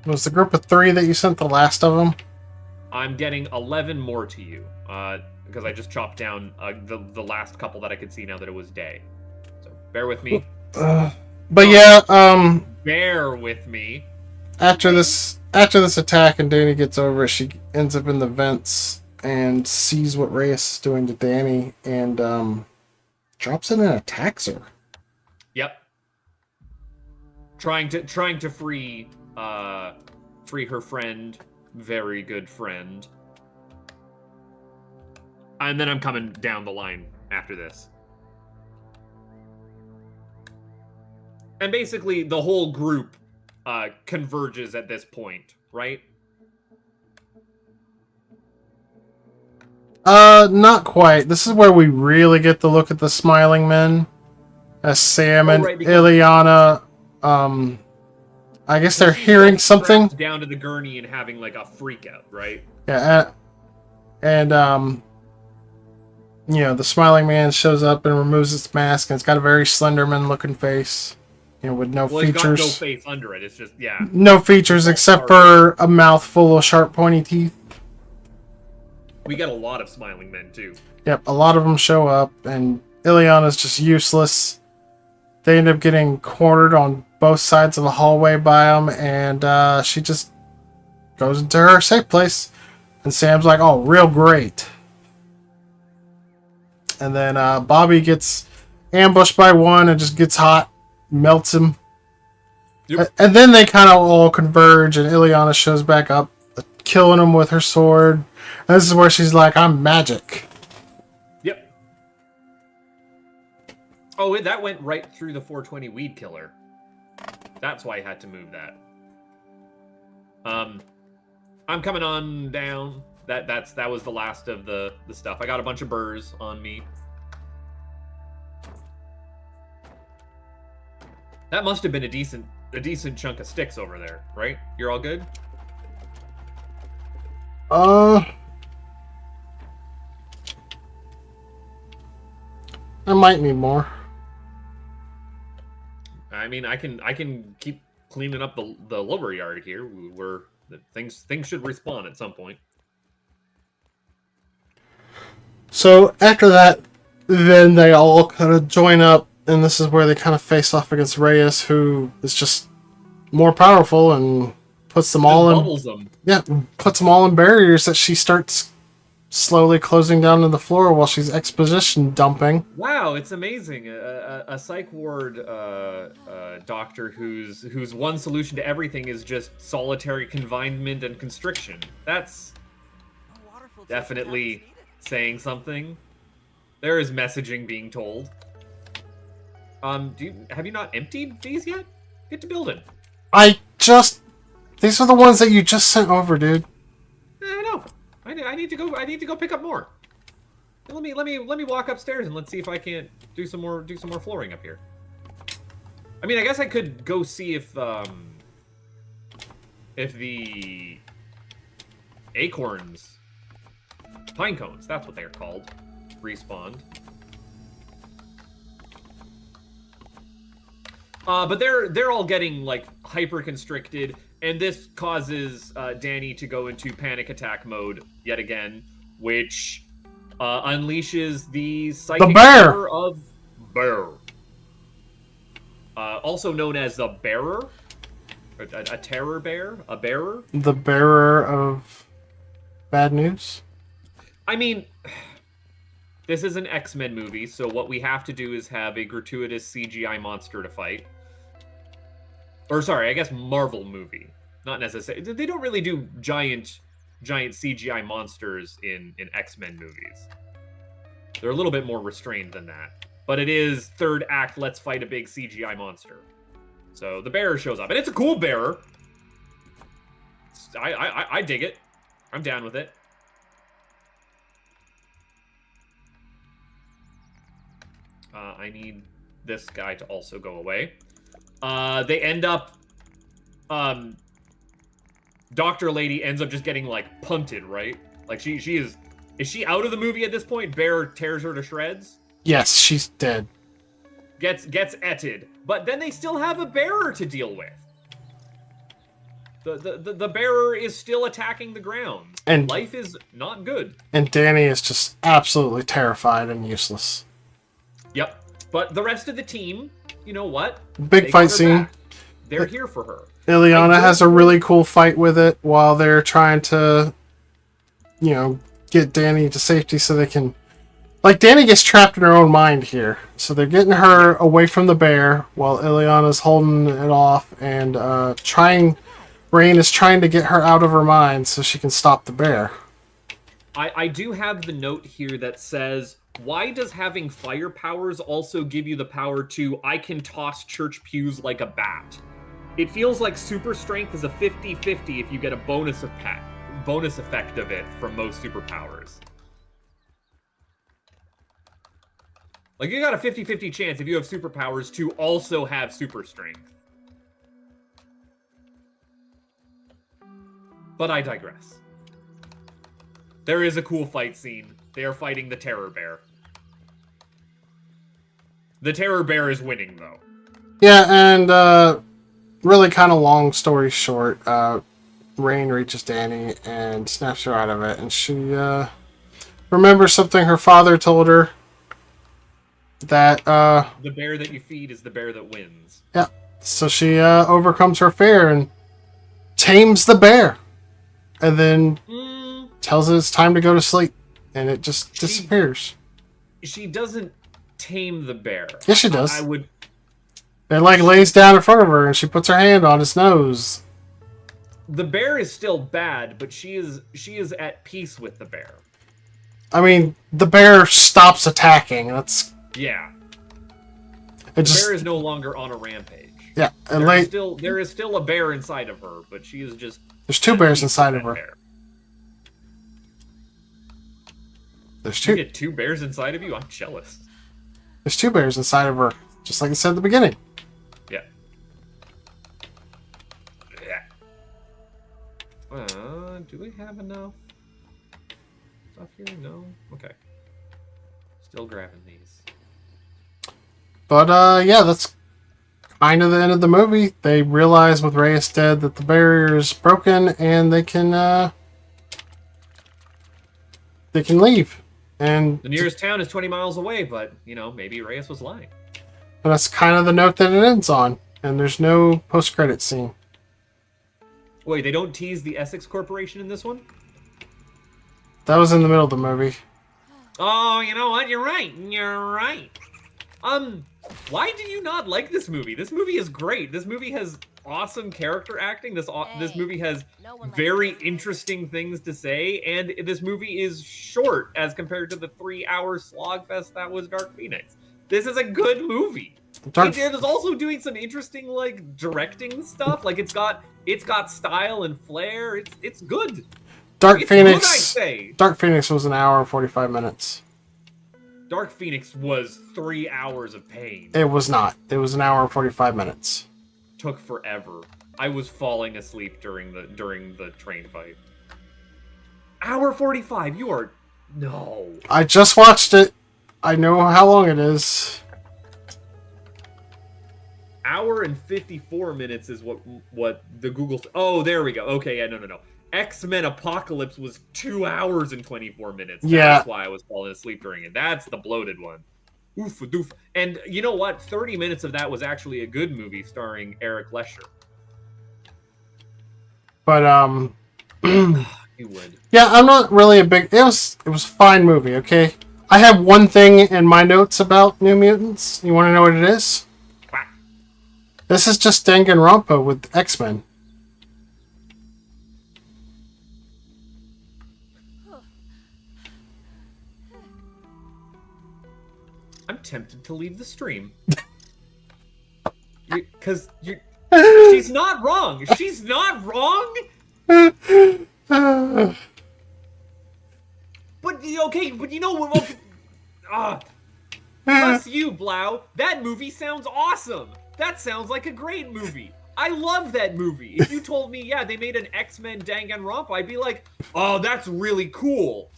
Was the group of 3 that you sent the last of them? I'm getting 11 more to you, because I just chopped down the last couple that I could see now that it was day. So bear with me. But yeah, bear with me. After this attack and Danny gets over it, she ends up in the vents and sees what Reyes is doing to Danny and drops in and attacks her. Yep. Trying to free her friend, very good friend. And then I'm coming down the line after this. And basically the whole group converges at this point, right? Not quite. This is where we really get the look at the smiling men. As Sam and right, Ileana I guess they're She's, hearing like, something. strapped down to the gurney and having like a freak out, right? Yeah, and you know, the smiling man shows up and removes its mask, and it's got a very Slenderman-looking face, you know, with no Well, it's got no features. face under it. It's just yeah. No features It's all except for a mouth full of sharp, pointy teeth. We get a lot of smiling men too. Yep, a lot of them show up, and Ileana's just useless. They end up getting cornered on both sides of the hallway by them, and she just goes into her safe place. And Sam's like, oh, real great. And then Bobby gets ambushed by one and just gets hot, melts him. Yep. And then they kind of all converge, and Ileana shows back up, killing him with her sword. And this is where she's like, I'm magic. Yep. Oh, that went right through the 420 weed killer. That's why I had to move that. I'm coming on down. That was the last of the stuff. I got a bunch of burrs on me. That must have been a decent chunk of sticks over there, right? You're all good? I might need more. I mean, I can keep cleaning up the lower yard here. Things should respawn at some point. So after that, then they all kind of join up, and this is where they kind of face off against Reyes, who is just more powerful and puts them all in. Bubbles them. Yeah, puts them all in barriers that she starts slowly closing down to the floor while she's exposition dumping. Wow, it's amazing. A psych ward doctor whose one solution to everything is just solitary confinement and constriction. That's definitely saying something. There is messaging being told. Have you not emptied these yet? Get to building. These are the ones that you just sent over, dude. I know. I need to go pick up more. Let me walk upstairs and let's see if I can't do some more flooring up here. I mean, I guess I could go see if the acorns, pine cones, that's what they're called, respawned. But they're all getting like hyper constricted, and this causes Danny to go into panic attack mode yet again, which unleashes the psychic power of Bear, also known as the Bearer, a terror bear, a bearer. The bearer of bad news. I mean, this is an X-Men movie, so what we have to do is have a gratuitous CGI monster to fight. Or sorry, I guess Marvel movie. Not necessarily. They don't really do giant CGI monsters in X-Men movies. They're a little bit more restrained than that. But it is third act, let's fight a big CGI monster. So the bearer shows up. And it's a cool bearer. I dig it. I'm down with it. I need this guy to also go away. They end up... Dr. Lady ends up just getting, like, punted, right? Like, she is... Is she out of the movie at this point? Bear tears her to shreds? Yes, she's dead. Gets etted. But then they still have a bearer to deal with. The bearer is still attacking the ground. And life is not good. And Danny is just absolutely terrified and useless. Yep. But the rest of the team, you know what? Big fight scene. Back. They're here for her. Ileana has a really cool fight with it while they're trying to, you know, get Danny to safety so they can... Like, Danny gets trapped in her own mind here. So they're getting her away from the bear while Ileana's holding it off and Rain is trying to get her out of her mind so she can stop the bear. I do have the note here that says, why does having fire powers also give you the power to, I can toss church pews like a bat? It feels like super strength is a 50-50 if you get a bonus effect of it from most superpowers. Like, you got a 50-50 chance if you have superpowers to also have super strength. But I digress. There is a cool fight scene. They are fighting the Terror Bear. The Terror Bear is winning, though. Yeah, and really kind of long story short, Rain reaches Danny and snaps her out of it, and she remembers something her father told her. That the bear that you feed is the bear that wins. Yeah, so she overcomes her fear and tames the bear, and then tells it it's time to go to sleep, and it just disappears. She doesn't tame the bear. Yes, she does. I would. It like lays down in front of her, and she puts her hand on its nose. The bear is still bad, but she is at peace with the bear. I mean, the bear stops attacking. That's yeah. The bear is no longer on a rampage. Yeah, there is still a bear inside of her, but she is just. There's two bears inside of her. Bear. There's two. You get two bears inside of you? I'm jealous. There's two bears inside of her, just like I said at the beginning. Yeah. Yeah. Do we have enough stuff here? No? Okay. Still grabbing these. But, yeah, that's kind of the end of the movie. They realize with Reyes dead that the barrier is broken, and they can leave. And the nearest town is 20 miles away, but, maybe Reyes was lying. But that's kind of the note that it ends on. And there's no post-credit scene. Wait, they don't tease the Essex Corporation in this one? That was in the middle of the movie. Oh, you know what? You're right. You're right. Why do you not like this movie? This movie is great. This movie has awesome character acting. This movie has very interesting things to say, and this movie is short as compared to the 3-hour slogfest that was Dark Phoenix. This is a good movie. It is also doing some interesting directing stuff. Like it's got style and flair. It's good. Dark Phoenix. Good, I say. Dark Phoenix was an hour and 45 minutes. Dark Phoenix was 3 hours of pain. It was not. It was an hour and 45 minutes. Took forever. I was falling asleep during the train fight. Hour 45. You are no. I just watched it. I know how long it is. Hour and 54 minutes is what the Google. Oh, there we go. Okay, yeah, no. X-Men Apocalypse was 2 hours and 24 minutes. Yeah. That's why I was falling asleep during it. That's the bloated one. Oof, doof. And you know what? 30 minutes of that was actually a good movie starring Eric Lesher. But You would. Yeah, I'm not really a big. It was a fine movie. Okay, I have one thing in my notes about New Mutants. You want to know what it is? Wow. This is just Danganronpa with X-Men. I'm tempted to leave the stream. Because she's not wrong. She's not wrong. But okay, but you know what? Bless you, Blau. That movie sounds awesome. That sounds like a great movie. I love that movie. If you told me, yeah, they made an X-Men Danganronpa, I'd be like, oh, that's really cool.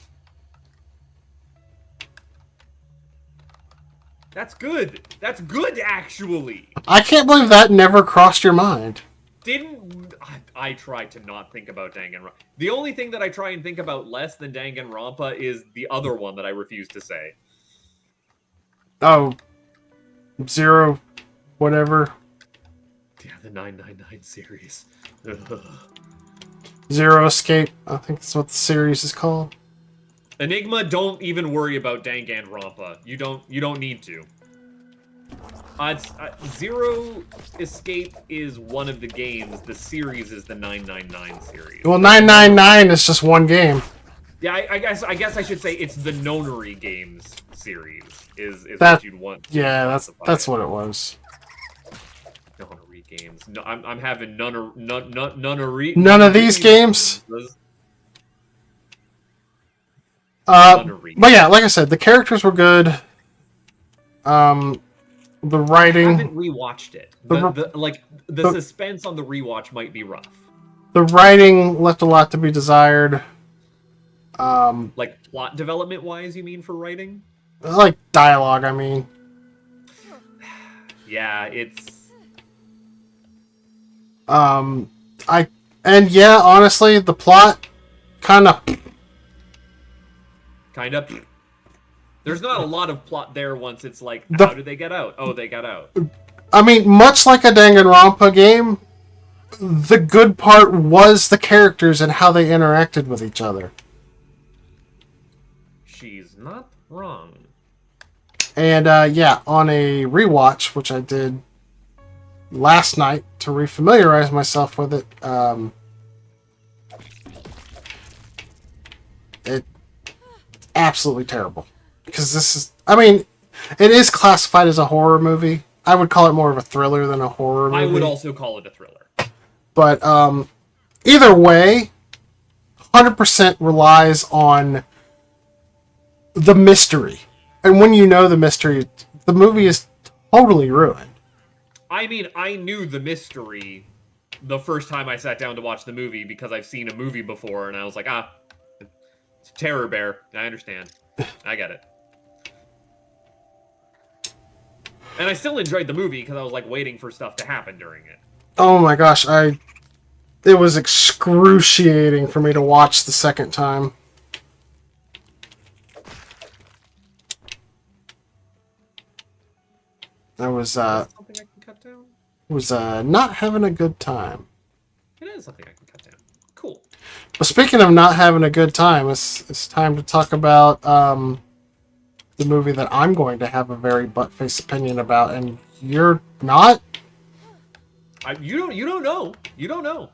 That's good. That's good, actually. I can't believe that never crossed your mind. I try to not think about Danganronpa. The only thing that I try and think about less than Danganronpa is the other one that I refuse to say. Oh, Zero, whatever. Yeah, the 999 series. Zero Escape. I think that's what the series is called. Enigma, don't even worry about Danganronpa. You don't need to. Zero Escape is one of the games. The series is the 999 series. Well, 999 is just one game. Yeah, I guess I should say it's the Nonary Games series. Is that, what you'd want? Yeah, that's what it was. Nonary Games. No, I'm having nonary. None of these games. But yeah, like I said, the characters were good. The writing. I haven't rewatched it. The suspense on the rewatch might be rough. The writing left a lot to be desired. Like plot development wise, you mean for writing? Like dialogue, I mean. Yeah, it's Honestly, the plot kind of. kind of. There's not a lot of plot there once it's like, The- how did they get out? Oh, they got out. I mean, much like a Danganronpa game, the good part was the characters and how they interacted with each other. She's not wrong. And on a rewatch, which I did last night to refamiliarize myself with it, it absolutely terrible. Because this is, I mean, it is classified as a horror movie. I would call it more of a thriller than a horror movie. I would also call it a thriller. But either way, 100% relies on the mystery. And when you know the mystery, the movie is totally ruined. I mean, I knew the mystery the first time I sat down to watch the movie because I've seen a movie before, and I was like, it's a terror bear. I understand. I get it. And I still enjoyed the movie because I was like waiting for stuff to happen during it. Oh my gosh, it was excruciating for me to watch the second time. I was Something I can cut down? not having a good time. It is something I can cut down. Cool. But speaking of not having a good time, it's time to talk about the movie that I'm going to have a very butt-face opinion about, and you're not? You don't know. You don't know.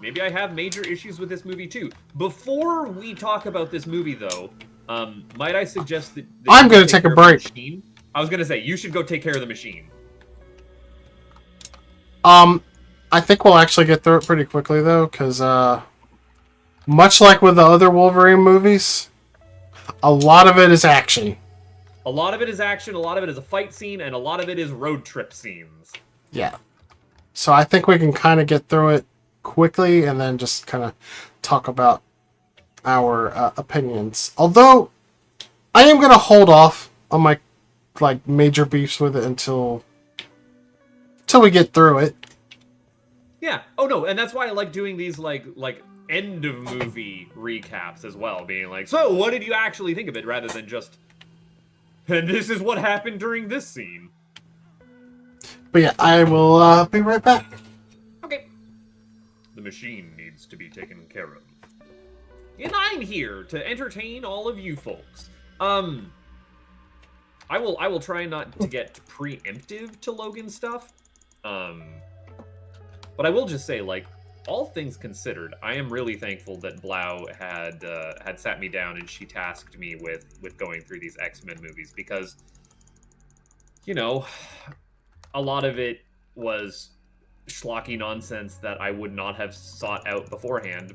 Maybe I have major issues with this movie too. Before we talk about this movie, though, might I suggest that I'm you going to take a care of the break. machine? I was gonna say you should go take care of the machine. I think we'll actually get through it pretty quickly though, because much like with the other Wolverine movies, a lot of it is action. A lot of it is action, a lot of it is a fight scene, and a lot of it is road trip scenes. Yeah. So I think we can kind of get through it quickly and then just kind of talk about our opinions. Although I am going to hold off on my major beefs with it until we get through it. Yeah. Oh no, and that's why I like doing these like end of movie recaps as well, being like, so what did you actually think of it, rather than just, and this is what happened during this scene. But yeah, I will be right back. Okay. The machine needs to be taken care of. And I'm here to entertain all of you folks. I will try not to get preemptive to Logan stuff. But I will just say, like, all things considered, I am really thankful that Blau had sat me down and she tasked me with going through these X-Men movies, because, you know, a lot of it was schlocky nonsense that I would not have sought out beforehand.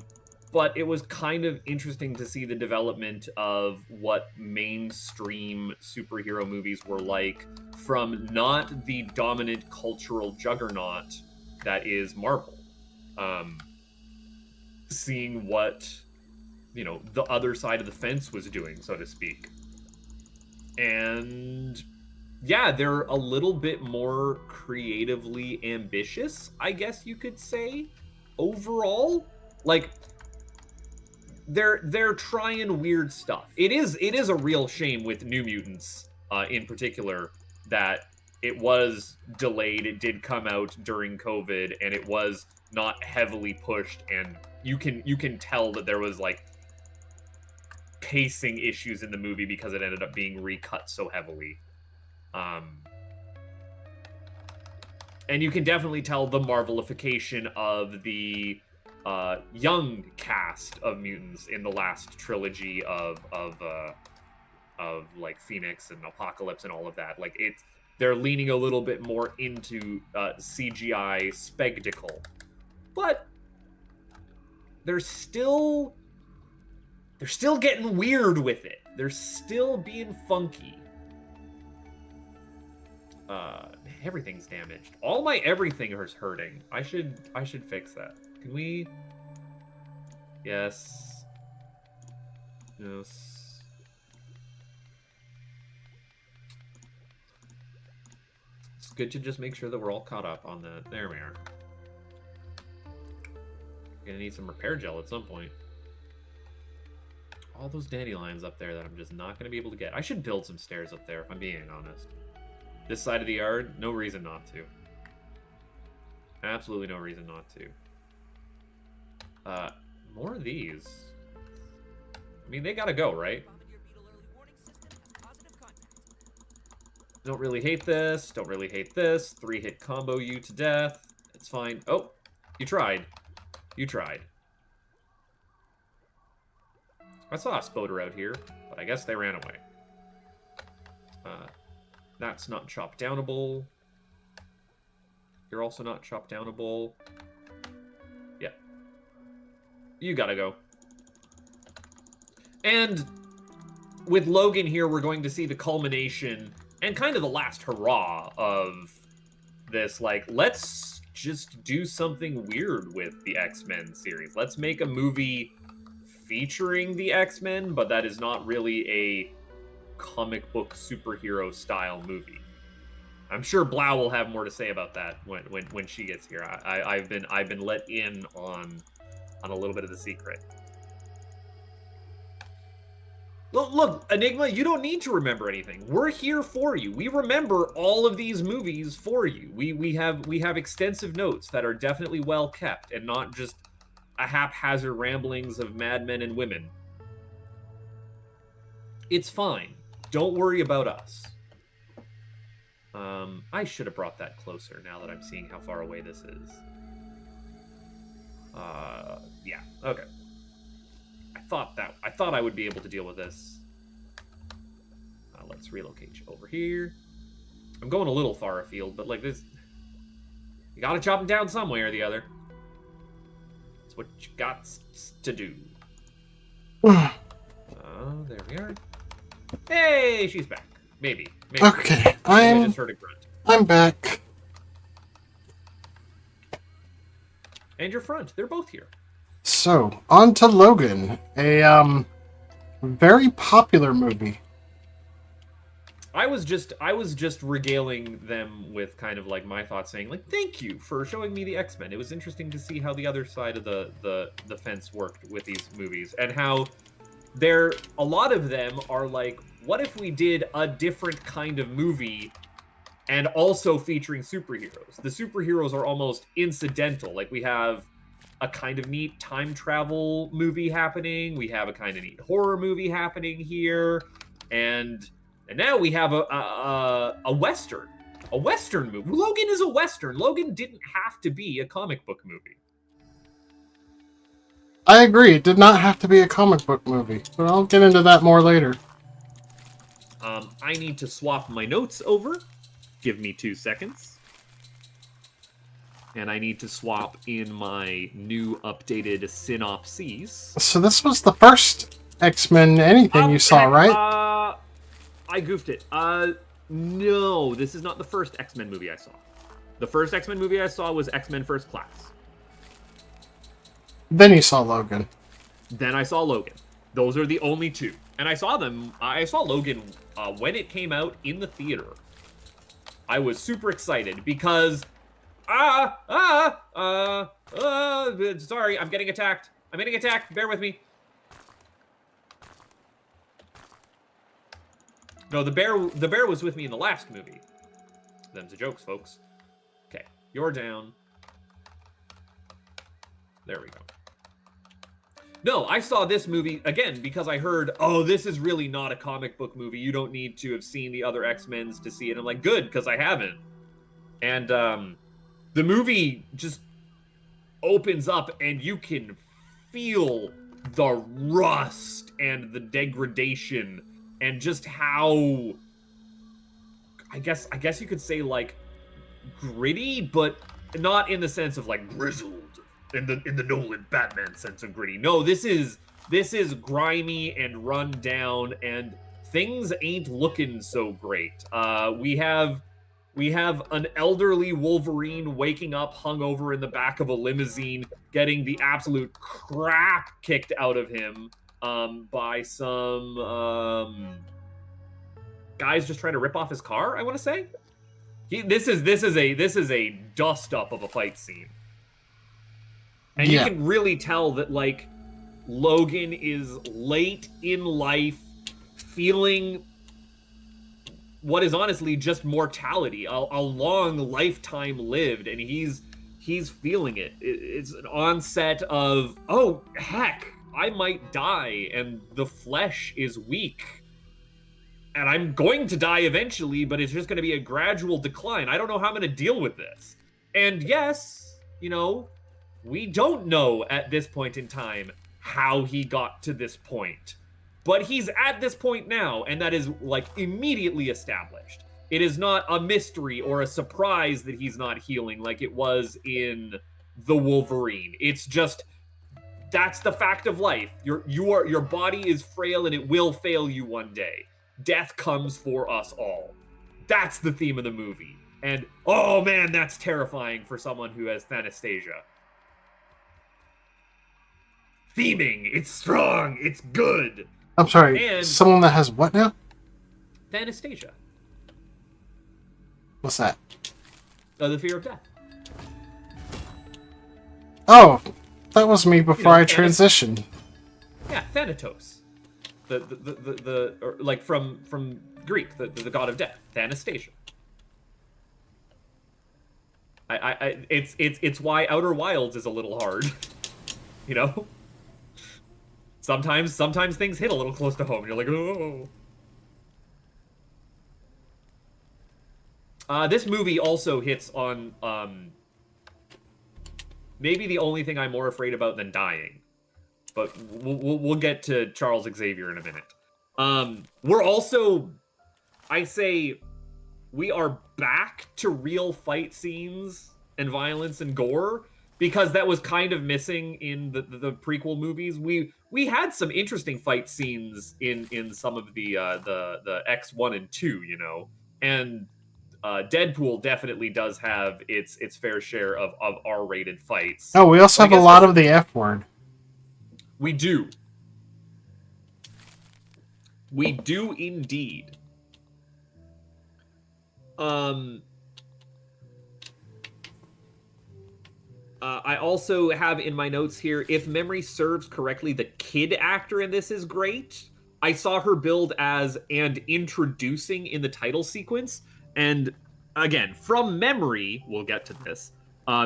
But it was kind of interesting to see the development of what mainstream superhero movies were like from not the dominant cultural juggernaut that is Marvel. Seeing what, you know, the other side of the fence was doing, so to speak. And yeah, they're a little bit more creatively ambitious, I guess you could say, overall. Like, they're trying weird stuff. It is a real shame with New Mutants in particular that it was delayed. It did come out during COVID, and it was not heavily pushed, and you can tell that there was like pacing issues in the movie because it ended up being recut so heavily. And you can definitely tell the Marvelification of the young cast of mutants in the last trilogy of like Phoenix and Apocalypse and all of that. Like, they're leaning a little bit more into CGI spectacle, but they're still getting weird with it. They're still being funky. Everything's damaged. All my everything is hurting. I should fix that. Can we Yes. Yes. It's good to just make sure that we're all caught up on that. There we are. Gonna need some repair gel at some point. All those dandelions up there that I'm just not gonna be able to get. I should build some stairs up there if I'm being honest. This side of the yard, no reason not to. Absolutely no reason not to. More of these. I mean, they gotta go, right? Don't really hate this. Don't really hate this. 3-hit combo you to death. It's fine. Oh, you tried. You tried. I saw a spoder out here, but I guess they ran away. That's not chop downable. You're also not chop downable. Yeah. You gotta go. And with Logan here, we're going to see the culmination and kind of the last hurrah of this. Like, let's just do something weird with the X-Men series. Let's make a movie featuring the X-Men, but that is not really a comic book superhero style movie. I'm sure Blau will have more to say about that when she gets here. I've been let in on a little bit of the secret. Look, Enigma, you don't need to remember anything. We're here for you. We remember all of these movies for you. We have extensive notes that are definitely well kept and not just a haphazard ramblings of madmen and women. It's fine. Don't worry about us. I should have brought that closer now that I'm seeing how far away this is. Yeah, okay. I thought I would be able to deal with this. Let's relocate you over here. I'm going a little far afield, but like this, you gotta chop them down some way or the other. That's what you got to do. There we are. Hey, she's back. Maybe. Okay, I just heard a grunt. I'm back. And your front. They're both here. So, on to Logan, a very popular movie. I was just regaling them with kind of like my thoughts, saying like, thank you for showing me the X-Men. It was interesting to see how the other side of the fence worked with these movies, and how a lot of them are like, what if we did a different kind of movie and also featuring superheroes? The superheroes are almost incidental. Like, we have a kind of neat time travel movie happening. We have a kind of neat horror movie happening here. And now we have a Western. A Western movie. Logan is a Western. Logan didn't have to be a comic book movie. I agree, it did not have to be a comic book movie, but I'll get into that more later. I need to swap my notes over. Give me 2 seconds. And I need to swap in my new updated synopses. So this was the first X-Men anything you saw, right? I goofed it. No, this is not the first X-Men movie I saw. The first X-Men movie I saw was X-Men First Class. Then you saw Logan. Then I saw Logan. Those are the only two. And I saw Logan when it came out in the theater. I was super excited because sorry, I'm getting attacked. Bear with me. No, the bear was with me in the last movie. Them's the jokes, folks. Okay, you're down. There we go. No, I saw this movie, again, because I heard, oh, this is really not a comic book movie. You don't need to have seen the other X-Men's to see it. I'm like, good, because I haven't. And the movie just opens up, and you can feel the rust and the degradation and just how, I guess you could say, like, gritty, but not in the sense of, like, grizzled. In the Nolan Batman sense of gritty. No, this is grimy and run down, and things ain't looking so great. We have We have an elderly Wolverine waking up hungover in the back of a limousine, getting the absolute crap kicked out of him by some guys just trying to rip off his car. I want to say this is a dust up of a fight scene, and you can really tell that like Logan is late in life, feeling what is honestly just mortality, a long lifetime lived, and he's feeling it. It's an onset of, oh heck, I might die, and the flesh is weak, and I'm going to die eventually, but it's just going to be a gradual decline. I don't know how I'm going to deal with this. And yes, you know, we don't know at this point in time how he got to this point. But he's at this point now, and that is, like, immediately established. It is not a mystery or a surprise that he's not healing like it was in The Wolverine. It's just, that's the fact of life. Your body is frail, and it will fail you one day. Death comes for us all. That's the theme of the movie. And, oh man, that's terrifying for someone who has Thanastasia. Theming, it's strong, it's good. I'm sorry, And someone that has what now? Thanastasia. What's that? The fear of death. Oh, that was me before I Thanos- transitioned. Yeah, Thanatos. Or like from Greek, the god of death, Thanastasia. It's why Outer Wilds is a little hard. You know? Sometimes things hit a little close to home. You're like, oh. This movie also hits on maybe the only thing I'm more afraid about than dying, but we'll get to Charles Xavier in a minute. We're also, I say, we are back to real fight scenes and violence and gore, because that was kind of missing in the prequel movies. We had some interesting fight scenes in some of the X1 and 2, you know, and Deadpool definitely does have its fair share of R-rated fights. Oh, we also have a lot of the F word. We do. We do indeed. I also have in my notes here, if memory serves correctly, the kid actor in this is great. I saw her billed as and introducing in the title sequence. And again, from memory, we'll get to this.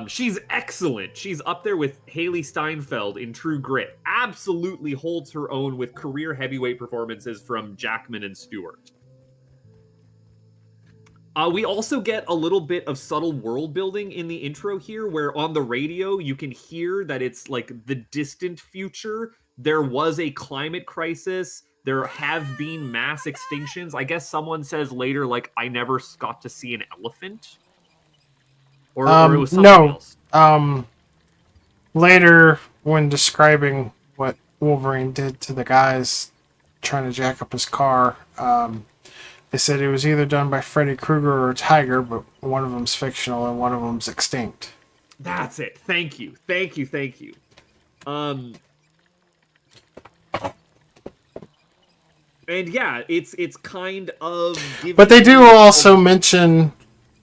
She's excellent. She's up there with Haley Steinfeld in True Grit. Absolutely holds her own with career heavyweight performances from Jackman and Stewart. We also get a little bit of subtle world building in the intro here, where on the radio you can hear that it's like the distant future. There was a climate crisis. There have been mass extinctions. I guess someone says later, like, I never got to see an elephant. Or it was something else. Later, when describing what Wolverine did to the guys trying to jack up his car, they said it was either done by Freddy Krueger or a tiger, but one of them's fictional and one of them's extinct. That's it. Thank you. Thank you. Thank you. And yeah, it's kind of giving. But they do also mention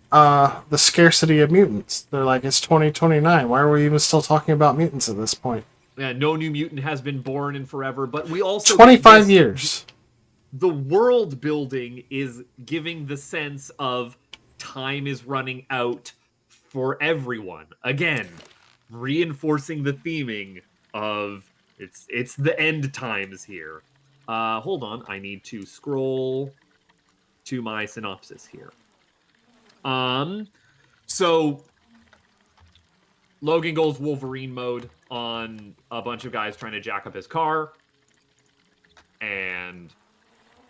the scarcity of mutants. They're like, it's 2029. Why are we even still talking about mutants at this point? Yeah, no new mutant has been born in forever, but we also 25 years. The world building is giving the sense of time is running out for everyone. Again, reinforcing the theming of it's the end times here. Hold on, I need to scroll to my synopsis here. So Logan goes Wolverine mode on a bunch of guys trying to jack up his car, and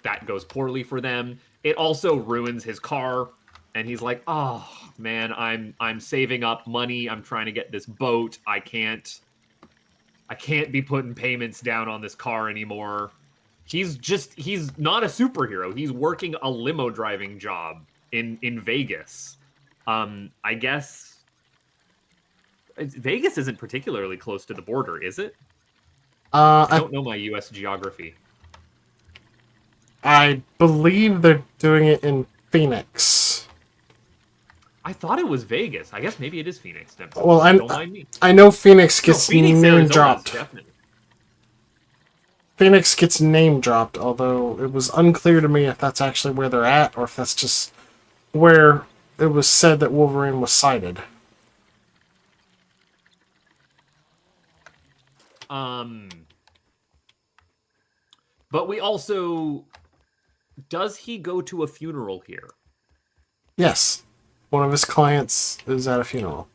that goes poorly for them. It also ruins his car, and he's like, "Oh man, I'm saving up money. I'm trying to get this boat. I can't be putting payments down on this car anymore." He's not a superhero. He's working a limo driving job. in Vegas. I guess Vegas isn't particularly close to the border, is it? I don't know my U.S. geography. I believe they're doing it in Phoenix. I thought it was Vegas. I guess maybe it is Phoenix. Well, don't mind me. I know Phoenix No, gets Phoenix, name Arizona, dropped. definitely. Phoenix gets name dropped, although it was unclear to me if that's actually where they're at or if that's just where it was said that Wolverine was sighted. But we also... Does he go to a funeral here? Yes. One of his clients is at a funeral.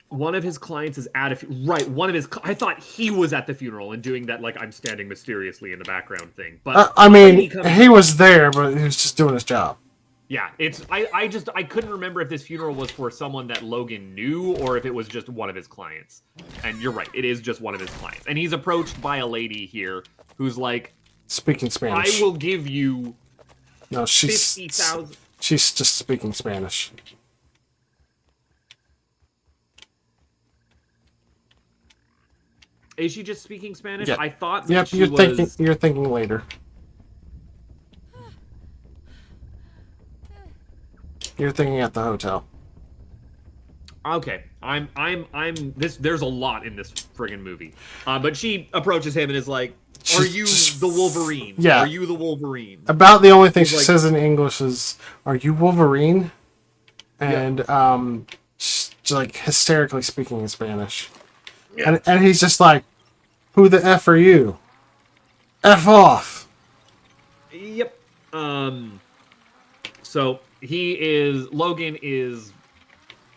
One of his clients is at a... Right, one of his... I thought he was at the funeral and doing that, like, I'm standing mysteriously in the background thing. But I mean, he was there, but he was just doing his job. Yeah, it's... I couldn't remember if this funeral was for someone that Logan knew or if it was just one of his clients. And you're right, it is just one of his clients. And he's approached by a lady here who's like... Speaking Spanish. I will give you... No, she's 50,000. She's just speaking Spanish. Is she just speaking Spanish? Yeah. I thought Yep, she you're thinking later. You're thinking at the hotel. Okay, there's a lot in this friggin' movie. But she approaches him and is like, "Are you the Wolverine? Yeah. Are you the Wolverine?" About the only thing she like, says in English is, "Are you Wolverine?" And she's like hysterically speaking in Spanish. Yeah. And he's just like, "Who the F are you? F off." Yep. So Logan is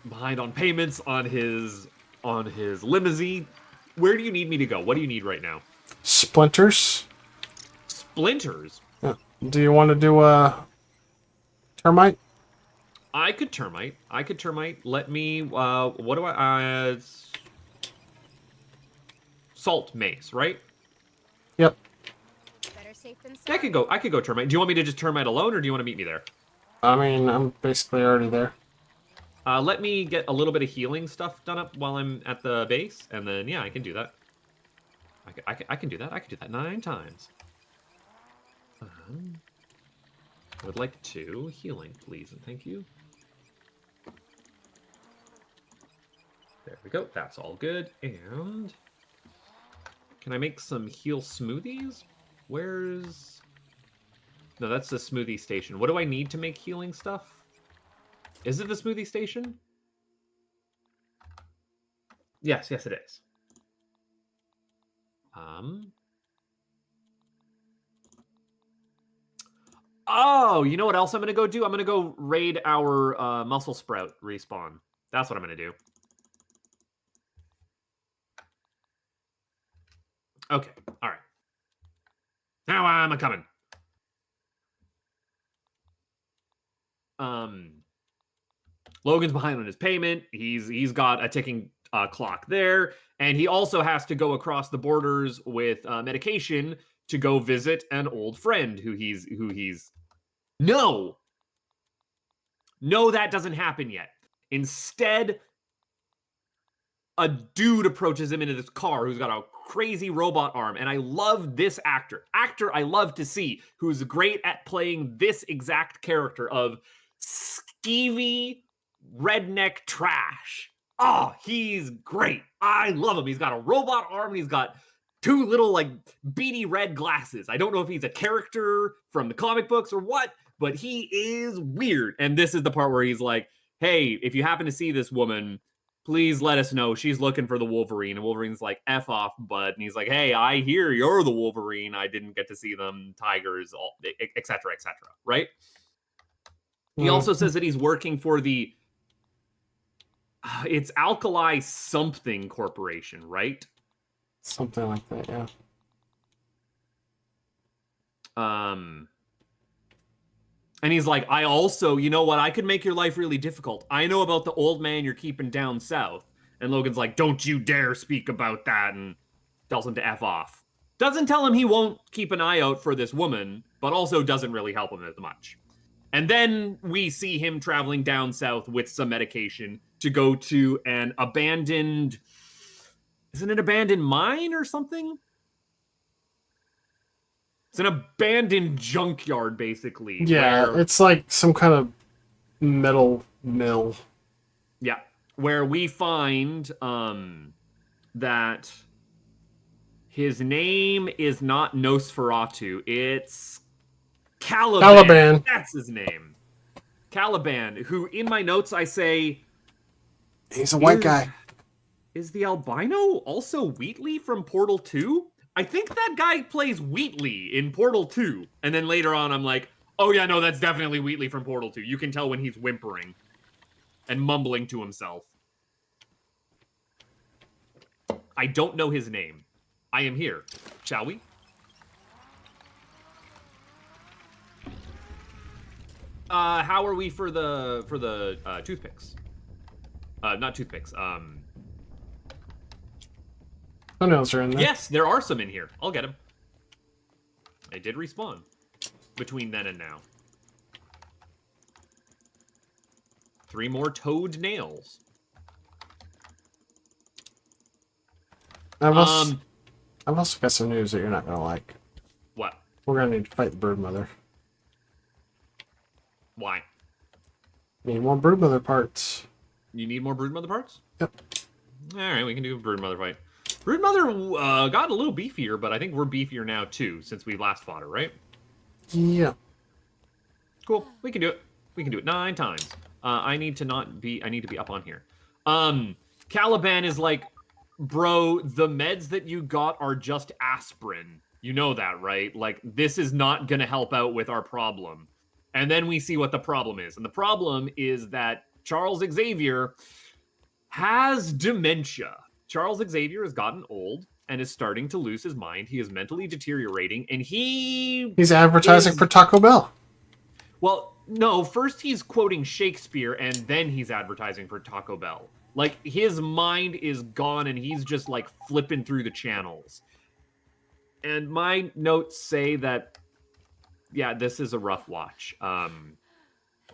behind on payments on his limousine. Where do you need me to go? What do you need right now? Splinters. Splinters? Yeah. Do you want to do a termite? I could termite. Let me, what do I, salt mace, right? Yep. Better safe than I could go termite. Do you want me to just termite alone, or do you want to meet me there? I mean, I'm basically already there. Let me get a little bit of healing stuff done up while I'm at the base, and then, yeah, I can do that. I can do that. I can do that 9 times. I would like 2 healing, please, and thank you. There we go. That's all good. And can I make some heal smoothies? Where's... No, that's the smoothie station. What do I need to make healing stuff? Is it the smoothie station? Yes, it is. Oh, you know what else I'm gonna go do? I'm gonna go raid our muscle sprout respawn. That's what I'm gonna do. Okay, all right. Now I'm a-coming. Logan's behind on his payment. He's got a ticking clock there, and he also has to go across the borders with medication to go visit an old friend who he's No, that doesn't happen yet. Instead, a dude approaches him into this car who's got a crazy robot arm, and I love this actor I love to see, who's great at playing this exact character of skeevy redneck trash. Oh, he's great. I love him. He's got a robot arm and he's got 2 little like beady red glasses. I don't know if he's a character from the comic books or what, but he is weird. And this is the part where he's like, "Hey, if you happen to see this woman, please let us know. She's looking for the Wolverine." And Wolverine's like, "F off, bud." And he's like, "Hey, I hear you're the Wolverine. I didn't get to see them, tigers, all, etc., etc." Right? He also says that he's working for the it's Alkali something corporation, right? Something like that, yeah. And he's like, "I also, you know what? I could make your life really difficult. I know about the old man you're keeping down south." And Logan's like, "Don't you dare speak about that," and tells him to F off. Doesn't tell him he won't keep an eye out for this woman, but also doesn't really help him as much. And then we see him traveling down south with some medication to go to an abandoned... Is it an abandoned mine or something? It's an abandoned junkyard, basically. Yeah, where, it's like some kind of metal mill. Yeah, where we find that his name is not Nosferatu. It's Caliban. Caliban. That's his name. Caliban, who in my notes I say... He's a white guy. Is the albino also Wheatley from Portal 2? I think that guy plays Wheatley in Portal 2. And then later on I'm like, oh yeah, no, that's definitely Wheatley from Portal 2. You can tell when he's whimpering and mumbling to himself. I don't know his name. I am here. Shall we? How are we for the toothpicks? Not toothpicks. Toenails are in there. Yes, there are some in here. I'll get them. They did respawn between then and now. 3 more toad nails. I've also got some news that you're not gonna like. What? We're gonna need to fight the broodmother. Why? Need more broodmother parts. You need more broodmother parts? Yep. Alright, we can do a broodmother fight. Broodmother got a little beefier, but I think we're beefier now too, since we last fought her, right? Yeah. Cool. We can do it. We can do it 9 times. I need to be up on here. Caliban is like, bro, the meds that you got are just aspirin. You know that, right? Like, this is not gonna help out with our problem. And then we see what the problem is. And the problem is that Charles Xavier has dementia. Charles Xavier has gotten old and is starting to lose his mind. He is mentally deteriorating, and he's advertising for Taco Bell. Well, no, first he's quoting Shakespeare, and then he's advertising for Taco Bell. Like, his mind is gone, and he's just, like, flipping through the channels. And my notes say that, yeah, this is a rough watch.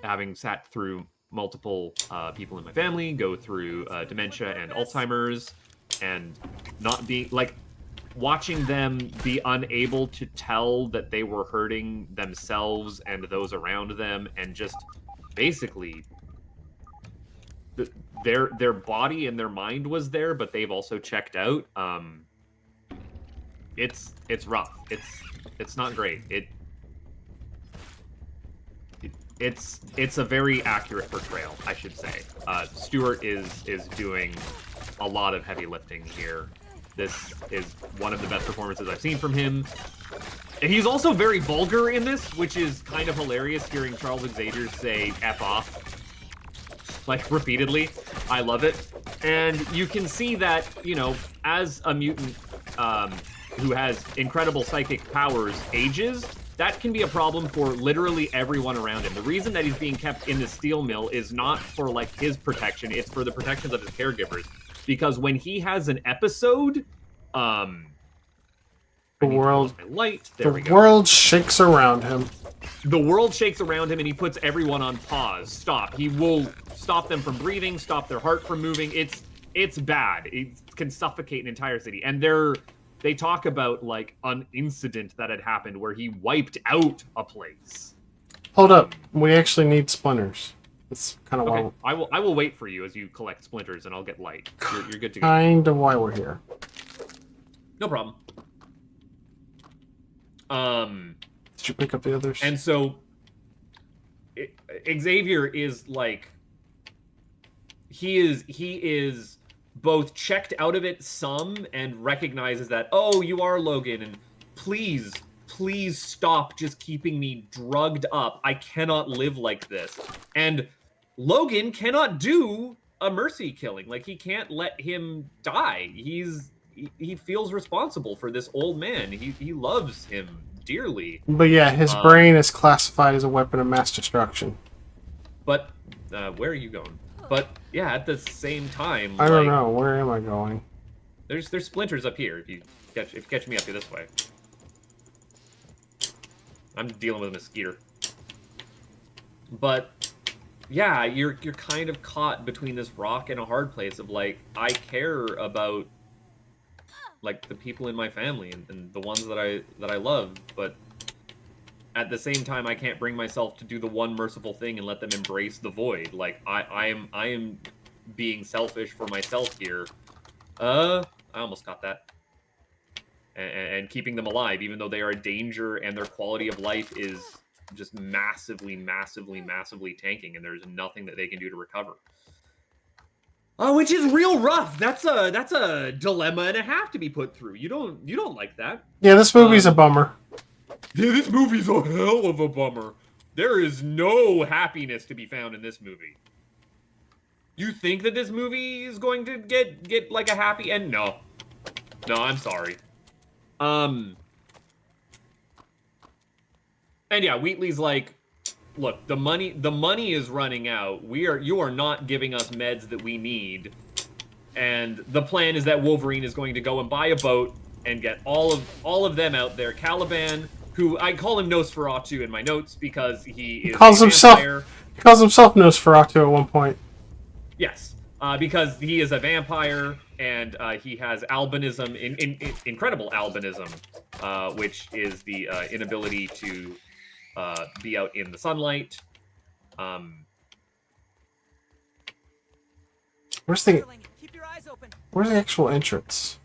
Having sat through multiple people in my family go through dementia and Alzheimer's, and not being, like, watching them be unable to tell that they were hurting themselves and those around them, and just basically their body and their mind was there, but they've also checked out. It's rough. It's not great. It's a very accurate portrayal, I should say. Stewart is doing a lot of heavy lifting here. This is one of the best performances I've seen from him. And he's also very vulgar in this, which is kind of hilarious, hearing Charles Xavier say F off, like, repeatedly. I love it. And you can see that, you know, as a mutant who has incredible psychic powers ages, that can be a problem for literally everyone around him. The reason that he's being kept in the steel mill is not for, like, his protection, it's for the protections of his caregivers. Because when he has an episode, the world shakes around him. The world shakes around him, and he puts everyone on pause. Stop. He will stop them from breathing, stop their heart from moving. It's bad. It can suffocate an entire city. And they talk about, like, an incident that had happened where he wiped out a place. Hold up. We actually need splinters. That's kind of okay. why I will wait for you as you collect splinters, and I'll get light. You're good to go. Kind of why we're here. No problem. Did you pick up the others? And so Xavier is like, he is both checked out of it some and recognizes that, oh, you are Logan, and please stop just keeping me drugged up. I cannot live like this. And Logan cannot do a mercy killing. Like, he can't let him die. He feels responsible for this old man. He loves him dearly. But yeah, his brain is classified as a weapon of mass destruction. But where are you going? But yeah, at the same time, I don't know. Where am I going? There's splinters up here. If you catch me up here this way. I'm dealing with a mosquito. But yeah, you're kind of caught between this rock and a hard place of like, I care about like the people in my family and the ones that I love, but at the same time I can't bring myself to do the one merciful thing and let them embrace the void. Like I am being selfish for myself here. I almost got that. And keeping them alive, even though they are a danger and their quality of life is just massively tanking, and there's nothing that they can do to recover. Which is real rough. That's a dilemma and a half to be put through. You don't like that. Yeah, this movie's a bummer. Yeah, this movie's a hell of a bummer. There is no happiness to be found in this movie. You think that this movie is going to get like a happy end? No, I'm sorry. And yeah, Wheatley's like, look, the money is running out. You are not giving us meds that we need. And the plan is that Wolverine is going to go and buy a boat and get all of them out there. Caliban, who I call him Nosferatu in my notes because he calls himself Nosferatu at one point. Yes. Because he is a vampire and he has albinism, incredible albinism, which is the inability to be out in the sunlight. Where's the actual entrance?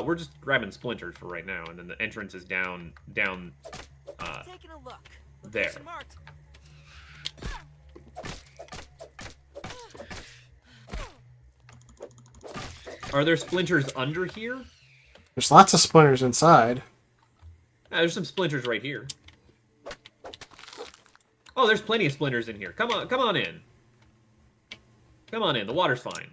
We're just grabbing splinters for right now, and then the entrance is down. Taking a look. There. Are there splinters under here? There's lots of splinters inside. There's some splinters right here. Oh, there's plenty of splinters in here. Come on in. Come on in. The water's fine.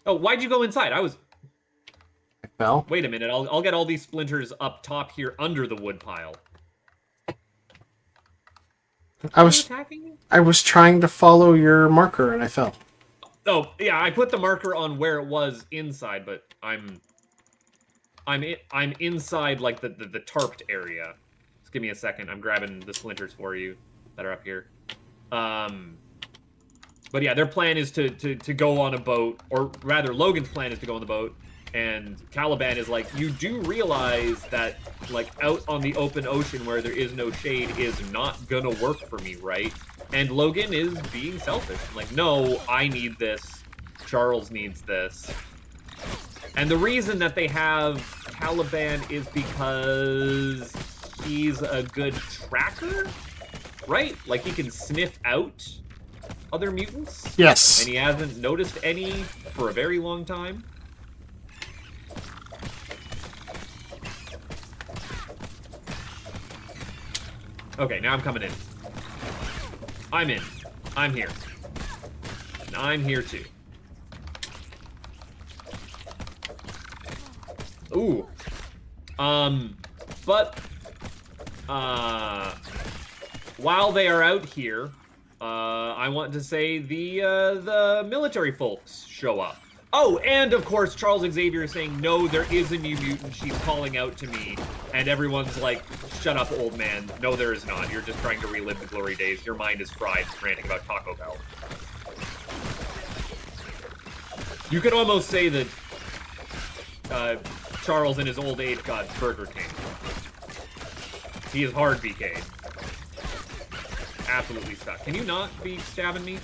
Oh, why'd you go inside? I fell. Wait a minute. I'll get all these splinters up top here under the wood pile. I was trying to follow your marker and I fell. Oh, yeah, I put the marker on where it was inside, but I'm inside like the tarped area. Just give me a second. I'm grabbing the splinters for you that are up here. But yeah, their plan is to go on a boat, or rather Logan's plan is to go on the boat, and Caliban is like, you do realize that like out on the open ocean where there is no shade is not gonna work for me, right? And Logan is being selfish. Like, no, I need this. Charles needs this. And the reason that they have Caliban is because he's a good tracker, right? Like, he can sniff out other mutants. Yes. And he hasn't noticed any for a very long time. Okay, now I'm coming in. I'm in. I'm here. And I'm here too. Ooh. But while they are out here, I want to say the military folks show up. Oh, and of course, Charles Xavier is saying, no, there is a new mutant. She's calling out to me. And everyone's like, shut up, old man. No, there is not. You're just trying to relive the glory days. Your mind is fried, ranting about Taco Bell. You could almost say that Charles in his old age got Burger King. He is hard BK. Absolutely stuck. Can you not be stabbing me?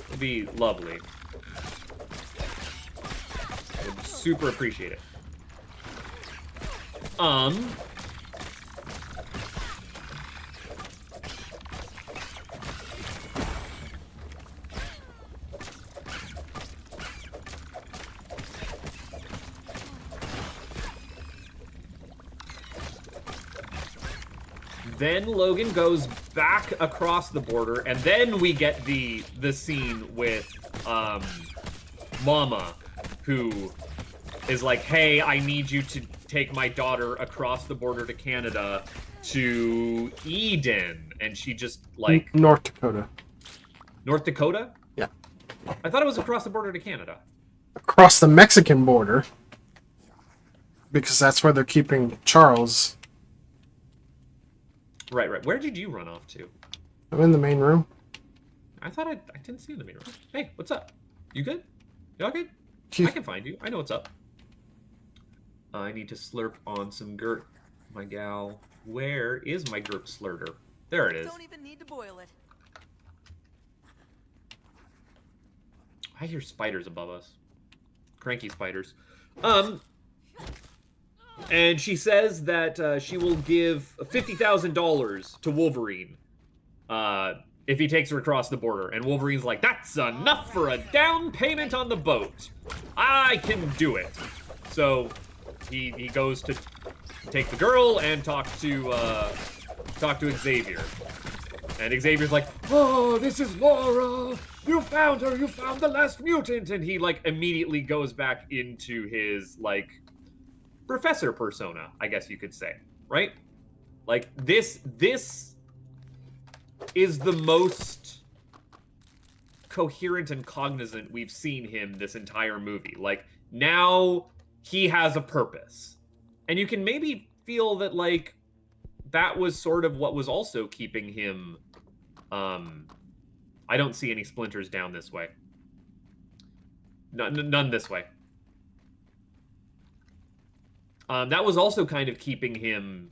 It'd be lovely. I would super appreciate it. Then Logan goes back across the border, and then we get the scene with Mama, who is like, hey, I need you to take my daughter across the border to Canada to Eden. And she just, like... North Dakota. North Dakota? Yeah. I thought it was across the border to Canada. Across the Mexican border. because that's where they're keeping Charles. Right. Where did you run off to? I'm in the main room. I thought I didn't see you in the main room. Hey, what's up? You good? You all good? Yeah. I can find you. I know what's up. I need to slurp on some gurt, my gal. Where is my gurt slurter? There it is. Don't even need to boil it. I hear spiders above us. Cranky spiders. And she says that she will give $50,000 to Wolverine if he takes her across the border. And Wolverine's like, that's enough for a down payment on the boat. I can do it. So he goes to take the girl and talk to Xavier. And Xavier's like, oh, this is Laura. You found her. You found the last mutant. And he like immediately goes back into his like professor persona, I guess you could say, right? Like this is the most coherent and cognizant we've seen him this entire movie. Like now he has a purpose. And you can maybe feel that like that was sort of what was also keeping him I don't see any splinters down this way. None this way. That was also kind of keeping him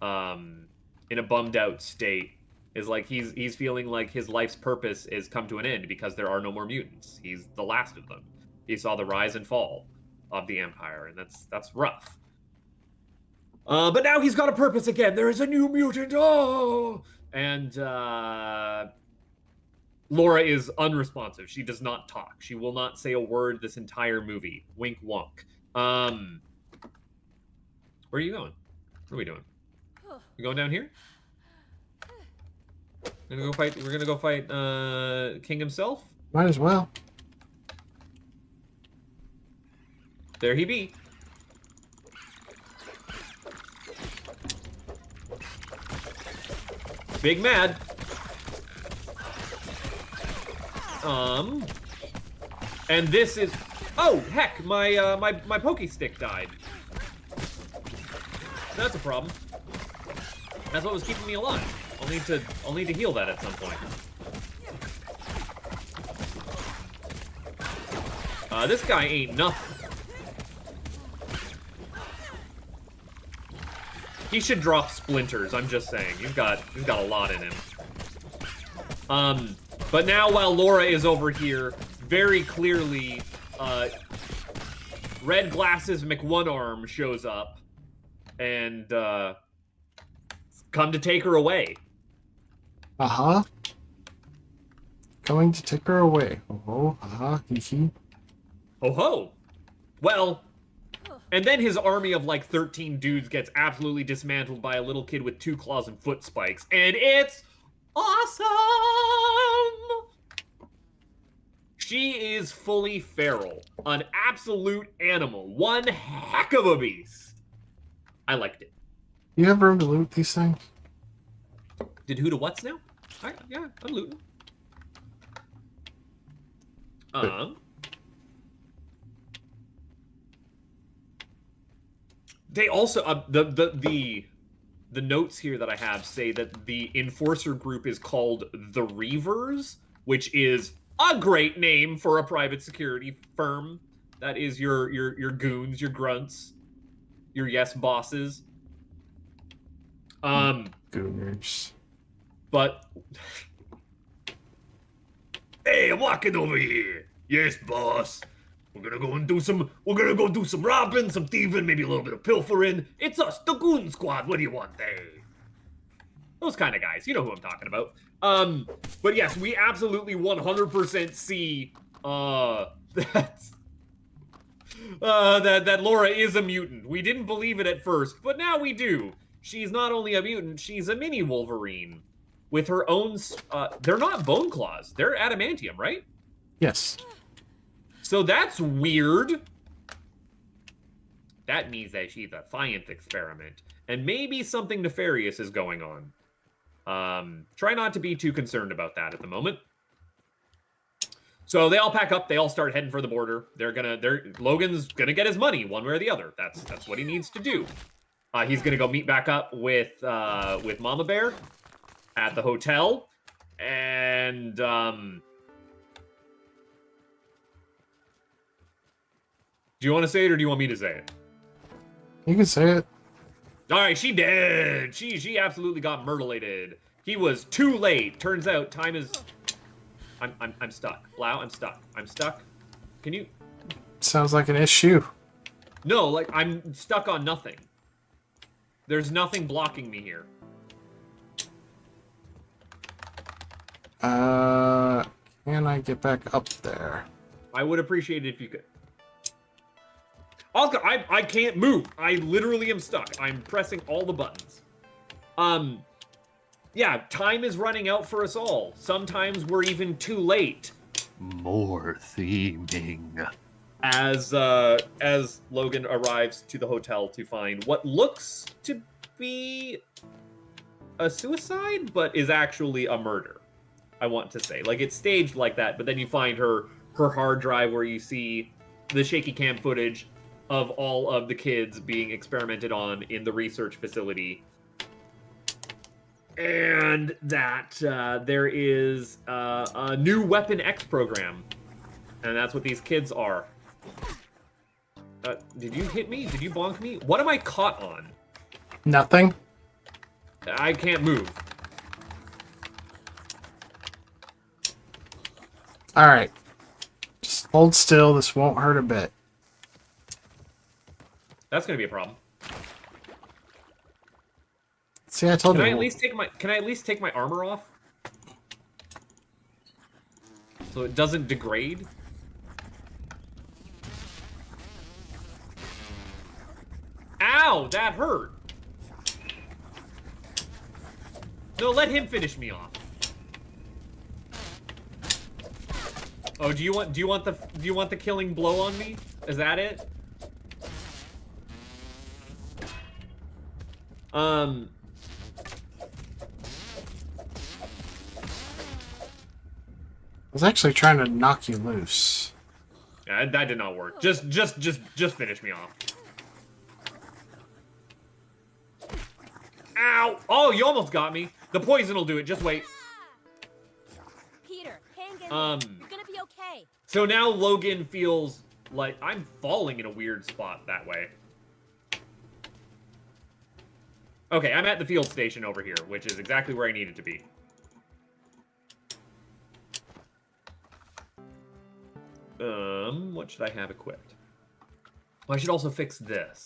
in a bummed out state. Is like he's feeling like his life's purpose is come to an end because there are no more mutants. He's the last of them. He saw the rise and fall of the Empire, and that's rough. But now he's got a purpose again. There is a new mutant. Oh, and Laura is unresponsive. She does not talk. She will not say a word this entire movie. Wink, wonk. Where are you going? What are we doing? You going down here? We're gonna go fight King himself? Might as well. There he be. Big mad. And this is, oh heck, my pokey stick died. That's a problem. That's what was keeping me alive. I'll need to heal that at some point. This guy ain't nothing. He should drop splinters, I'm just saying. He's got a lot in him. But now while Laura is over here, very clearly, Red Glasses McOnearm shows up and come to take her away. Uh-huh. Going to take her away. Oh, uh-huh, hee. Ho ho! Well, and then his army of like 13 dudes gets absolutely dismantled by a little kid with 2 claws and foot spikes, and it's awesome! She is fully feral. An absolute animal. One heck of a beast. I liked it. You have room to loot these things? Did who to what's now? Yeah, I'm looting. They also the notes here that I have say that the enforcer group is called the Reavers, which is a great name for a private security firm. That is your goons, your grunts, your yes bosses. Gooners. But hey, I'm walking over here. Yes, boss. We're gonna go do some robbing, some thieving, maybe a little bit of pilfering. It's us, the Goon Squad. What do you want, eh? Those kind of guys. You know who I'm talking about. But yes, we absolutely 100% see that Laura is a mutant. We didn't believe it at first, but now we do. She's not only a mutant, she's a mini Wolverine with her own. They're not bone claws. They're adamantium, right? Yes. So that's weird. That means that she's a science experiment. And maybe something nefarious is going on. Try not to be too concerned about that at the moment. So they all pack up. They all start heading for the border. Logan's gonna get his money one way or the other. That's what he needs to do. He's gonna go meet back up with Mama Bear at the hotel, and do you want to say it or do you want me to say it? You can say it. All right, she did. She absolutely got myrtleated. He was too late. Turns out time is. I'm stuck. Blau, I'm stuck. I'm stuck. Can you? Sounds like an issue. No, like I'm stuck on nothing. There's nothing blocking me here. Can I get back up there? I would appreciate it if you could. I can't move. I literally am stuck. I'm pressing all the buttons. Yeah, time is running out for us all. Sometimes we're even too late. More theming. As Logan arrives to the hotel to find what looks to be a suicide, but is actually a murder. I want to say. Like, it's staged like that, but then you find her hard drive where you see the shaky cam footage of all of the kids being experimented on in the research facility. And that there is a new Weapon X program. And that's what these kids are. Did you hit me? Did you bonk me? What am I caught on? Nothing. I can't move. Alright. Just hold still. This won't hurt a bit. That's gonna be a problem. See, I told Can you. I at least take my armor off? So it doesn't degrade? Ow! That hurt! No, let him finish me off. Oh, do you want the killing blow on me? Is that it? I was actually trying to knock you loose. Yeah, that did not work. Just finish me off. Ow! Oh, you almost got me. The poison will do it. Just wait. Peter, hang in there. You're gonna be okay. So now Logan feels like I'm falling in a weird spot that way. Okay, I'm at the field station over here, which is exactly where I needed to be. What should I have equipped? Well, I should also fix this.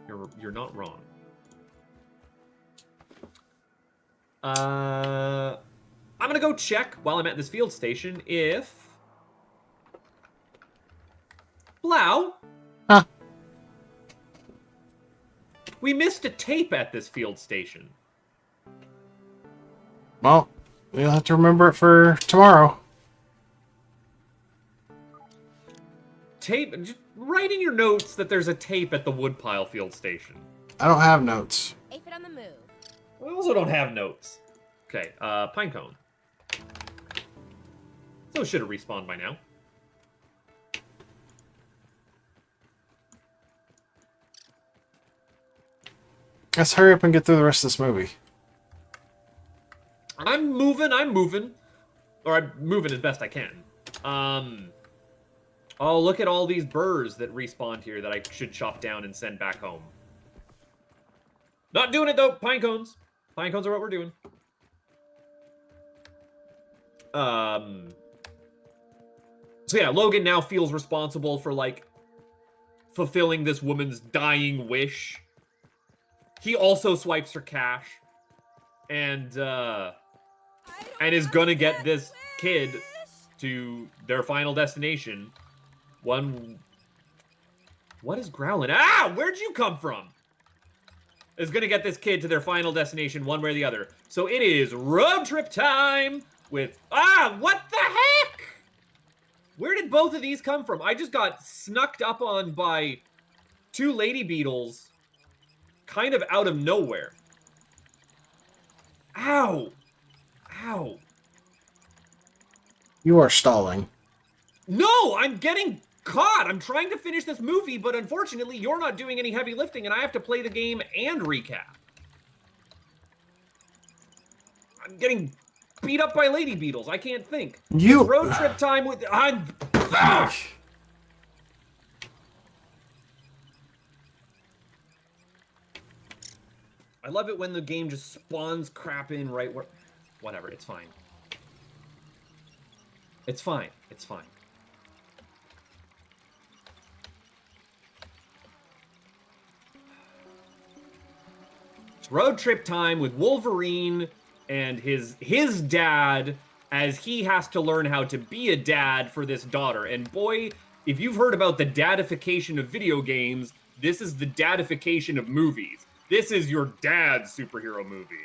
You're not wrong. I'm gonna go check while I'm at this field station if Blau. Huh. We missed a tape at this field station. Well, you'll have to remember it for tomorrow. Tape. Just write in your notes that there's a tape at the Woodpile field station. I don't have notes. Aphid on the move. I also don't have notes. Okay, Pinecone. So it should have respawned by now. Let's hurry up and get through the rest of this movie. I'm moving. Or I'm moving as best I can. Oh, look at all these burrs that respawned here that I should chop down and send back home. Not doing it, though. Pinecones. Pinecones are what we're doing. So yeah, Logan now feels responsible for, like, fulfilling this woman's dying wish. He also swipes her cash. And is gonna get this kid to their final destination. What is growling? Ah! Where'd you come from? Is gonna get this kid to their final destination one way or the other. So it is road trip time with... Ah! What the heck? Where did both of these come from? I just got snucked up on by two lady beetles kind of out of nowhere. Ow! Ow. You are stalling. No, I'm getting caught. I'm trying to finish this movie, but unfortunately, you're not doing any heavy lifting, and I have to play the game and recap. I'm getting beat up by lady beetles. I can't think. You- It's road trip time with. I love it when the game just spawns crap in right where. Whatever. It's fine. It's fine. It's fine. It's road trip time with Wolverine and his dad, as he has to learn how to be a dad for this daughter. And boy, if you've heard about the dadification of video games, this is the dadification of movies. This is your dad's superhero movie.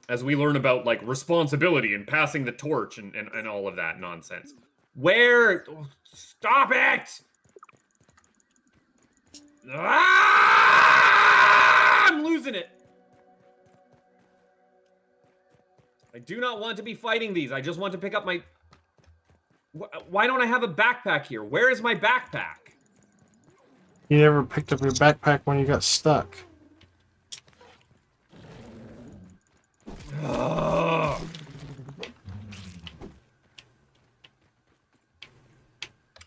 As we learn about, like, responsibility and passing the torch and all of that nonsense. Where? Stop it! Ah! I'm losing it. I do not want to be fighting these. I just want to pick up my... Why don't I have a backpack here? Where is my backpack? You never picked up your backpack when you got stuck. Ugh.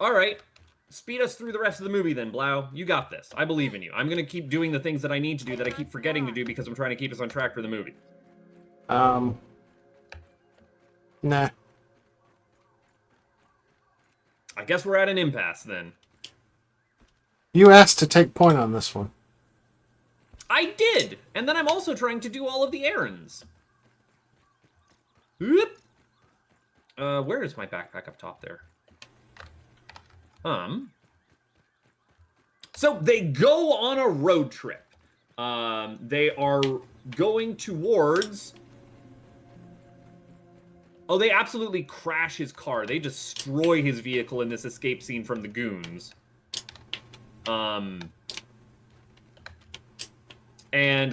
All right. Speed us through the rest of the movie then, Blau. You got this. I believe in you. I'm going to keep doing the things that I need to do that I keep forgetting to do because I'm trying to keep us on track for the movie. Nah. I guess we're at an impasse then. You asked to take point on this one. I did! And then I'm also trying to do all of the errands. Whoop. Where is my backpack up top there? So they go on a road trip. They are going towards... Oh, they absolutely crash his car. They destroy his vehicle in this escape scene from the goons. And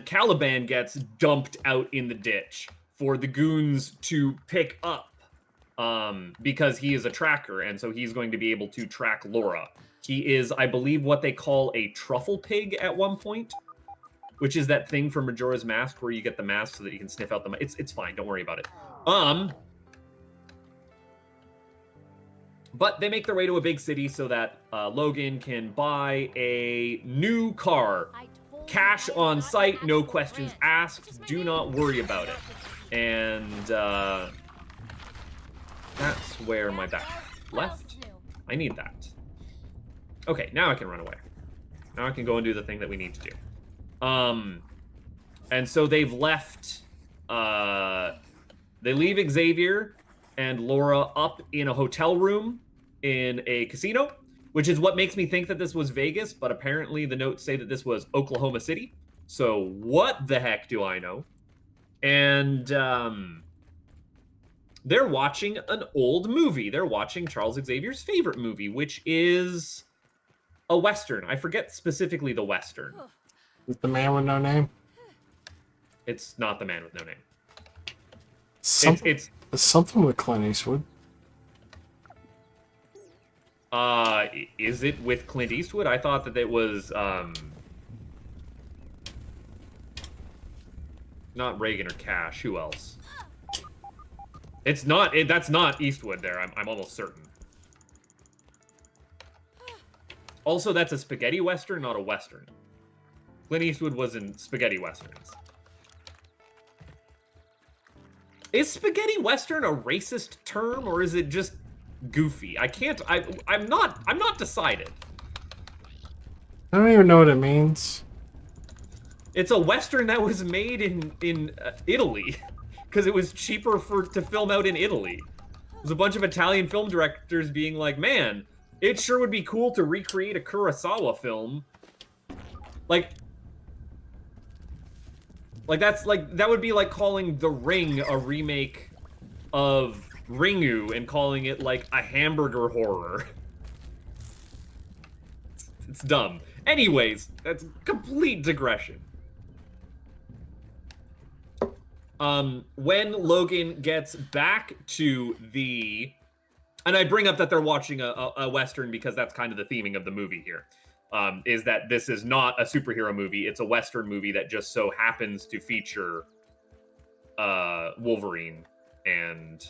Caliban gets dumped out in the ditch for the goons to pick up. Because he is a tracker, and so he's going to be able to track Laura. He is, I believe, what they call a truffle pig at one point, which is that thing from Majora's Mask where you get the mask so that you can sniff out the... It's fine, don't worry about it. But they make their way to a big city so that Logan can buy a new car. Cash on site, no questions asked. Do not worry about it. And that's where my back left. I need that. Okay, now I can run away. Now I can go and do the thing that we need to do. And so they've left... they leave Xavier and Laura up in a hotel room in a casino, which is what makes me think that this was Vegas, but apparently the notes say that this was Oklahoma City. So what the heck do I know? And they're watching an old movie. They're watching Charles Xavier's favorite movie, which is a Western. I forget specifically the Western. Is the Man with No Name? It's not The Man with No Name. It's something with Clint Eastwood. Is it with Clint Eastwood? I thought that it was, not Reagan or Cash. Who else? It's not, that's not Eastwood there. I'm almost certain. Also, that's a spaghetti Western, not a Western. Clint Eastwood was in spaghetti Westerns. Is spaghetti Western a racist term, or is it just goofy? I'm not decided. I don't even know what it means. It's a Western that was made in Italy, because it was cheaper to film out in Italy. There's a bunch of Italian film directors being like, man, it sure would be cool to recreate a Kurosawa film. That would be like calling The Ring a remake of Ringu and calling it like a hamburger horror. It's dumb. Anyways, that's complete digression. when Logan gets back to the... And I bring up that they're watching a Western because that's kind of the theming of the movie here. Is that this is not a superhero movie. It's a Western movie that just so happens to feature Wolverine. And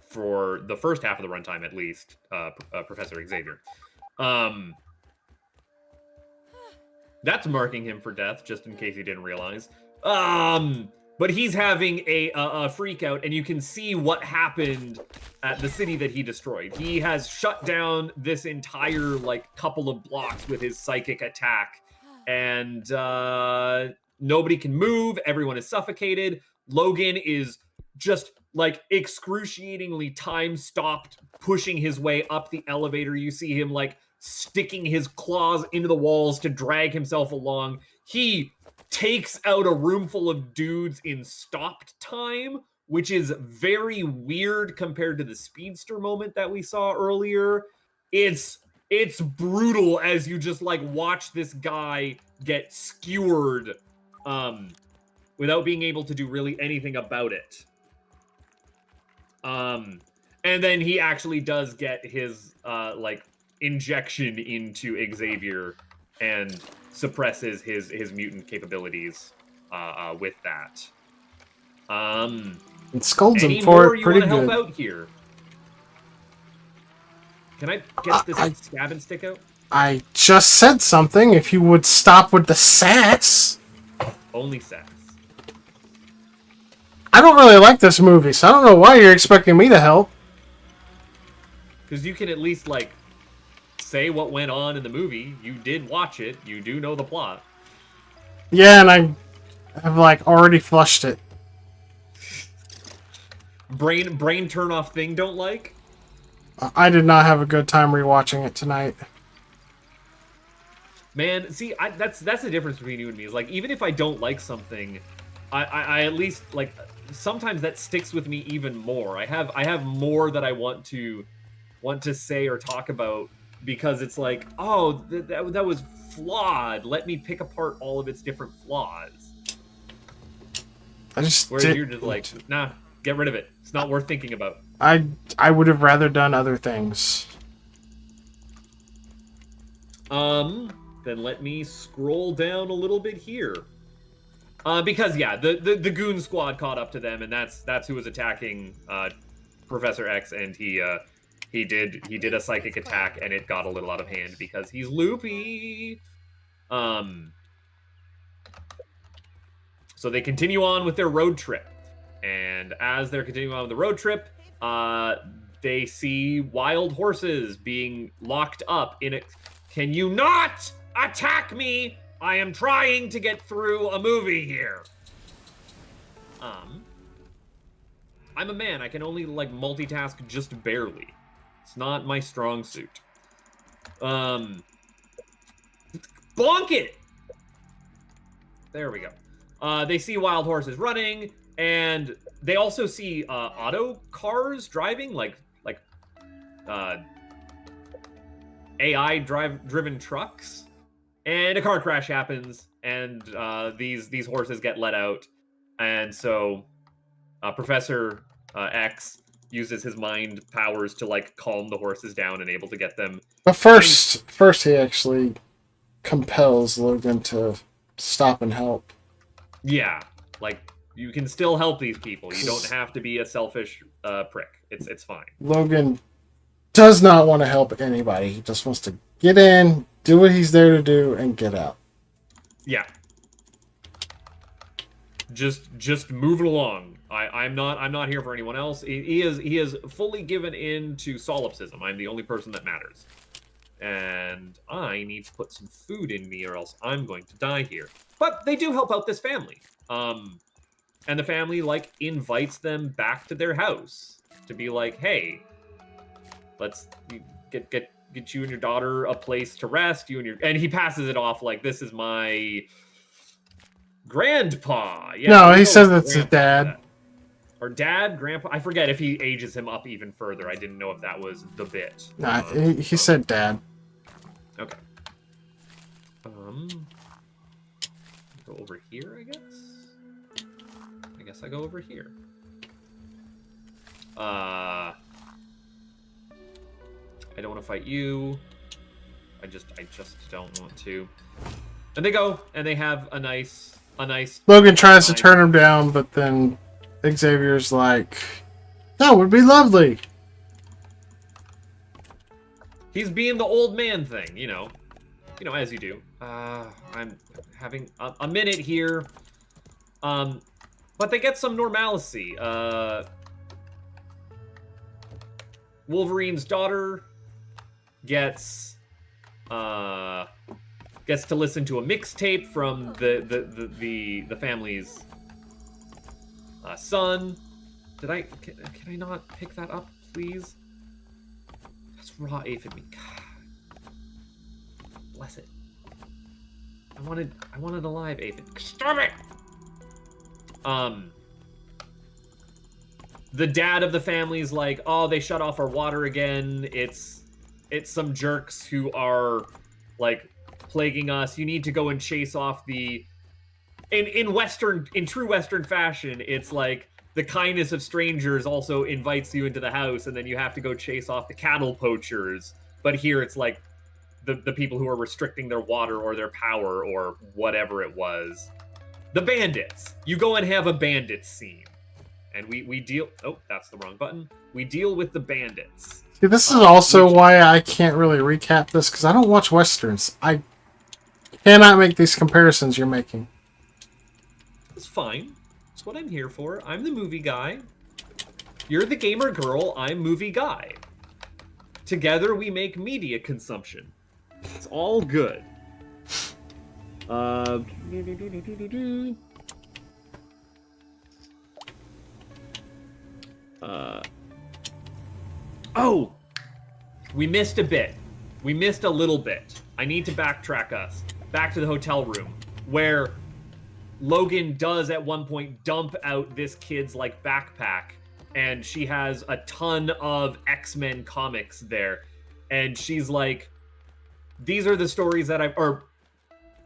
for the first half of the runtime, at least, Professor Xavier. That's marking him for death, just in case he didn't realize. But he's having a freak out, and you can see what happened at the city that he destroyed. He has shut down this entire, like, couple of blocks with his psychic attack, and nobody can move. Everyone is suffocated. Logan is just, like, excruciatingly time-stopped, pushing his way up the elevator. You see him, like, sticking his claws into the walls to drag himself along. He takes out a room full of dudes in stopped time, which is very weird compared to the speedster moment that we saw earlier. It's brutal as you just, like, watch this guy get skewered without being able to do really anything about it. And then he actually does get his like injection into Xavier and suppresses his mutant capabilities with that. It scolds him Any for more it you pretty want to help good. out here? Can I get this stab and stick out? I just said something. If you would stop with the sass. Only sass. I don't really like this movie, so I don't know why you're expecting me to help. Because you can at least, like, say what went on in the movie. You did watch it. You do know the plot. Yeah, and I have, like, already flushed it. Brain turn off thing don't like? I did not have a good time rewatching it tonight. Man, see, that's the difference between you and me. Is like, even if I don't like something, I at least, like, sometimes that sticks with me even more. I have more that I want to say or talk about because it's like, oh, that was flawed. Let me pick apart all of its different flaws. Whereas you're just like, nah, get rid of it. It's not worth thinking about. I would have rather done other things. Then let me scroll down a little bit here. Because yeah, the goon squad caught up to them, and that's who was attacking Professor X, and he did a psychic attack, and it got a little out of hand because he's loopy. So they continue on with their road trip, and as they're continuing on with the road trip, they see wild horses being locked up in it. Can you not attack me? I am trying to get through a movie here. I'm a man. I can only, like, multitask just barely. It's not my strong suit. Bonk it! There we go. They see wild horses running, and they also see auto cars driving, like AI driven trucks. And a car crash happens, and these horses get let out, and so Professor X uses his mind powers to, like, calm the horses down and able to get them. But first he actually compels Logan to stop and help. Yeah, like, you can still help these people. You don't have to be a selfish prick. It's fine. Logan does not want to help anybody. He just wants to get in, do what he's there to do, and get out. Yeah. Just move it along. I'm not here for anyone else. He is fully given in to solipsism. I'm the only person that matters. And I need to put some food in me or else I'm going to die here. But they do help out this family. And the family, like, invites them back to their house to be like, hey, let's get you and your daughter a place to rest. And he passes it off like, this is my grandpa. Yeah, no, he says it's his dad. Or dad, grandpa. I forget if he ages him up even further. I didn't know if that was the bit. Nah, he said dad. Okay. Go over here, I guess. guess I go over here. I don't want to fight you. I just don't want to. And they go, and they have a nice. Logan tries to turn him down, but then Xavier's like, "That would be lovely." He's being the old man thing, you know, as you do. I'm having a minute here. But they get some normalcy. Wolverine's daughter gets to listen to a mixtape from the family's son. Can I not pick that up, please? That's raw aphid meat. God. Bless it. I wanted a live aphid. Stop it! The dad of the family's like, oh, they shut off our water again. It's some jerks who are like plaguing us. You need to go and chase off the. In true Western fashion, it's like the kindness of strangers also invites you into the house, and then you have to go chase off the cattle poachers. But here it's like the people who are restricting their water or their power or whatever it was. The bandits. You go and have a bandit scene. And we deal... Oh, that's the wrong button. We deal with the bandits. See, this is also why I can't really recap this, because I don't watch Westerns. I cannot make these comparisons you're making. It's fine. That's what I'm here for. I'm the movie guy. You're the gamer girl. I'm movie guy. Together we make media consumption. It's all good. Oh! We missed a bit. We missed a little bit. I need to backtrack us. Back to the hotel room, where Logan does at one point dump out this kid's, like, backpack, and she has a ton of X-Men comics there. And she's like, these are the stories that I've... Or,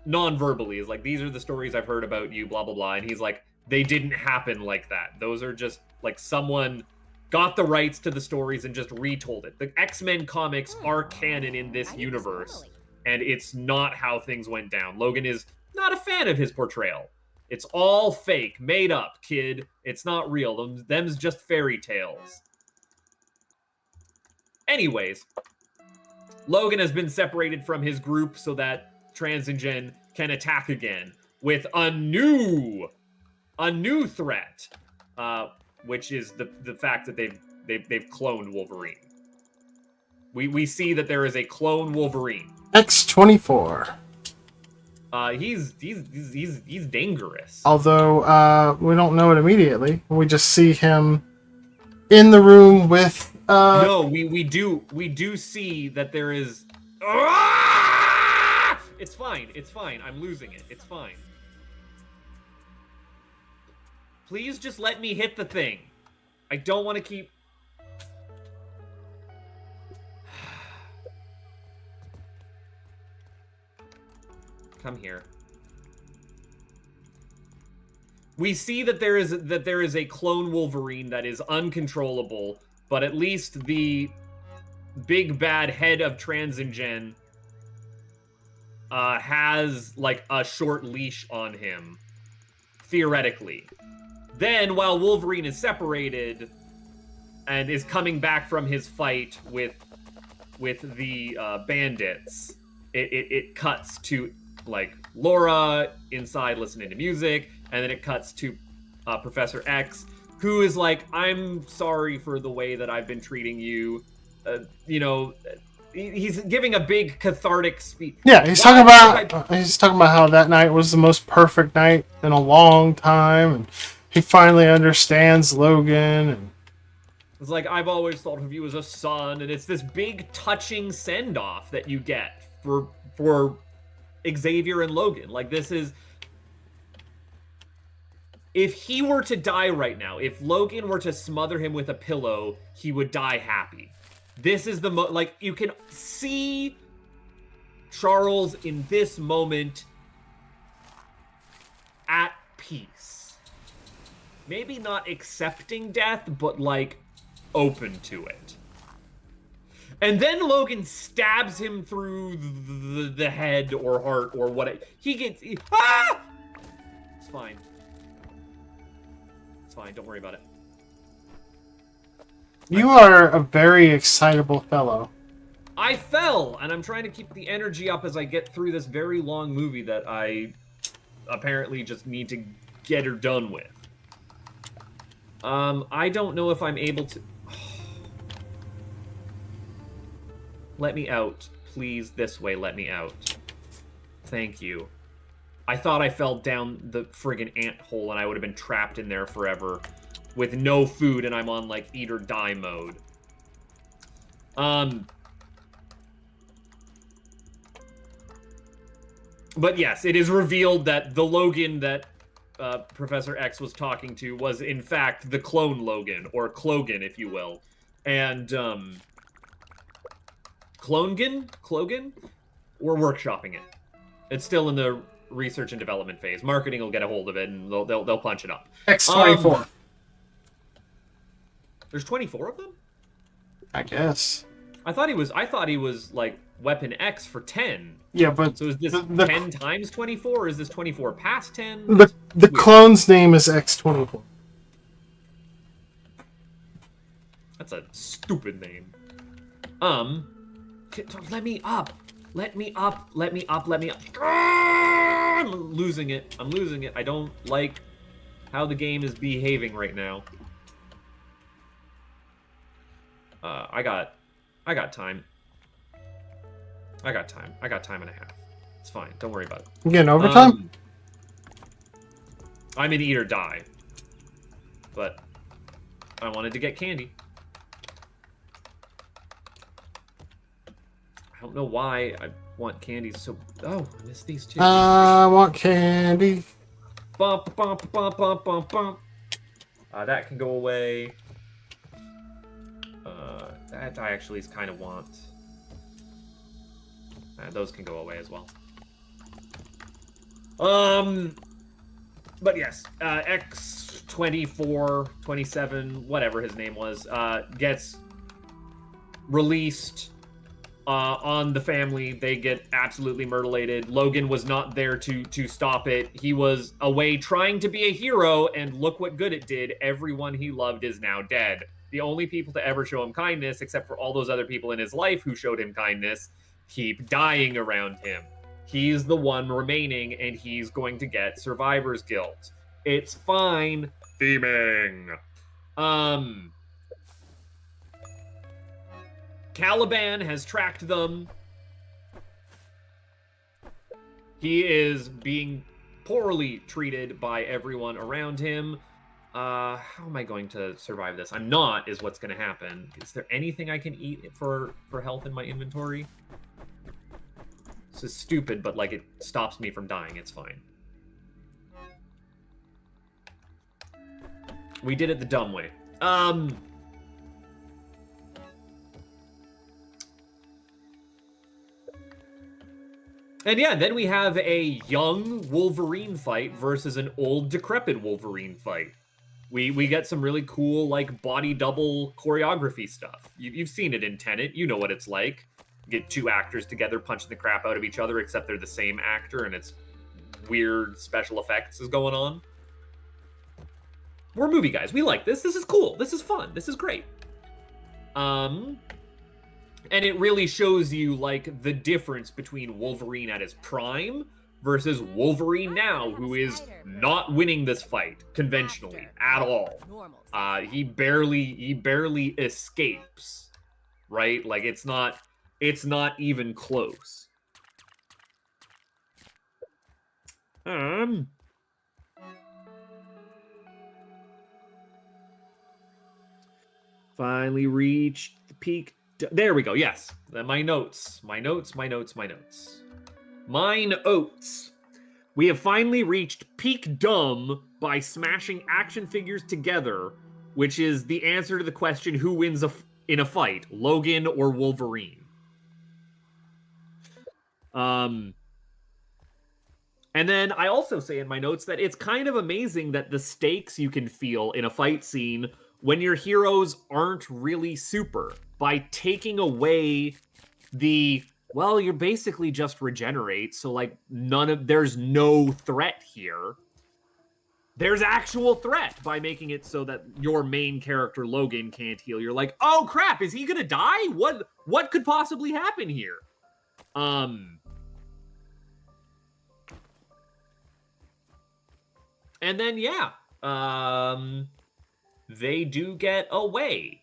non-verbally, is like, these are the stories I've heard about you, blah, blah, blah. And he's like, they didn't happen like that. Those are just, like, someone got the rights to the stories and just retold it. The X-Men comics are canon in this universe, and it's not how things went down. Logan is not a fan of his portrayal. It's all fake, made up, kid. It's not real. Them's just fairy tales. Anyways, Logan has been separated from his group so that Transingen can attack again with a new threat, which is the fact that they've cloned Wolverine. We see that there is a clone Wolverine. X-24. He's dangerous. Although we don't know it immediately. We just see him in the room with. No, we do see that there is. Ah! It's fine. It's fine. I'm losing it. It's fine. Please just let me hit the thing. I don't want to keep... Come here. We see that there is a clone Wolverine that is uncontrollable, but at least the big bad head of Transingen has like a short leash on him, theoretically. Then, while Wolverine is separated and is coming back from his fight with the bandits, it cuts to like Laura inside listening to music, and then it cuts to Professor X, who is like, "I'm sorry for the way that I've been treating you." He's giving a big cathartic speech. Yeah, he's talking about how that night was the most perfect night in a long time, and he finally understands Logan. And it's like, I've always thought of you as a son, and it's this big touching send off that you get for Xavier and Logan. Like, this is, if he were to die right now, if Logan were to smother him with a pillow, he would die happy. This is the like, you can see Charles in this moment at peace. maybe not accepting death, but like open to it. And then Logan stabs him through the head or heart or what. Ah! It's fine. It's fine. Don't worry about it. You are a very excitable fellow. I fell, and I'm trying to keep the energy up as I get through this very long movie that I apparently just need to get her done with. I don't know if I'm able to... Let me out. Please, this way, let me out. Thank you. I thought I fell down the friggin' ant hole and I would have been trapped in there forever with no food and I'm on, like, eat or die mode. But yes, it is revealed that the Logan that Professor X was talking to was, in fact, the clone Logan, or Clogan, if you will. And, Clogan? We're workshopping it. It's still in the research and development phase. Marketing will get a hold of it, and they'll punch it up. X-24. There's 24 of them? I guess. I thought he was like Weapon X for 10. Yeah, but So is this 10 times 24, or is this 24 past 10? The clone's name is X-24. That's a stupid name. Let me up. Let me up. Let me up. Let me up. I'm losing it. I'm losing it. I don't like how the game is behaving right now. I got time. I got time and a half. It's fine. Don't worry about it. You getting overtime? I'm in eat or die. But I wanted to get candy. I don't know why I want candy so... Oh, I missed these two. I want candy. Bump, bump, bump, bump, bump, bump. That can go away. That I actually kind of want. Those can go away as well. But yes, X24, 27, whatever his name was, gets released on the family. They get absolutely mutilated. Logan was not there to stop it. He was away trying to be a hero, and look what good it did. Everyone he loved is now dead. The only people to ever show him kindness, except for all those other people in his life who showed him kindness, keep dying around him. He's the one remaining, and he's going to get survivor's guilt. It's fine. Theming. Caliban has tracked them. He is being poorly treated by everyone around him. How am I going to survive this? I'm not, is what's going to happen. Is there anything I can eat for health in my inventory? This is stupid, but, like, it stops me from dying. It's fine. We did it the dumb way. And yeah, then we have a young Wolverine fight versus an old, decrepit Wolverine fight. We get some really cool, like, body double choreography stuff. You've seen it in Tenet. You know what it's like. Get two actors together punching the crap out of each other, except they're the same actor, and it's weird special effects is going on. We're movie guys. We like this. This is cool. This is fun. This is great. And it really shows you, like, the difference between Wolverine at his prime versus Wolverine now, who is not winning this fight conventionally at all. He barely escapes, right? Like, it's not even close. Finally reached the peak. There we go. Yes. My notes. Mine oats. We have finally reached peak dumb by smashing action figures together, which is the answer to the question, who wins in a fight, Logan or Wolverine? And then I also say in my notes that it's kind of amazing that the stakes you can feel in a fight scene when your heroes aren't really super. By taking away well, you're basically just regenerate, so like there's no threat here. There's actual threat by making it so that your main character, Logan, can't heal. You're like, oh crap, is he gonna die? What could possibly happen here? And then, yeah, they do get away.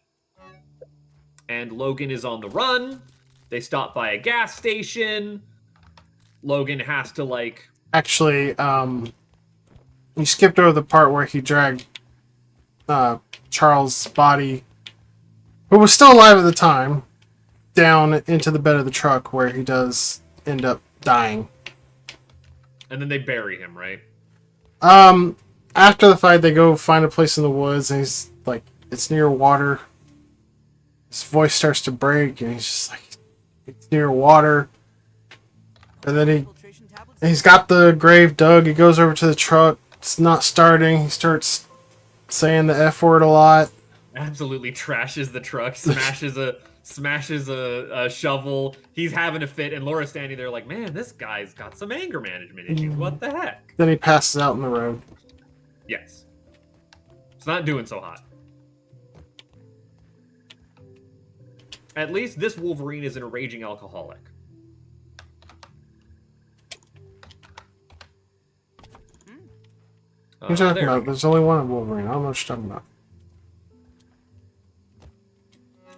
And Logan is on the run. They stop by a gas station. Logan has to, like... Actually, you skipped over the part where he dragged Charles' body, who was still alive at the time, down into the bed of the truck where he does end up dying. And then they bury him, right? After the fight, they go find a place in the woods, and he's like, it's near water. His voice starts to break, and he's just like, it's near water. And then he's got the grave dug. He goes over to the truck. It's not starting. He starts saying the F word a lot. Absolutely trashes the truck, smashes a shovel. He's having a fit, and Laura's standing there like, man, this guy's got some anger management issues. What the heck? Then he passes out in the road. Yes. It's not doing so hot. At least this Wolverine isn't a raging alcoholic. What are you talking about? There's only one Wolverine. I don't know what you're talking about.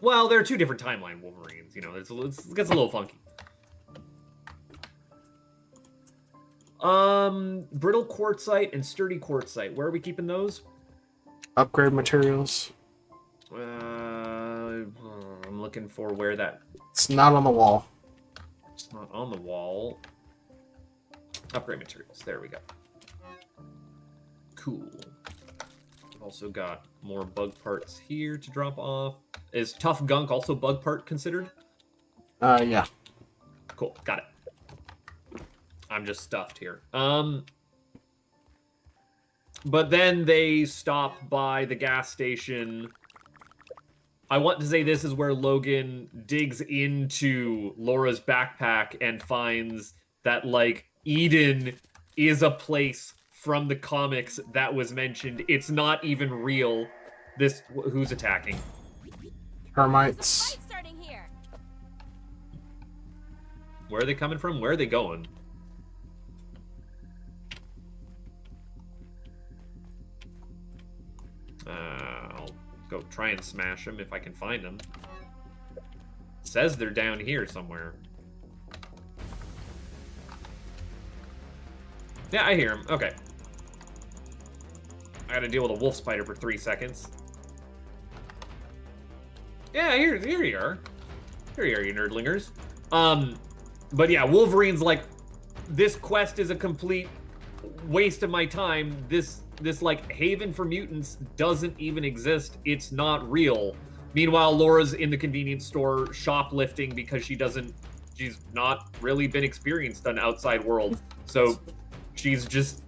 Well, there are two different timeline Wolverines. You know, it gets a little funky. Brittle quartzite and sturdy quartzite. Where are we keeping those? Upgrade materials. I'm looking for where that... It's not on the wall. It's not on the wall. Upgrade materials. There we go. Cool. We've also got more bug parts here to drop off. Is tough gunk also bug part considered? Yeah. Cool. Got it. I'm just stuffed here. But then they stop by the gas station. I want to say this is where Logan digs into Laura's backpack and finds that, like, Eden is a place from the comics that was mentioned. It's not even real. Who's attacking? Termites. Fight starting here. Where are they coming from? Where are they going? I'll go try and smash them if I can find them. It says they're down here somewhere. Yeah, I hear them. Okay. I gotta deal with a wolf spider for 3 seconds. Yeah, here you are. Here you are, you nerdlingers. But yeah, Wolverine's like, this quest is a complete waste of my time. This like haven for mutants doesn't even exist. It's not real. Meanwhile, Laura's in the convenience store shoplifting because she's not really been experienced on outside world. So she's just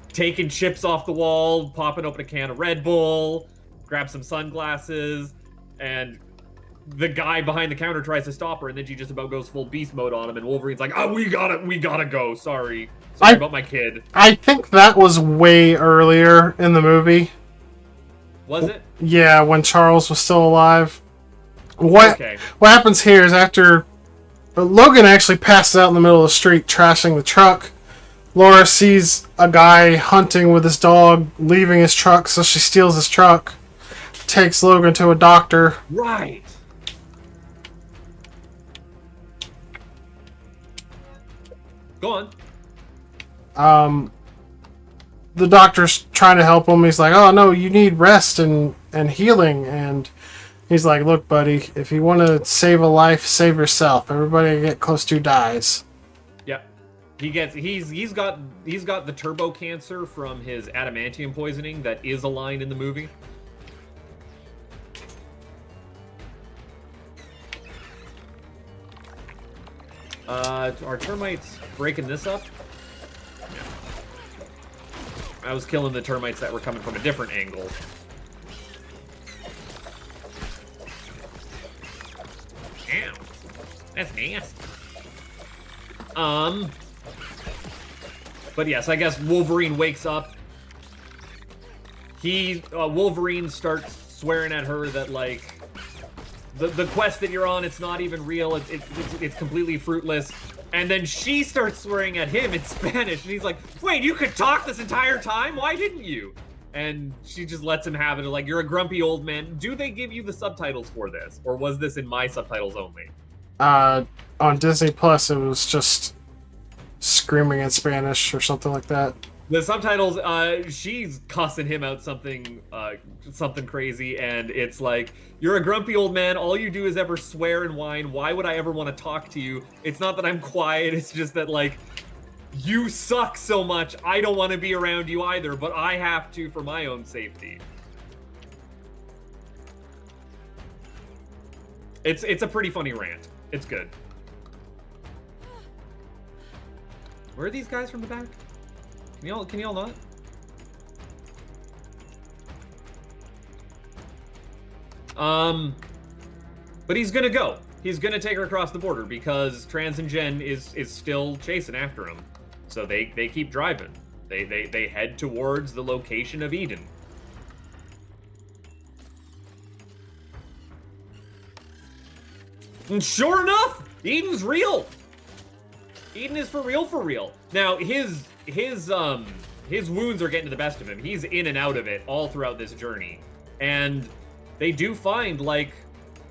taking chips off the wall, popping open a can of Red Bull, grab some sunglasses, and the guy behind the counter tries to stop her, and then she just about goes full beast mode on him, and Wolverine's like, oh, we gotta go, sorry about my kid. I think that was way earlier in the movie. Was it? Yeah, when Charles was still alive. What happens here is after Logan actually passes out in the middle of the street trashing the truck, Laura sees a guy hunting with his dog, leaving his truck, so she steals his truck, takes Logan to a doctor. Right. Go on. The doctor's trying to help him. He's like, oh no, you need rest and healing. And he's like, look, buddy, if you want to save a life, save yourself. Everybody you get close to dies. Yep. He's got the turbo cancer from his adamantium poisoning that is a line in the movie. Are termites breaking this up? I was killing the termites that were coming from a different angle. Ow. That's nasty. But yes, I guess Wolverine wakes up. Wolverine starts swearing at her that, like, the quest that you're on, it's not even real, it's completely fruitless. And then she starts swearing at him in Spanish, and he's like, wait, you could talk this entire time? Why didn't you? And she just lets him have it, like, you're a grumpy old man. Do they give you the subtitles for this? Or was this in my subtitles only? On Disney Plus, it was just screaming in Spanish or something like that. The subtitles, she's cussing him out something crazy, and it's like, you're a grumpy old man, all you do is ever swear and whine, why would I ever want to talk to you? It's not that I'm quiet, it's just that, like, you suck so much, I don't want to be around you either, but I have to for my own safety. It's a pretty funny rant. It's good. Where are these guys from the back? Can y'all not? But he's gonna go. He's gonna take her across the border because Trans and Jen is still chasing after him. So they keep driving. They head towards the location of Eden. And sure enough, Eden's real. Eden is for real, for real. Now his wounds are getting the best of him. He's in and out of it all throughout this journey. And they do find, like,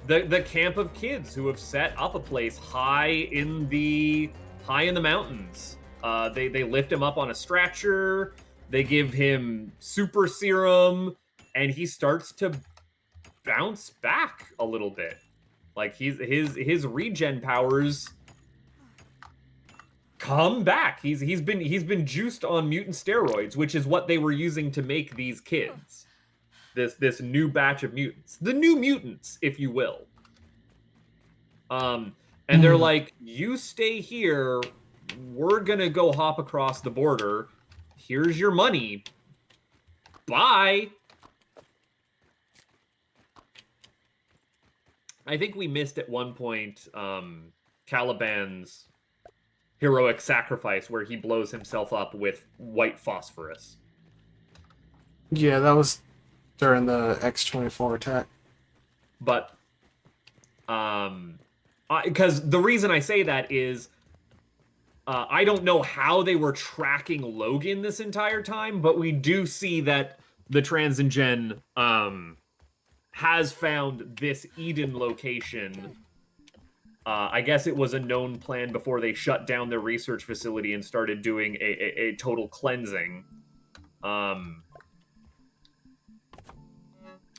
the camp of kids who have set up a place high in the mountains. They lift him up on a stretcher. They give him super serum, and he starts to bounce back a little bit. Like, his regen powers come back. He's been juiced on mutant steroids, which is what they were using to make these kids. This new batch of mutants. The new mutants, if you will. And they're like, you stay here, we're gonna go hop across the border. Here's your money. Bye. I think we missed at one point Caliban's heroic sacrifice where he blows himself up with white phosphorus. Yeah, that was during the X-24 attack. But, because the reason I say that is, I don't know how they were tracking Logan this entire time, but we do see that the Trans and Gen, has found this Eden location. I guess it was a known plan before they shut down their research facility and started doing a total cleansing.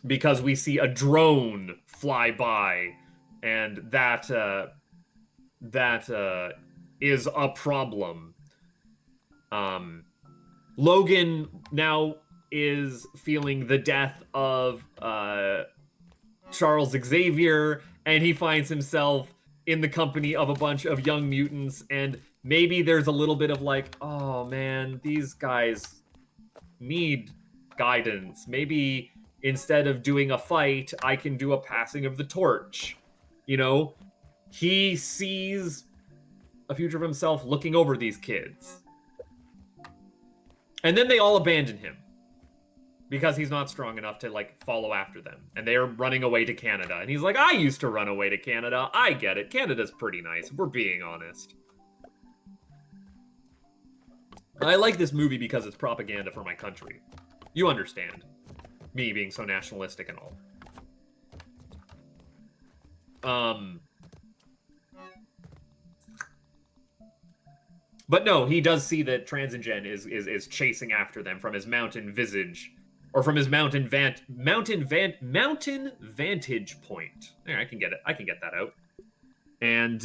Because we see a drone fly by, and that is a problem. Logan now is feeling the death of Charles Xavier, and he finds himself in the company of a bunch of young mutants, and maybe there's a little bit of like, oh man, these guys need guidance. Maybe instead of doing a fight, I can do a passing of the torch. You know, he sees a future of himself looking over these kids. And then they all abandon him because he's not strong enough to, like, follow after them. And they're running away to Canada. And he's like, I used to run away to Canada. I get it. Canada's pretty nice, if we're being honest. I like this movie because it's propaganda for my country. You understand. Me being so nationalistic and all. But no, he does see that Trans and Gen is chasing after them from his mountain visage, or from his mountain vantage point. There, I can get it. I can get that out. And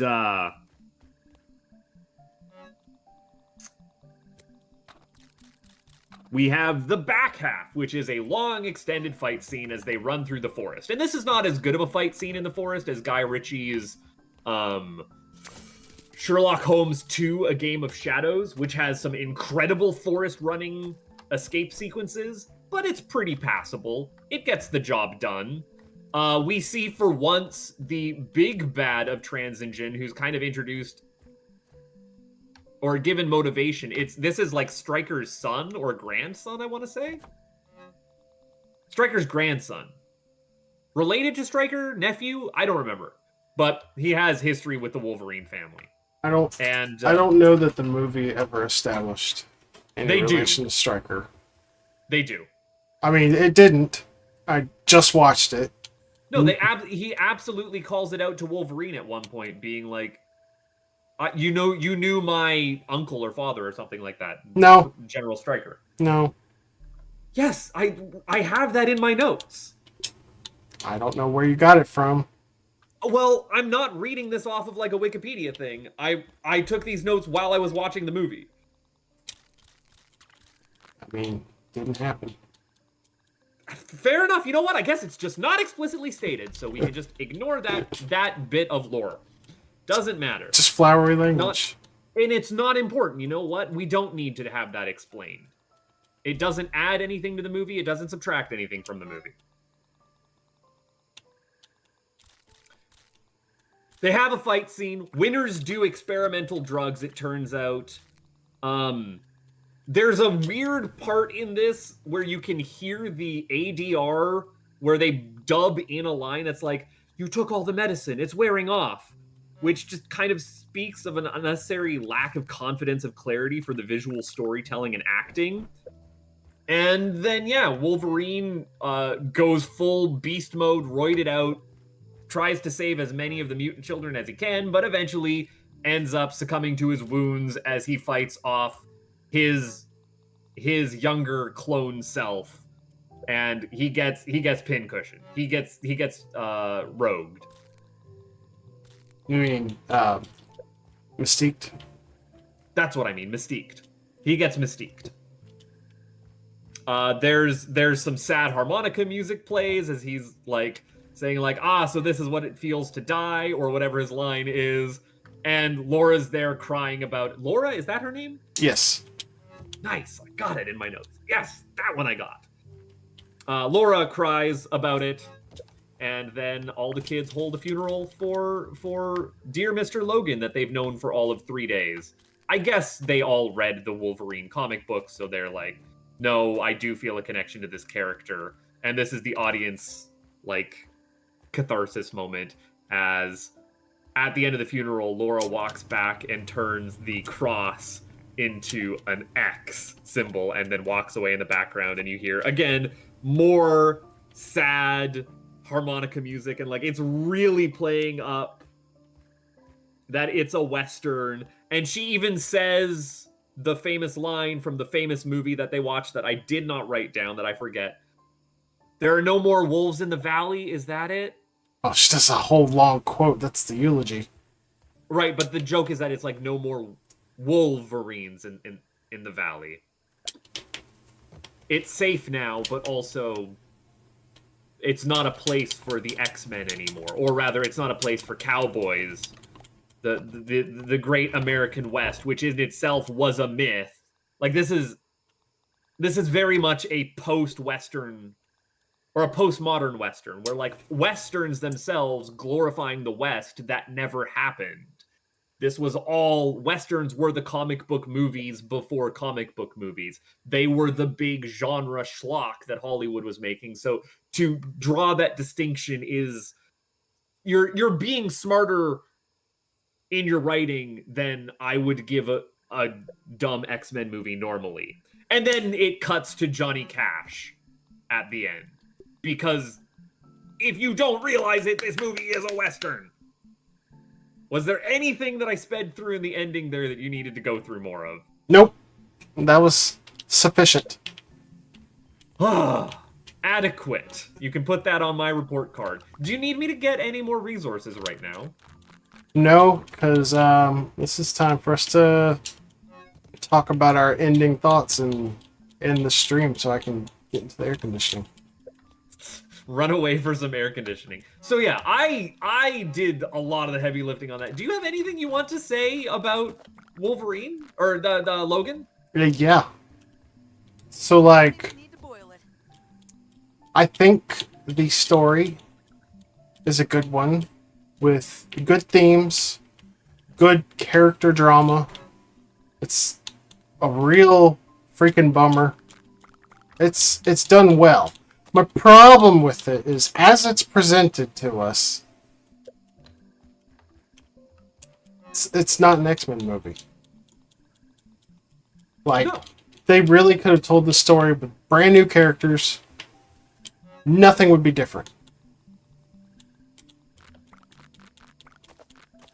we have the back half, which is a long extended fight scene as they run through the forest. And this is not as good of a fight scene in the forest as Guy Ritchie's Sherlock Holmes 2, A Game of Shadows, which has some incredible forest running escape sequences, but it's pretty passable. It gets the job done. We see for once the big bad of Transingen, who's kind of introduced or given motivation. This is like Stryker's son or grandson, I want to say. Stryker's grandson. Related to Stryker, nephew? I don't remember. But he has history with the Wolverine family. I don't know that the movie ever established any relation to Stryker. They do. I mean, it didn't. I just watched it. No, he absolutely calls it out to Wolverine at one point, being like, you knew my uncle or father or something like that. No. General Stryker. No. Yes, I have that in my notes. I don't know where you got it from. Well, I'm not reading this off of like a Wikipedia thing. I took these notes while I was watching the movie. I mean, didn't happen. Fair enough. You know what? I guess it's just not explicitly stated, so we can just ignore that bit of lore. Doesn't matter. Just flowery language. And it's not important. You know what? We don't need to have that explained. It doesn't add anything to the movie. It doesn't subtract anything from the movie. They have a fight scene. Winners do experimental drugs, it turns out. There's a weird part in this where you can hear the ADR where they dub in a line that's like, "You took all the medicine, it's wearing off," which just kind of speaks of an unnecessary lack of confidence of clarity for the visual storytelling and acting. And then, yeah, Wolverine goes full beast mode, roided out, tries to save as many of the mutant children as he can, but eventually ends up succumbing to his wounds as he fights off his younger clone self, and he gets pincushion. He gets rogued. You mean mystiqued? That's what I mean, mystiqued. He gets mystiqued. There's some sad harmonica music plays as he's like saying like, so this is what it feels to die, or whatever his line is. And Laura's there crying about... Laura, is that her name? Yes. Nice, I got it in my notes. Yes, that one I got. Laura cries about it, and then all the kids hold a funeral for dear Mr. Logan that they've known for all of 3 days. I guess they all read the Wolverine comic book, so they're like, no, I do feel a connection to this character. And this is the audience, like, catharsis moment, as at the end of the funeral, Laura walks back and turns the cross into an X symbol and then walks away in the background, and you hear, again, more sad harmonica music, and like it's really playing up that it's a Western. And she even says the famous line from the famous movie that they watched that I did not write down, that I forget. There are no more wolves in the valley, is that it? Oh, she does a whole long quote. That's the eulogy. Right, but the joke is that it's like no more Wolverines in the valley. It's safe now, but also it's not a place for the X-Men anymore. Or rather, it's not a place for cowboys. The great American West, which in itself was a myth. Like this is very much a post-Western or a postmodern Western, where like Westerns themselves glorifying the West, that never happened. This was all, Westerns were the comic book movies before comic book movies. They were the big genre schlock that Hollywood was making. So to draw that distinction is, you're being smarter in your writing than I would give a dumb X-Men movie normally. And then it cuts to Johnny Cash at the end. Because if you don't realize it, this movie is a Western. Was there anything that I sped through in the ending there that you needed to go through more of? Nope. That was sufficient. Adequate. You can put that on my report card. Do you need me to get any more resources right now? No, because this is time for us to talk about our ending thoughts and end the stream so I can get into the air conditioning. Run away for some air conditioning. So yeah, I did a lot of the heavy lifting on that. Do you have anything you want to say about Wolverine or the Logan? Yeah. So, like, Need to boil it. I think the story is a good one with good themes, good character drama. It's a real freaking bummer. It's done well. My problem with it is, as it's presented to us, it's not an X-Men movie. Like, No. they really could have told the story with brand new characters. Nothing would be different.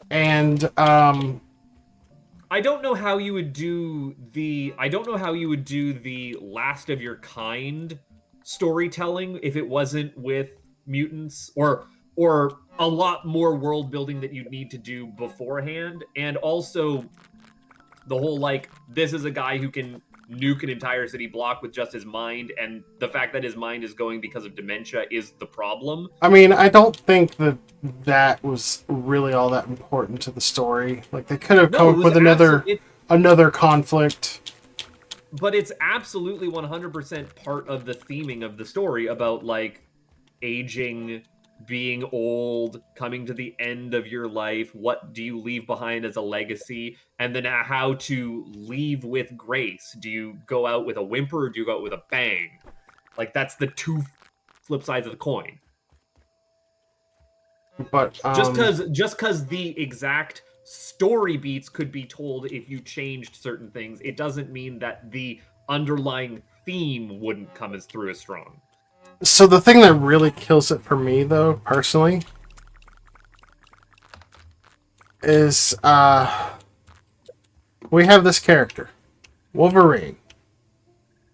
And, I don't know how you would do the last of your kind storytelling if it wasn't with mutants, or a lot more world building that you'd need to do beforehand. And also the whole, like, this is a guy who can nuke an entire city block with just his mind, and the fact that his mind is going because of dementia is the problem. I mean, I don't think that was really all that important to the story. Like, they could have come up with another conflict. But it's absolutely 100% part of the theming of the story about, like, aging, being old, coming to the end of your life, what do you leave behind as a legacy, and then how to leave with grace. Do you go out with a whimper, or do you go out with a bang? Like, that's the two flip sides of the coin. But Just because the exact story beats could be told if you changed certain things, it doesn't mean that the underlying theme wouldn't come through as strong. So the thing that really kills it for me, though, personally, is we have this character, Wolverine.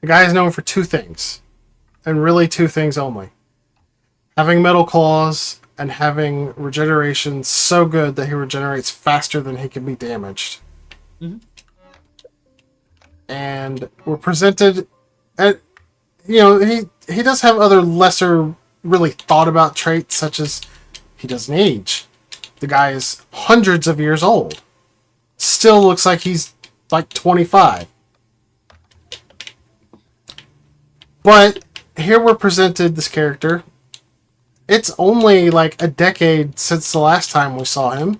The guy is known for two things, and really two things only: having metal claws and having regeneration so good that he regenerates faster than he can be damaged. Mm-hmm. And we're presented at, you know, he does have other lesser, really thought about traits, such as he doesn't age. The guy is hundreds of years old. Still looks like he's like 25. But here we're presented this character. It's only like a decade since the last time we saw him.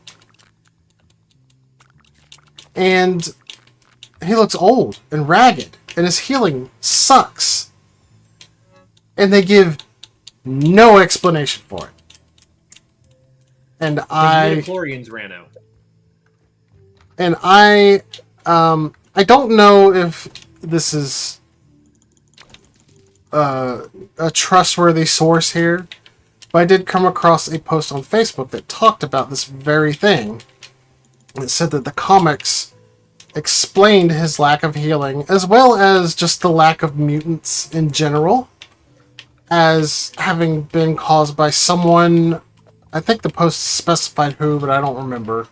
And he looks old and ragged, and his healing sucks. And they give no explanation for it. And His midichlorians ran out. And I don't know if this is a trustworthy source here, but I did come across a post on Facebook that talked about this very thing. It said that the comics explained his lack of healing, as well as just the lack of mutants in general, as having been caused by someone. I think the post specified who, but I don't remember.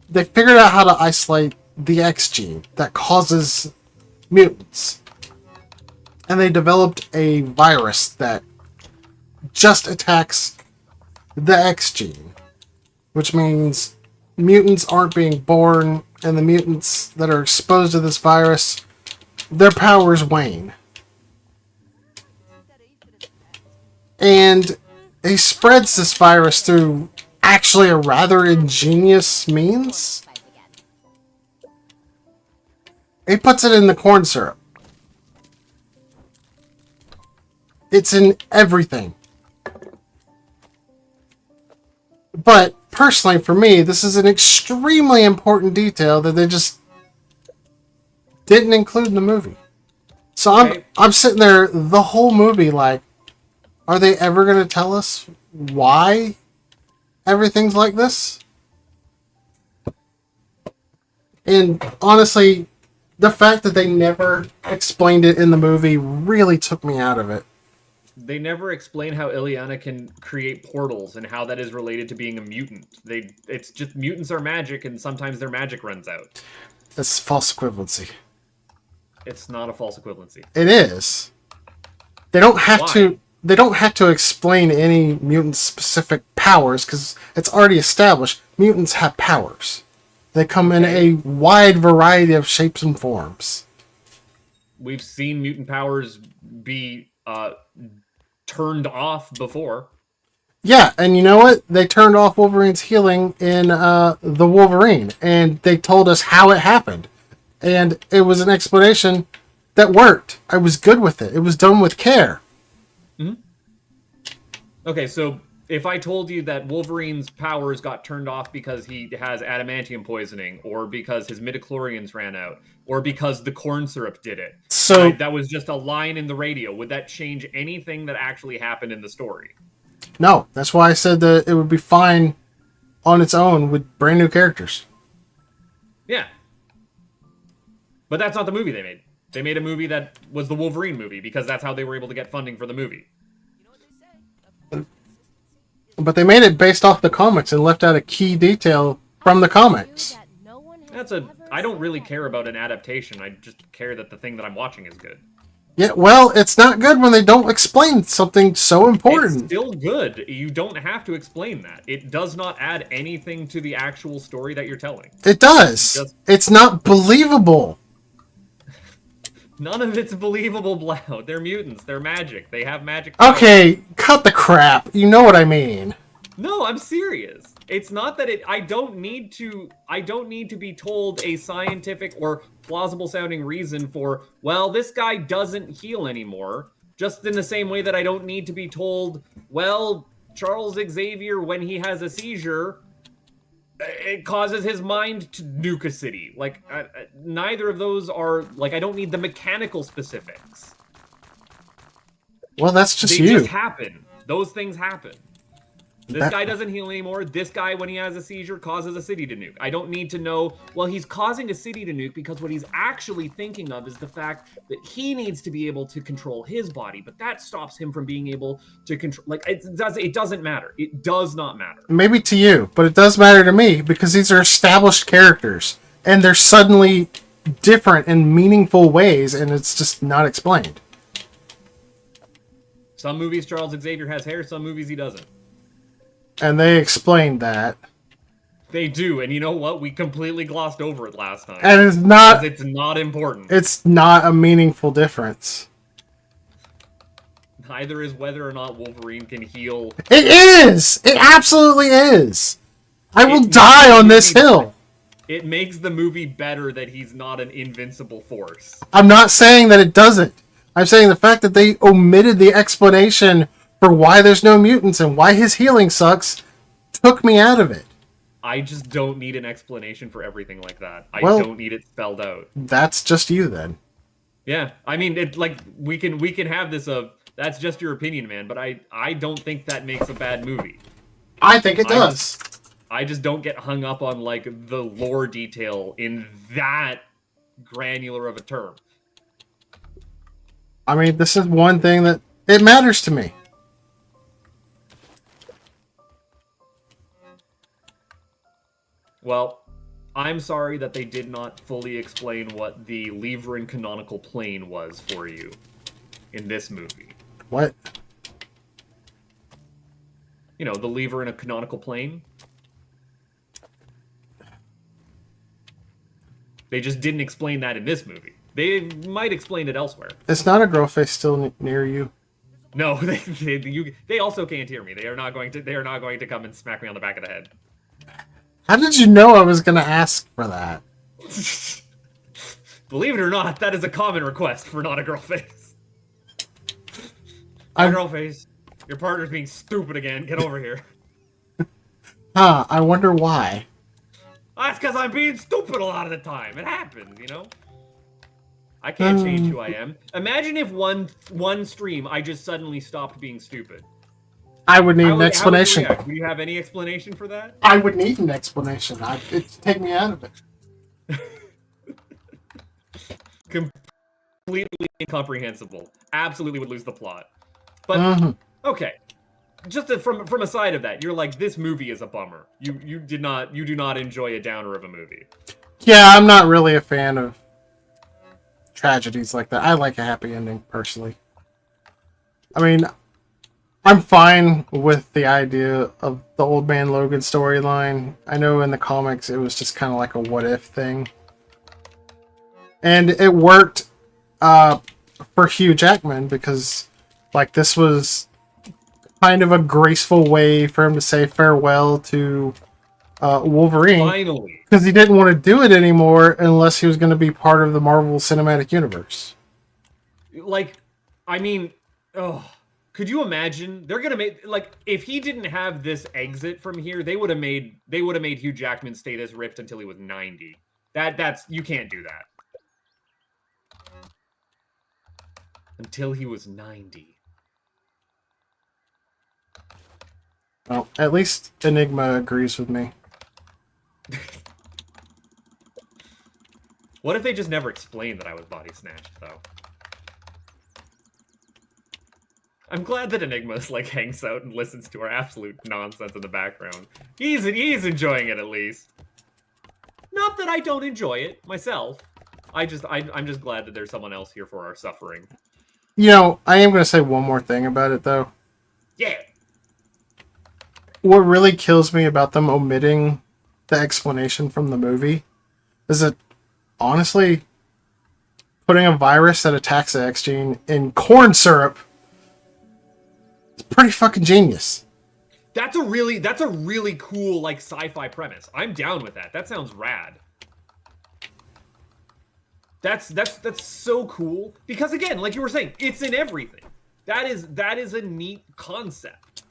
They figured out how to isolate the X gene that causes mutants. And they developed a virus that just attacks the X gene, which means mutants aren't being born, and the mutants that are exposed to this virus, their powers wane. And he spreads this virus through actually a rather ingenious means. He puts it in the corn syrup. It's in everything. But personally, for me, this is an extremely important detail that they just didn't include in the movie. So I'm sitting there the whole movie like, are they ever going to tell us why everything's like this? And honestly, the fact that they never explained it in the movie really took me out of it. They never explain how Ileana can create portals and how that is related to being a mutant. It's just mutants are magic, and sometimes their magic runs out. It's false equivalency. It's not a false equivalency. It is. They don't have to. They don't have to explain any mutant specific powers because it's already established. Mutants have powers. They come in a wide variety of shapes and forms. we've seen mutant powers be turned off before. Yeah, and you know what? They turned off Wolverine's healing in the Wolverine, and they told us how it happened. And it was an explanation that worked. I was good with it. It was done with care. Mm-hmm. Okay, so if I told you that Wolverine's powers got turned off because he has adamantium poisoning, or because his midichlorians ran out, or because the corn syrup did it, So that was just a line in the radio, would that change anything that actually happened in the story? no, that's why I said that it would be fine on its own with brand new characters. Yeah. But that's not the movie they made. They made a movie that was the Wolverine movie because that's how they were able to get funding for the movie. But they made it based off the comics and left out a key detail from the comics. I don't really care about an adaptation. I just care that the thing that I'm watching is good. Yeah, well, it's not good when they don't explain something so important. It's still good. You don't have to explain that. It does not add anything to the actual story that you're telling. It does. It's not believable. None of it's believable, Blau. They're mutants. They're magic. They have magic powers. Okay, cut the crap. You know what I mean. No, I'm serious. It's not that I don't need to be told a scientific or plausible sounding reason for, well, this guy doesn't heal anymore. Just in the same way that I don't need to be told, well, Charles Xavier, when he has a seizure, it causes his mind to nuke a city. Like, neither of those are, like, I don't need the mechanical specifics. Well, that's just They you. just happen. Those things happen. This guy doesn't heal anymore. This guy, when he has a seizure, causes a city to nuke. I don't need to know, well, he's causing a city to nuke because what he's actually thinking of is the fact that he needs to be able to control his body, but that stops him from being able to control. Like, it doesn't matter. It does not matter. Maybe to you, but it does matter to me because these are established characters and they're suddenly different in meaningful ways and it's just not explained. Some movies, Charles Xavier has hair. Some movies, he doesn't. And they explained that. They do, and you know what? We completely glossed over it last time. And it's not... It's not important. It's not a meaningful difference. Neither is whether or not Wolverine can heal. It is! It absolutely is! I will die on this hill! It makes the movie better that he's not an invincible force. I'm not saying that it doesn't. I'm saying the fact that they omitted the explanation for why there's no mutants and why his healing sucks took me out of it. I just don't need an explanation for everything like that. I Well, don't need it spelled out. That's just you then. Yeah, I mean, it like we can have this that's just your opinion, man. But I don't think that makes a bad movie. I think it does. I just don't get hung up on like the lore detail in that granular of a term. I mean, this is one thing that it matters to me. Well, I'm sorry that they did not fully explain what the lever and canonical plane was for you in this movie. What? You know, the lever and a canonical plane. They just didn't explain that in this movie. They might explain it elsewhere. Is not a girl face still near you? No, they also can't hear me. They are not going to come and smack me on the back of the head. How did you know I was going to ask for that? Believe it or not, that is a common request for not a girl face. Girl face, your partner's being stupid again. Get over here. Huh, I wonder why. That's because I'm being stupid a lot of the time. It happens, you know? I can't change who I am. Imagine if one stream I just suddenly stopped being stupid. I would need an explanation. Do you have any explanation for that? I would need an explanation. It'd take me out of it. Completely incomprehensible. Absolutely would lose the plot. But, okay. Just from a side of that, you're like, this movie is a bummer. You do not enjoy a downer of a movie. Yeah, I'm not really a fan of tragedies like that. I like a happy ending, personally. I mean, I'm fine with the idea of the Old Man Logan storyline. I know in the comics it was just kind of like a what-if thing. And it worked for Hugh Jackman, because like this was kind of a graceful way for him to say farewell to Wolverine, Finally. because he didn't want to do it anymore unless he was going to be part of the Marvel Cinematic Universe. Like, I mean, oh, could you imagine? They're gonna make, like, if he didn't have this exit from here, they would have made Hugh Jackman stay this ripped until he was 90. That's you can't do that. Until he was 90. Well, at least Enigma agrees with me. What if they just never explained that I was body snatched, though? I'm glad that Enigma's like hangs out and listens to our absolute nonsense in the background. He's enjoying it at least. Not that I don't enjoy it myself. I'm just glad that there's someone else here for our suffering. You know, I am going to say one more thing about it, though. Yeah. What really kills me about them omitting the explanation from the movie is that, honestly, putting a virus that attacks the X gene in corn syrup is pretty fucking genius. That's a really cool like sci-fi premise. I'm down with that. That sounds rad. That's so cool because again, like you were saying, it's in everything. That is a neat concept.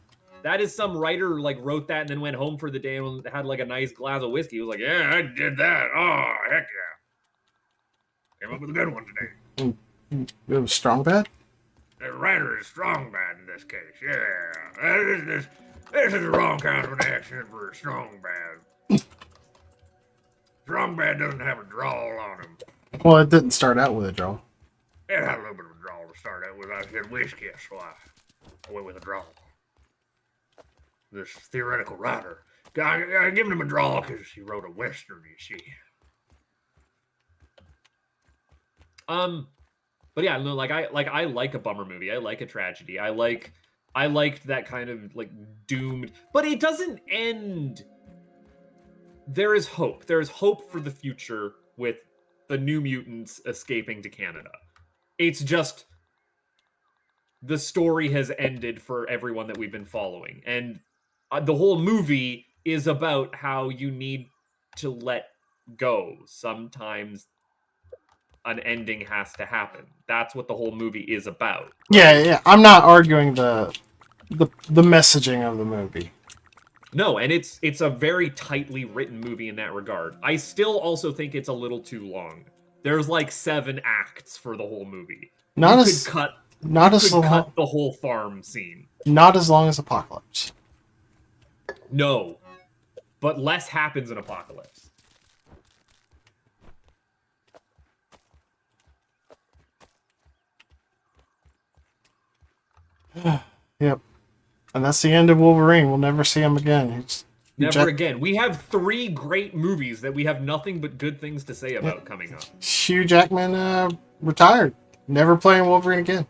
That is some writer like wrote that and then went home for the day and had like a nice glass of whiskey. He was like, "Yeah, I did that. Oh, heck yeah! Came up with a good one today." It was strong bad? The writer is strong bad in this case. Yeah, this is the wrong kind of an accent for a strong bad. Strong bad doesn't have a drawl on him. Well, it didn't start out with a draw. It had a little bit of a drawl to start out with. I said whiskey, so I went with a drawl. This theoretical writer. I given him a draw because he wrote a western, you see. But yeah, no, I like a bummer movie. I like a tragedy. I liked that kind of like doomed, but it doesn't end. There is hope. There is hope for the future with the New Mutants escaping to Canada. It's just the story has ended for everyone that we've been following, and the whole movie is about how you need to let go. Sometimes an ending has to happen. That's what the whole movie is about. Yeah. I'm not arguing the messaging of the movie. No, and it's a very tightly written movie in that regard. I still also think it's a little too long. There's like 7 acts for the whole movie. Not you as could cut not you as could long, cut the whole farm scene. not as long as Apocalypse. No, but less happens in Apocalypse. Yep. And that's the end of Wolverine. We'll never see him again. Never again. We have 3 great movies that we have nothing but good things to say about coming up. Hugh Jackman retired. Never playing Wolverine again.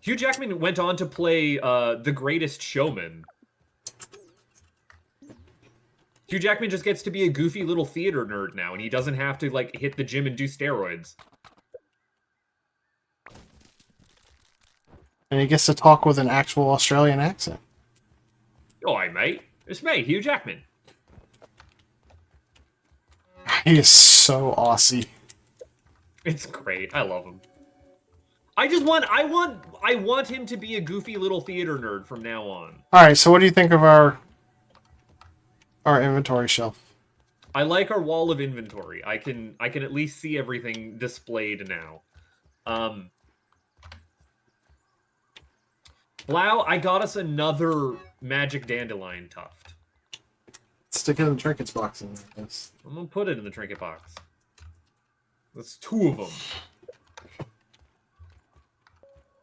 Hugh Jackman went on to play The Greatest Showman. Hugh Jackman just gets to be a goofy little theater nerd now, and he doesn't have to like hit the gym and do steroids. And he gets to talk with an actual Australian accent. Oh, hi, mate. It's me, Hugh Jackman. He is so Aussie. It's great. I love him. I want him to be a goofy little theater nerd from now on. All right, so what do you think of our inventory shelf? I like our wall of inventory. I can at least see everything displayed now. Blau, I got us another magic dandelion tuft. Stick it in the trinkets box. Yes. I'm gonna put it in the trinket box. That's 2 of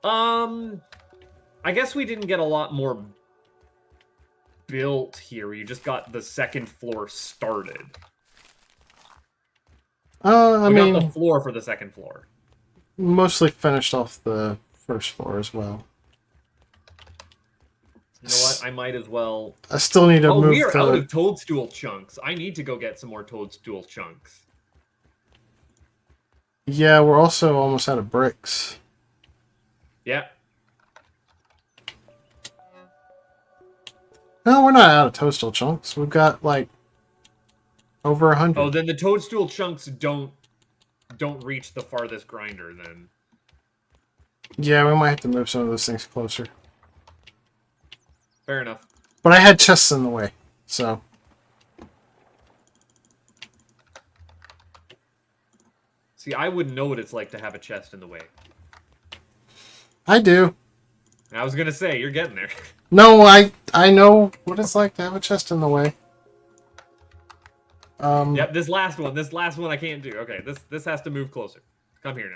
them. I guess we didn't get a lot more built here. You just got the 2nd floor started. I We mean, got the floor for the 2nd floor. mostly finished off the first floor as well. You know what? I might as well. I still need to Oh, move we are out the... of toadstool chunks. I need to go get some more toadstool chunks. Yeah, we're also almost out of bricks. Yeah. No, we're not out of toadstool chunks. We've got like over 100. Oh, then the toadstool chunks don't reach the farthest grinder then. Yeah, we might have to move some of those things closer. Fair enough. But I had chests in the way, so. See, I wouldn't know what it's like to have a chest in the way. I do. I was gonna say, you're getting there. No, I know what it's like to have a chest in the way. Yep, this last one I can't do. Okay, this has to move closer. Come here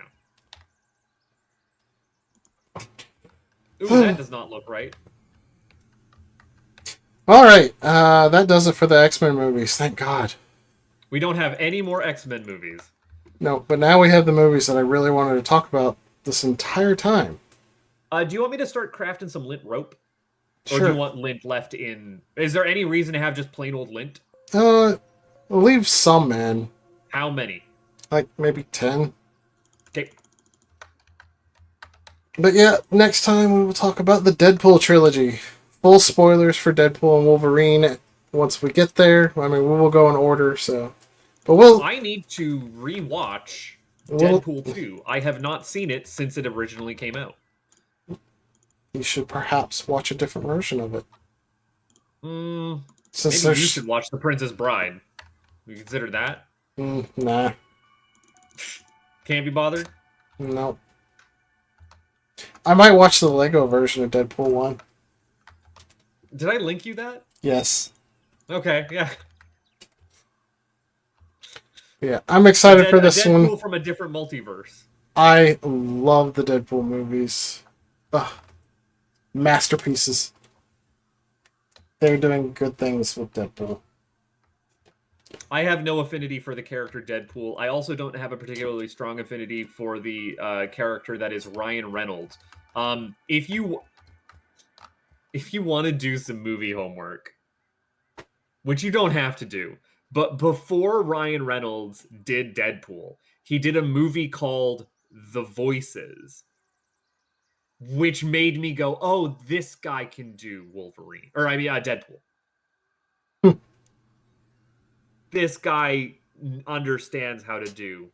now. Ooh, that does not look right. Alright, that does it for the X-Men movies, thank God. We don't have any more X-Men movies. No, but now we have the movies that I really wanted to talk about this entire time. Do you want me to start crafting some lint rope? Or Sure. do you want lint left in... Is there any reason to have just plain old lint? Leave some in. How many? Like, maybe 10. Okay. But yeah, next time we will talk about the Deadpool trilogy. Full spoilers for Deadpool and Wolverine once we get there. I mean, we will go in order, so... But we'll... I need to rewatch Well- Deadpool 2. I have not seen it since it originally came out. You should perhaps watch a different version of it. Since Maybe you should watch The Princess Bride. You consider that? Nah. Can't be bothered? No. I might watch the Lego version of Deadpool 1. Did I link you that? Yes. Okay, yeah. Yeah, I'm excited for this Deadpool one. from a different multiverse. I love the Deadpool movies. Ugh. Masterpieces. They're doing good things with Deadpool. I have no affinity for the character Deadpool. I also don't have a particularly strong affinity for the character that is Ryan Reynolds. If you want to do some movie homework, which you don't have to do, but before Ryan Reynolds did Deadpool, he did a movie called The Voices, which made me go, oh, this guy can do Wolverine. Or, I mean, Deadpool. This guy understands how to do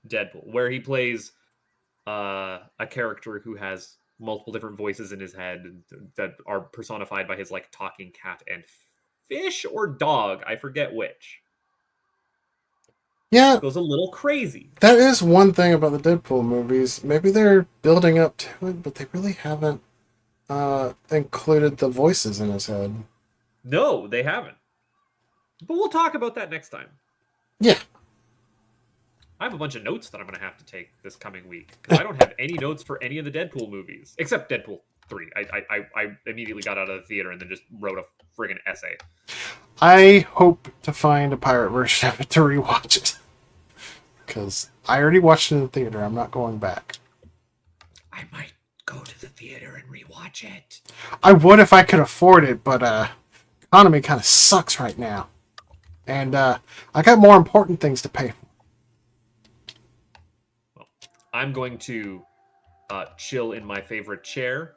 Deadpool, where he plays a character who has multiple different voices in his head that are personified by his, like, talking cat and fish or dog. I forget which. Yeah, Goes a little crazy. that is one thing about the Deadpool movies. Maybe they're building up to it, but they really haven't included the voices in his head. No, they haven't. But we'll talk about that next time. Yeah. I have a bunch of notes that I'm going to have to take this coming week, because I don't have any notes for any of the Deadpool movies, except Deadpool 3. I immediately got out of the theater and then just wrote a friggin' essay. I hope to find a pirate version of it to rewatch it. Because I already watched it in the theater. I'm not going back. I might go to the theater and rewatch it. I would if I could afford it, but economy kind of sucks right now. And I got more important things to pay for. Well, I'm going to chill in my favorite chair.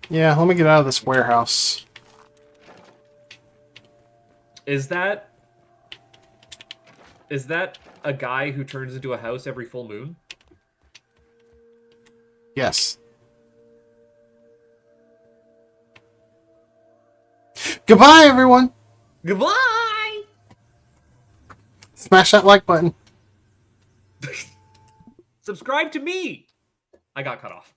Yeah, let me get out of this warehouse. Is that a guy who turns into a house every full moon? Yes. Goodbye, everyone. Goodbye! Smash that like button. Subscribe to me! I got cut off.